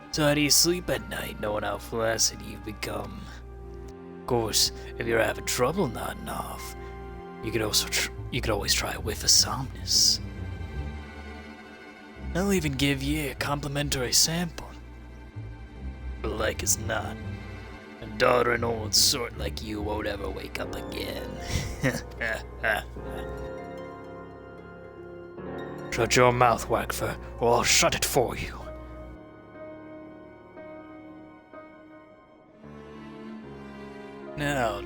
So how do you sleep at night knowing how flaccid you've become? Of course, if you're having trouble nodding off, You could always try a whiff of soundness. I'll even give ye a complimentary sample. But like as not, a doddering old sort like you won't ever wake up again. Shut your mouth, Wagfer, or I'll shut it for you. Now,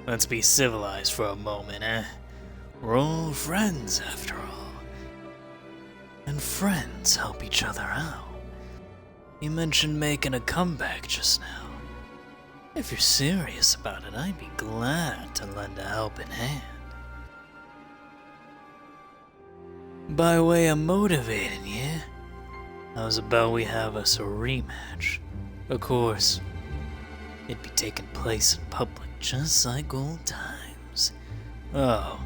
let's be civilized for a moment, eh? We're all friends, after all. And friends help each other out. You mentioned making a comeback just now. If you're serious about it, I'd be glad to lend a helping hand. By way of motivating you, how's about we have us a rematch? Of course, it'd be taking place in public, just like old times. Oh,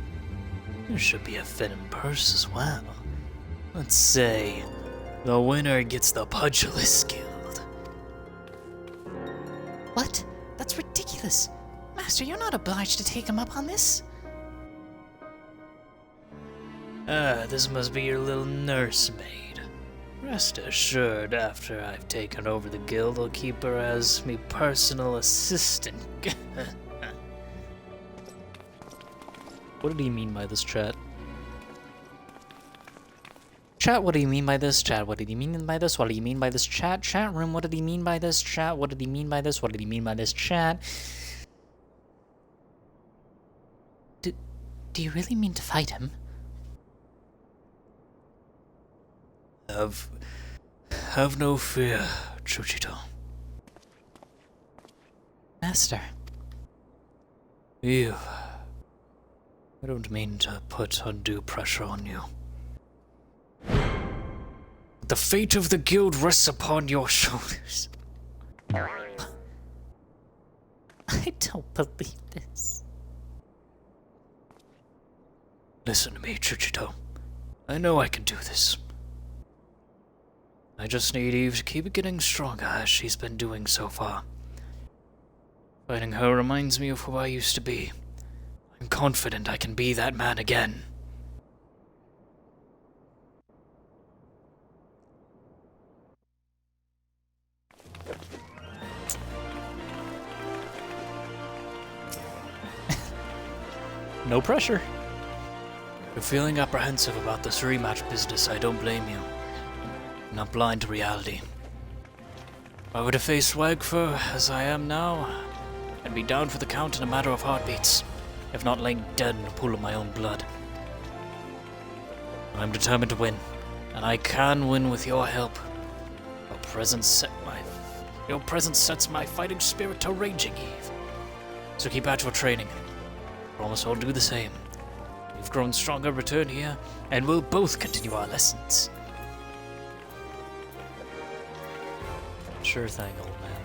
there should be a fitting purse as well. Let's say the winner gets the Pugilist Guild. What? That's ridiculous. Master, you're not obliged to take him up on this. This must be your little nursemaid. Rest assured, after I've taken over the guild, I'll keep her as me personal assistant. What did he mean by this, chat? Chat, what do you mean by this? Chat, what did he mean by this? What do you mean by this? Chat, chat room, what did he mean by this? Chat, what did he mean by this? What did he mean by this? Chat. Do you really mean to fight him? Have no fear, Chuchito. Master. Eve, I don't mean to put undue pressure on you. The fate of the guild rests upon your shoulders. I don't believe this. Listen to me, Chuchito. I know I can do this. I just need Eve to keep getting stronger as she's been doing so far. Fighting her reminds me of who I used to be. I'm confident I can be that man again. No pressure. If you're feeling apprehensive about this rematch business, I don't blame you. I'm not blind to reality. If I were to face Wagfer as I am now, I'd be down for the count in a matter of heartbeats, if not laying dead in a pool of my own blood. I'm determined to win, and I can win with your help. Your presence sets my fighting spirit to raging, Eve. So keep at your training. Promise I'll do the same. You've grown stronger, return here, and we'll both continue our lessons. Sure thing, old man.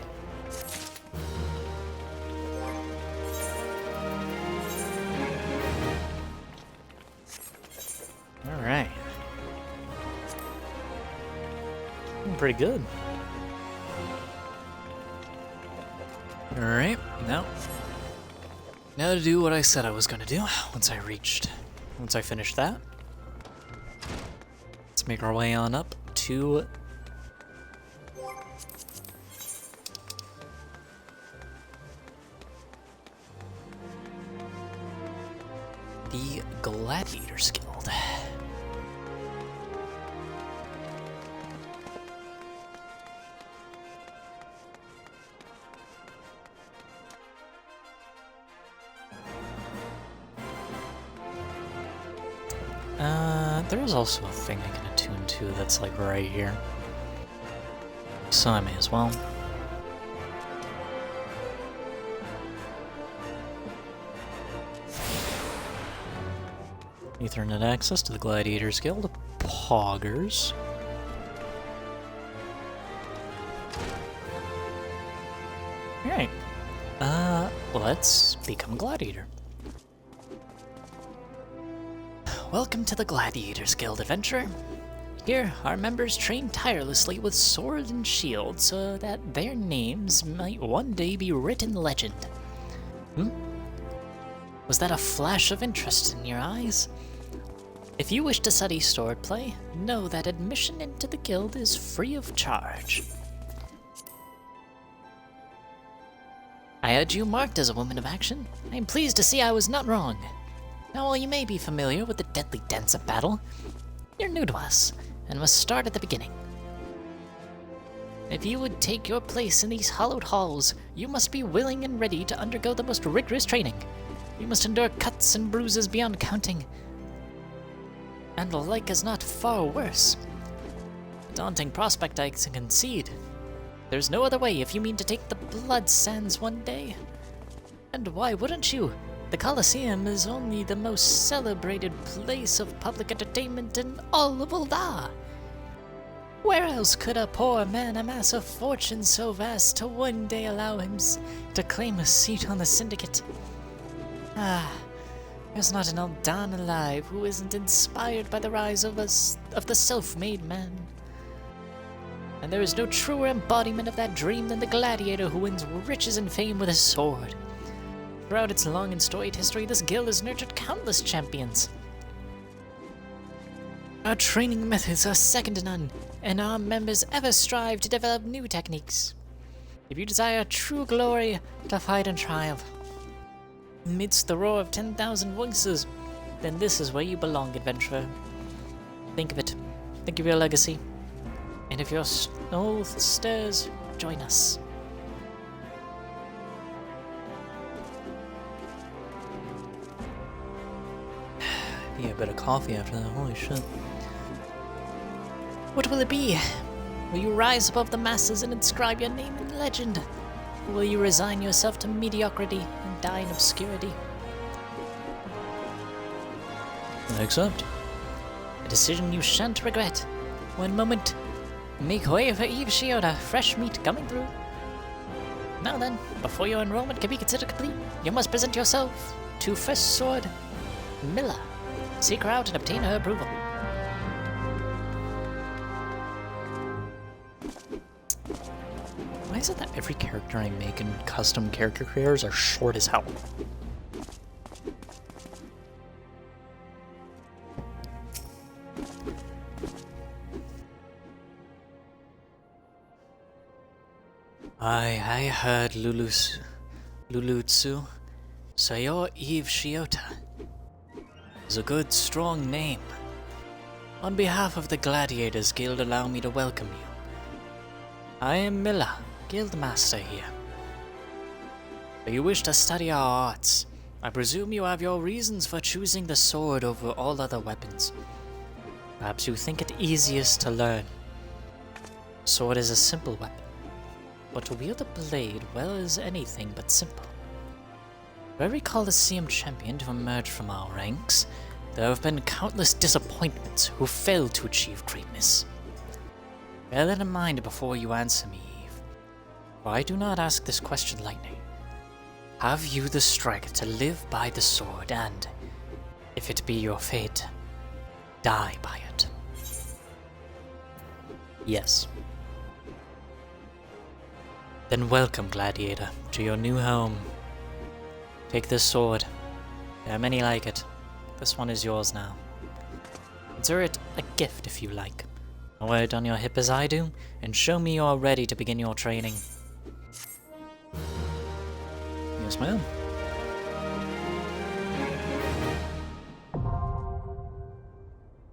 Alright. Pretty good. Alright, now to do what I said I was gonna do once I finished that. Let's make our way on up to the Gladiators Guild. There's also a thing I can attune to that's like right here. So I may as well. Ethernet access to the Gladiators Guild. Poggers. Alright. Let's become a gladiator. Welcome to the Gladiators Guild, adventurer. Here, our members train tirelessly with sword and shield so that their names might one day be written legend. Was that a flash of interest in your eyes? If you wish to study swordplay, know that admission into the guild is free of charge. I had you marked as a woman of action. I am pleased to see I was not wrong. Now, while you may be familiar with the deadly dance of battle, you're new to us, and must start at the beginning. If you would take your place in these hallowed halls, you must be willing and ready to undergo the most rigorous training. You must endure cuts and bruises beyond counting. And like as not far worse. A daunting prospect, I can concede. There's no other way if you mean to take the blood sands one day. And why wouldn't you? The Colosseum is only the most celebrated place of public entertainment in all of Ul'dah. Where else could a poor man amass a fortune so vast to one day allow him to claim a seat on the syndicate? There's not an Ul'dan alive who isn't inspired by the rise of the self-made man. And there is no truer embodiment of that dream than the gladiator who wins riches and fame with his sword. Throughout its long and storied history, this guild has nurtured countless champions. Our training methods are second to none, and our members ever strive to develop new techniques. If you desire true glory, to fight and triumph amidst the roar of 10,000 voices, then this is where you belong, adventurer. Think of it. Think of your legacy. And if your soul stirs, join us. Yeah, a bit of coffee after that. Holy shit. What will it be? Will you rise above the masses and inscribe your name in legend? Or will you resign yourself to mediocrity and die in obscurity? I accept. A decision you shan't regret. One moment. Make way for Eve Shiota, fresh meat coming through. Now then, before your enrollment can be considered complete, you must present yourself to First Sword Milla. Seek her out and obtain her approval. Why is it that every character I make in custom character creators are short as hell? I heard Lulutsu. So you're Eve Shiota. It's a good, strong name. On behalf of the Gladiators Guild, allow me to welcome you. I am Milla, Guildmaster here. You wish to study our arts. I presume you have your reasons for choosing the sword over all other weapons. Perhaps you think it easiest to learn. Sword is a simple weapon, but to wield a blade, well, is anything but simple. For every Colosseum champion to emerge from our ranks, there have been countless disappointments who failed to achieve greatness. Bear that in mind before you answer me, Eve. For I do not ask this question lightly. Have you the strength to live by the sword and, if it be your fate, die by it? Yes. Then welcome, Gladiator, to your new home. Take this sword. There are many like it. This one is yours now. Consider it a gift if you like. Wear it on your hip as I do, and show me you are ready to begin your training. Yes, ma'am.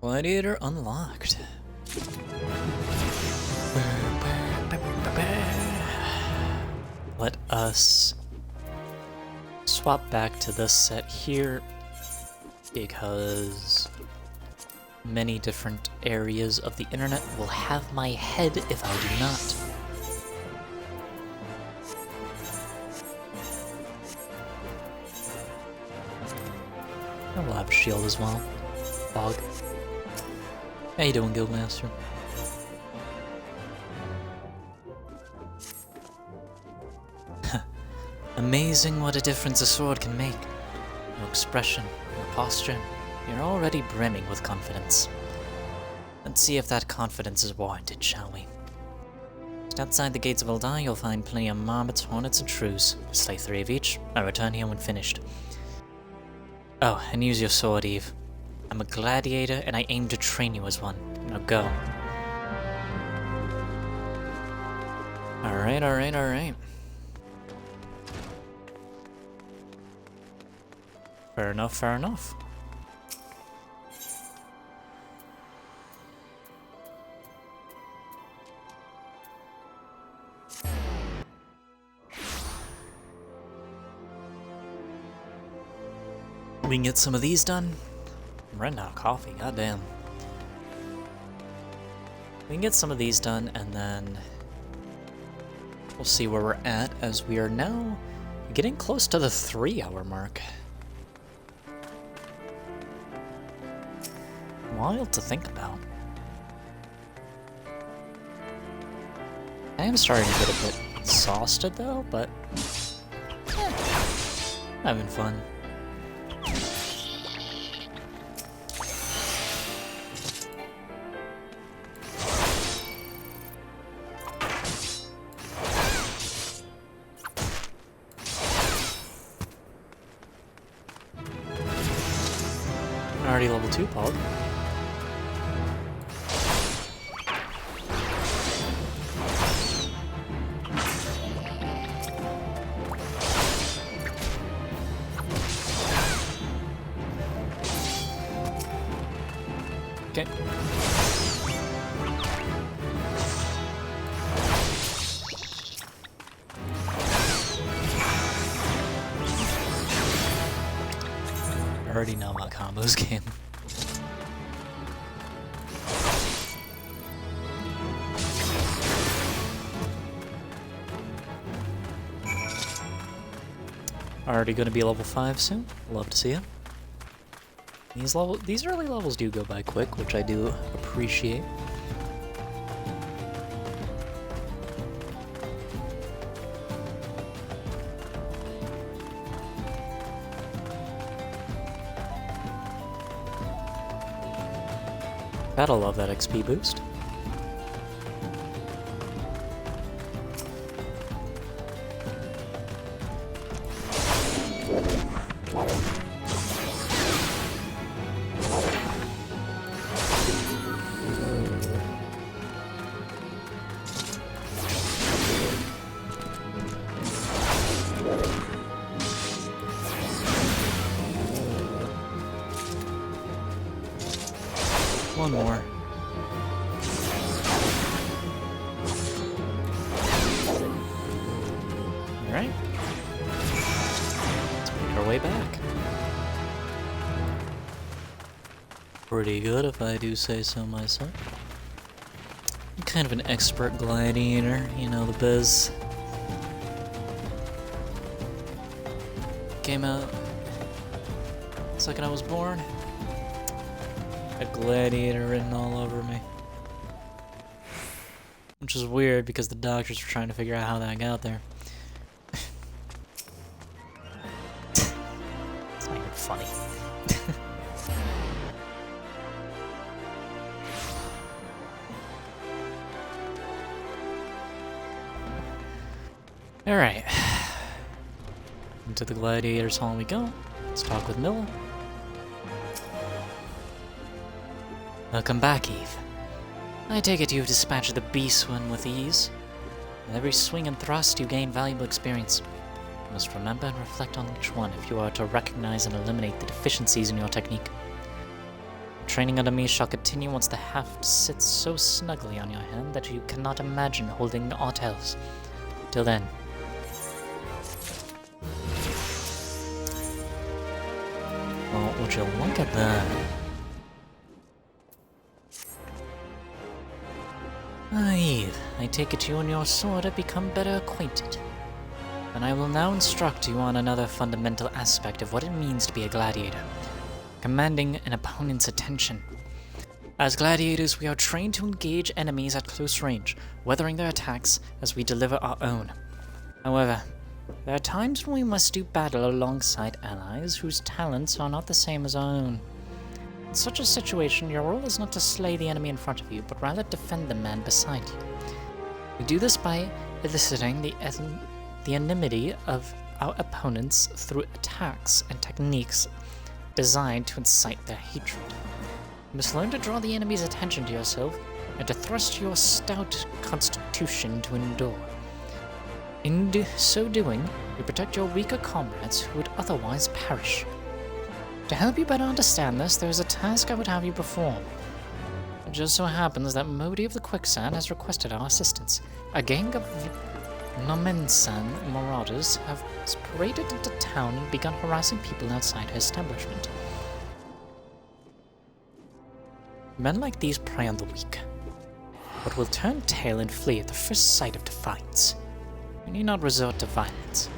Gladiator unlocked. Let us swap back to this set here, because many different areas of the internet will have my head if I do not. I will have a shield as well. Fog. How you doing, Guildmaster? Amazing what a difference a sword can make. Your expression, your posture, you're already brimming with confidence. Let's see if that confidence is warranted, shall we? Just outside the gates of Ul'dah, you'll find plenty of marmots, hornets, and shrews. Slay 3 of each. I return here when finished. Oh, and use your sword, Eve. I'm a gladiator, and I aim to train you as one. Now go. Alright, alright, alright. Fair enough, fair enough. We can get some of these done. I'm running out of coffee, goddamn. We can get some of these done, and then we'll see where we're at, as we are now getting close to the 3-hour mark. Wild to think about. I am starting to get a bit exhausted though, but having fun. Already level 2 Pog. Okay. I already know my combos game. Already gonna be level 5 soon. Love to see it. These early levels do go by quick, which I do appreciate. Gotta love that XP boost. One more. Alright. Let's make our way back. Pretty good, if I do say so myself. I'm kind of an expert gladiator, you know the biz. Came out the second I was born. A gladiator written all over me. Which is weird because the doctors were trying to figure out how that got there. It's not even funny. Alright. Into the gladiators hall we go. Let's talk with Milla. Welcome back, Eve. I take it you've dispatched the beast one with ease. With every swing and thrust, you gain valuable experience. You must remember and reflect on each one if you are to recognize and eliminate the deficiencies in your technique. Training under me shall continue once the haft sits so snugly on your hand that you cannot imagine holding aught else. Till then. Well, would you look at that? Eve, I take it you and your sword have become better acquainted. And I will now instruct you on another fundamental aspect of what it means to be a gladiator. Commanding an opponent's attention. As gladiators, we are trained to engage enemies at close range, weathering their attacks as we deliver our own. However, there are times when we must do battle alongside allies whose talents are not the same as our own. In such a situation, your role is not to slay the enemy in front of you, but rather defend the man beside you. We do this by eliciting the enmity of our opponents through attacks and techniques designed to incite their hatred. You must learn to draw the enemy's attention to yourself and to thrust your stout constitution to endure. In so doing, you protect your weaker comrades who would otherwise perish. To help you better understand this, there is a task I would have you perform. It just so happens that Modi of the Quicksand has requested our assistance. A gang of Nomensan marauders have paraded into town and begun harassing people outside her establishment. Men like these prey on the weak, but will turn tail and flee at the first sight of defiance. You need not resort to violence.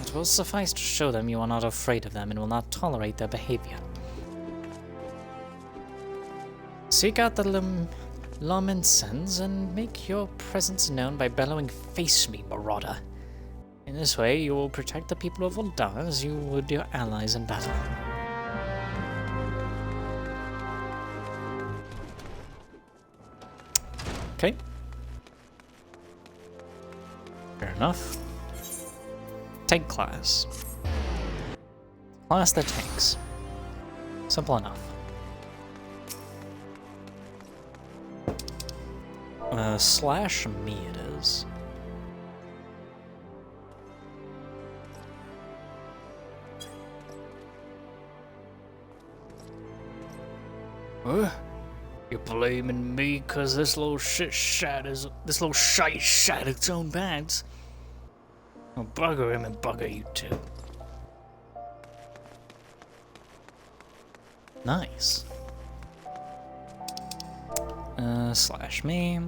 It will suffice to show them you are not afraid of them and will not tolerate their behavior. Seek out the Lomensens and make your presence known by bellowing, "Face me, marauder!" In this way, you will protect the people of Uldar as you would your allies in battle. Okay. Fair enough. Tank class. Class the tanks. Simple enough. Slash me it is. Huh? You blaming me cause this little shite shat its own pants? Well, bugger him and bugger you too. Nice. Slash me.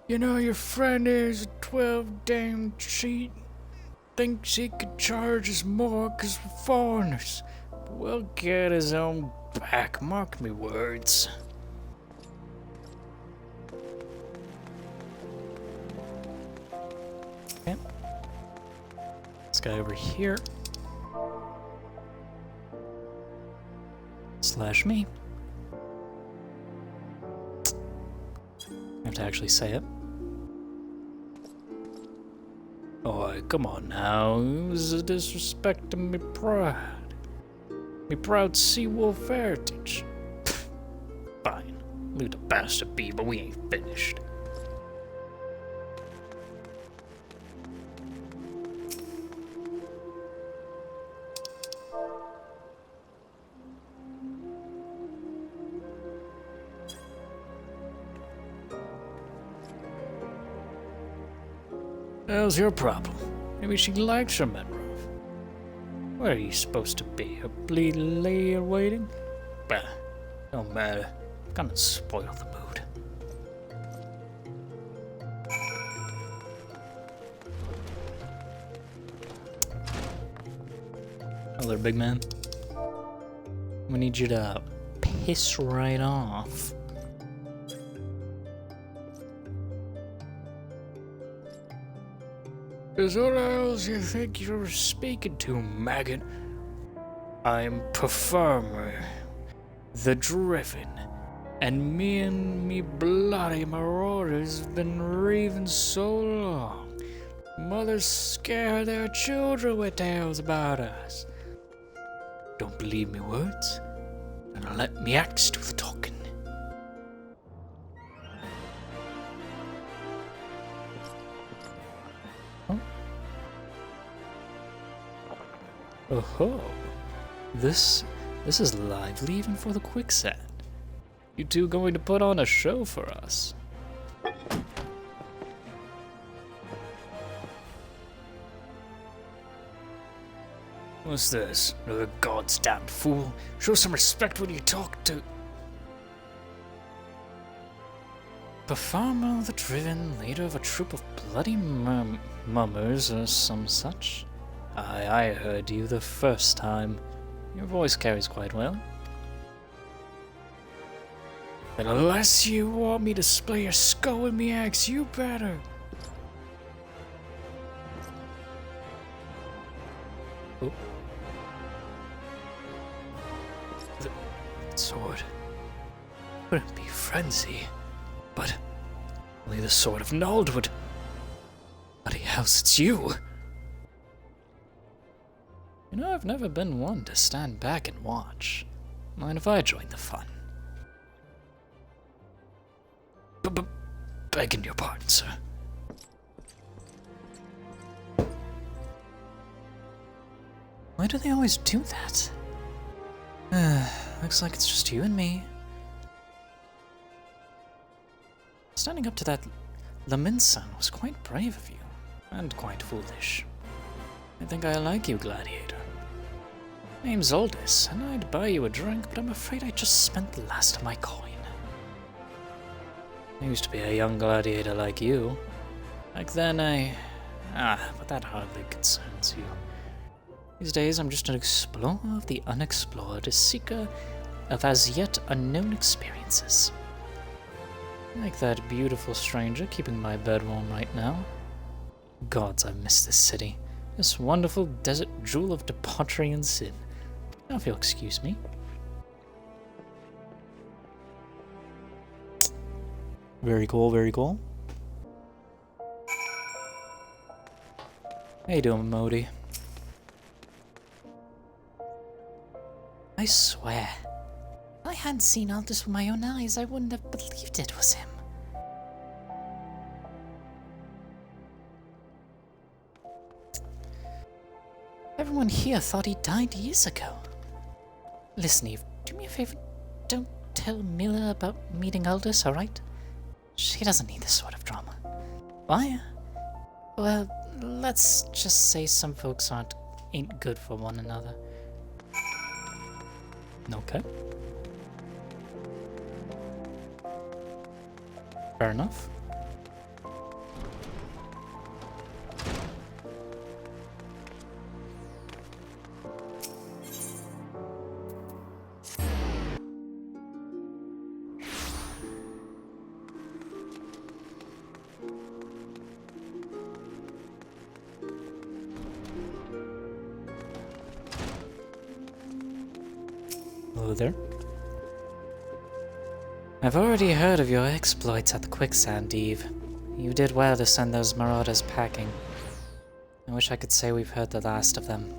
You know your friend is a 12 damn cheat. Thinks he could charge us more cause we're foreigners. But we'll get his own back, mark me words. Okay. This guy over here. Slash me. I have to actually say it. Oh, come on now. It was a disrespect to me pride. Me proud Seawolf heritage. Fine. Leave the bastard be, but we ain't finished. How's your problem? Maybe she likes her men rough. Where are you supposed to be? A bleeding lady waiting? Bah, don't matter. Gonna spoil the mood. Hello, big man. We need you to piss right off. Is what else you think you're speaking to, maggot? I'm Performer, the Driven, and me bloody marauders have been raving so long. Mothers scare their children with tales about us. Don't believe me words? Then let me axe do the talking. Oh, this is lively even for the Quicksand. You two going to put on a show for us? What's this? Another god's damned fool? Show some respect when you talk to... Performer the Driven, leader of a troop of bloody mummers or some such. I heard you the first time. Your voice carries quite well. And unless you want me to splay your skull with me axe, you better. Oh. The sword wouldn't be frenzy, but only the sword of Nald would Bloody house, it's you! You know, I've never been one to stand back and watch. Mind if I join the fun? Begging your pardon, sir. Why do they always do that? Looks like it's just you and me. Standing up to that Laminsan was quite brave of you, and quite foolish. I think I like you, Gladiator. Name's Aldous, and I'd buy you a drink, but I'm afraid I just spent the last of my coin. I used to be a young gladiator like you. Back then but that hardly concerns you. These days I'm just an explorer of the unexplored, a seeker of as yet unknown experiences. Like that beautiful stranger keeping my bed warm right now. Gods, I miss this city. This wonderful desert jewel of debauchery and sin. Now if you'll excuse me. Very cool, very cool. How you doing, Modi? I swear, if I hadn't seen Aldous with my own eyes, I wouldn't have believed it was him. Everyone here thought he died years ago. Listen, Eve, do me a favor. Don't tell Mila about meeting Aldous, alright? She doesn't need this sort of drama. Why? Well, let's just say some folks ain't good for one another. Okay. Fair enough. Hello there. I've already heard of your exploits at the Quicksand, Eve. You did well to send those marauders packing. I wish I could say we've heard the last of them.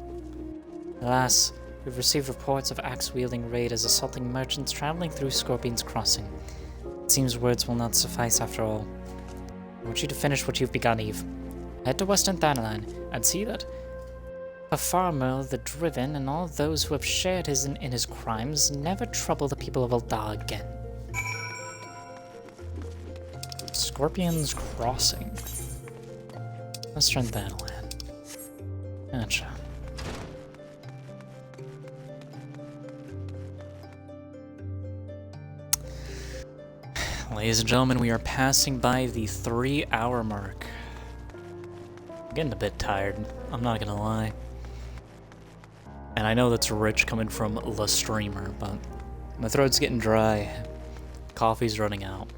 Alas, we've received reports of axe-wielding raiders assaulting merchants traveling through Scorpion's Crossing. It seems words will not suffice after all. I want you to finish what you've begun, Eve. Head to Western Thanalan and see that Farmer the Driven and all those who have shared in his crimes never trouble the people of Ul'dah again. Scorpion's Crossing. Western Thanalan. Gotcha. Ladies and gentlemen, we are passing by the 3-hour mark. I'm getting a bit tired, I'm not gonna lie. And I know that's rich coming from the streamer, but my throat's getting dry. Coffee's running out.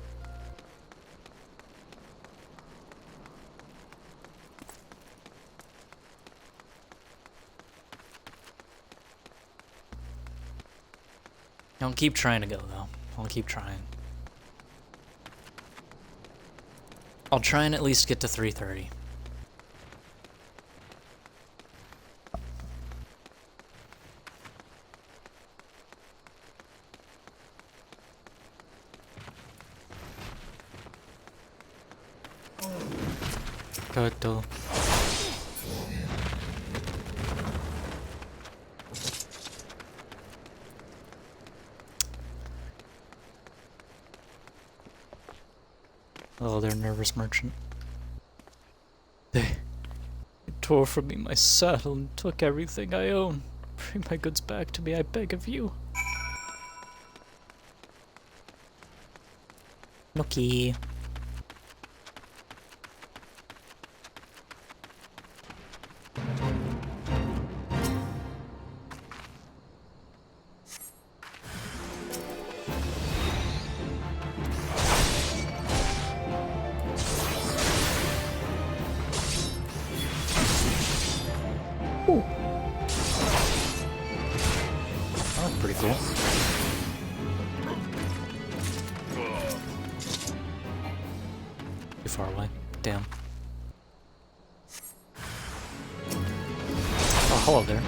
I'll keep trying to go, though. I'll keep trying. I'll try and at least get to 3:30. Turtle. Oh, they're nervous, merchant. They tore from me my saddle and took everything I own. Bring my goods back to me, I beg of you. Nookie. Ooh. Oh, that's pretty cool. Too far away. Damn. hello there.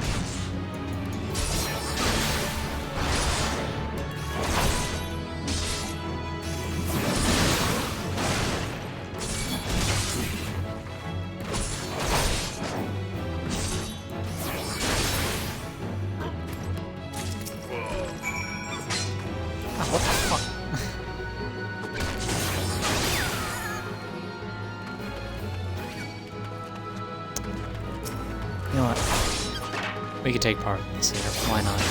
What the fuck? You know what? We could take part in this here. Why not?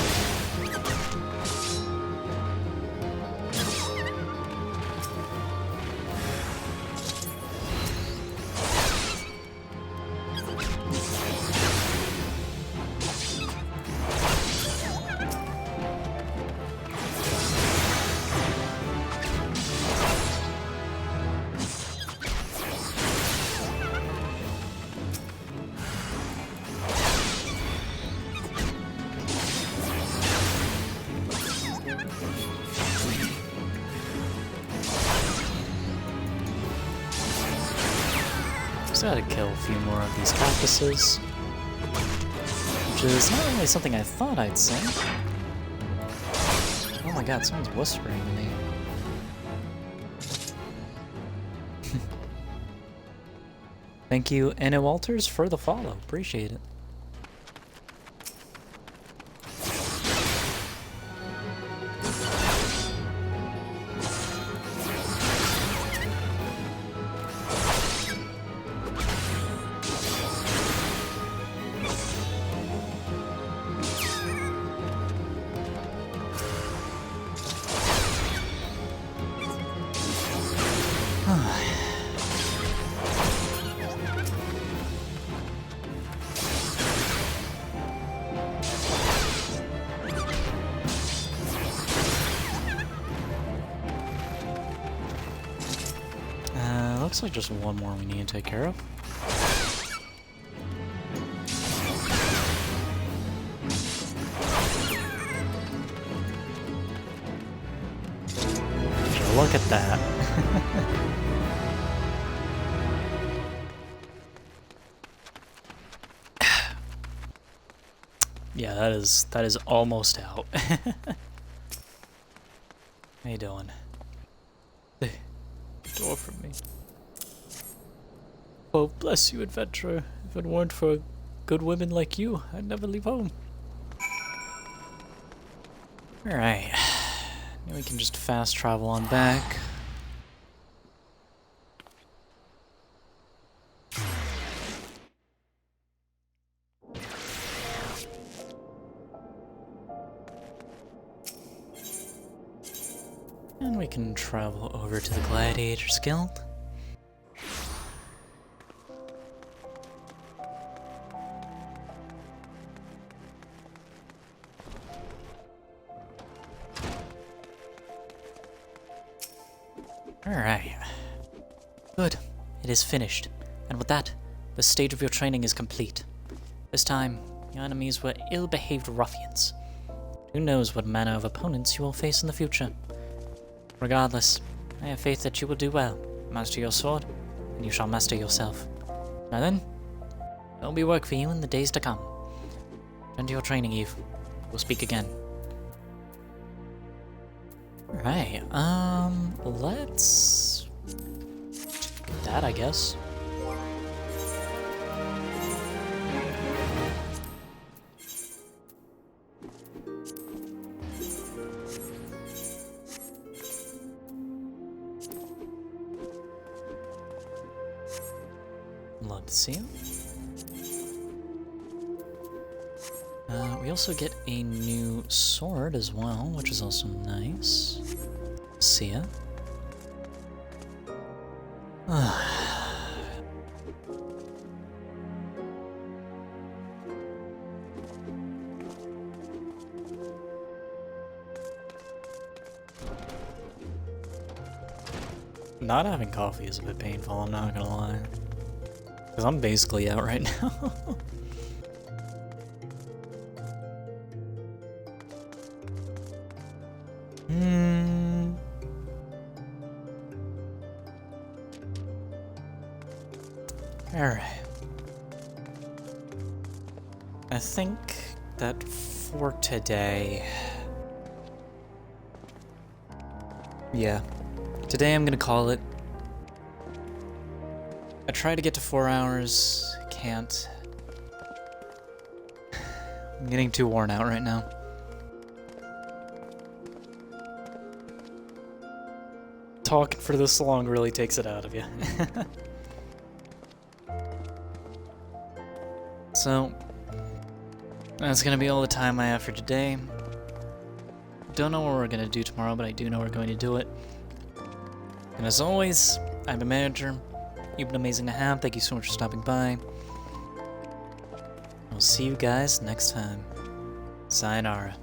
Just gotta kill a few more of these cactuses. Which is not really something I thought I'd say. Oh my god, someone's whispering to me. Thank you, Anna Walters, for the follow. Appreciate it. Looks like just one more we need to take care of. Look at that. Yeah, that is almost out. How you doing? Door from me. Oh, bless you, adventurer. If it weren't for good women like you, I'd never leave home. Alright. Now we can just fast travel on back. And we can travel over to the Gladiators Guild. Alright. Good. It is finished. And with that, the stage of your training is complete. This time, your enemies were ill-behaved ruffians. Who knows what manner of opponents you will face in the future. Regardless, I have faith that you will do well. Master your sword, and you shall master yourself. Now then, there will be work for you in the days to come. Turn to your training, Eve. We'll speak again. Alright, let's do that, I guess. Love to see him. We also get a new sword as well, which is also nice. See ya. Not having coffee is a bit painful, I'm not gonna lie. Because I'm basically out right now. Alright. I think that for today... Yeah. Today I'm gonna call it. I try to get to 4 hours, can't. I'm getting too worn out right now. Talking for this long really takes it out of you. So, that's gonna be all the time I have for today. Don't know what we're gonna do tomorrow, but I do know we're going to do it. And as always, I'm the manager. You've been amazing to have. Thank you so much for stopping by. I'll see you guys next time. Sayonara.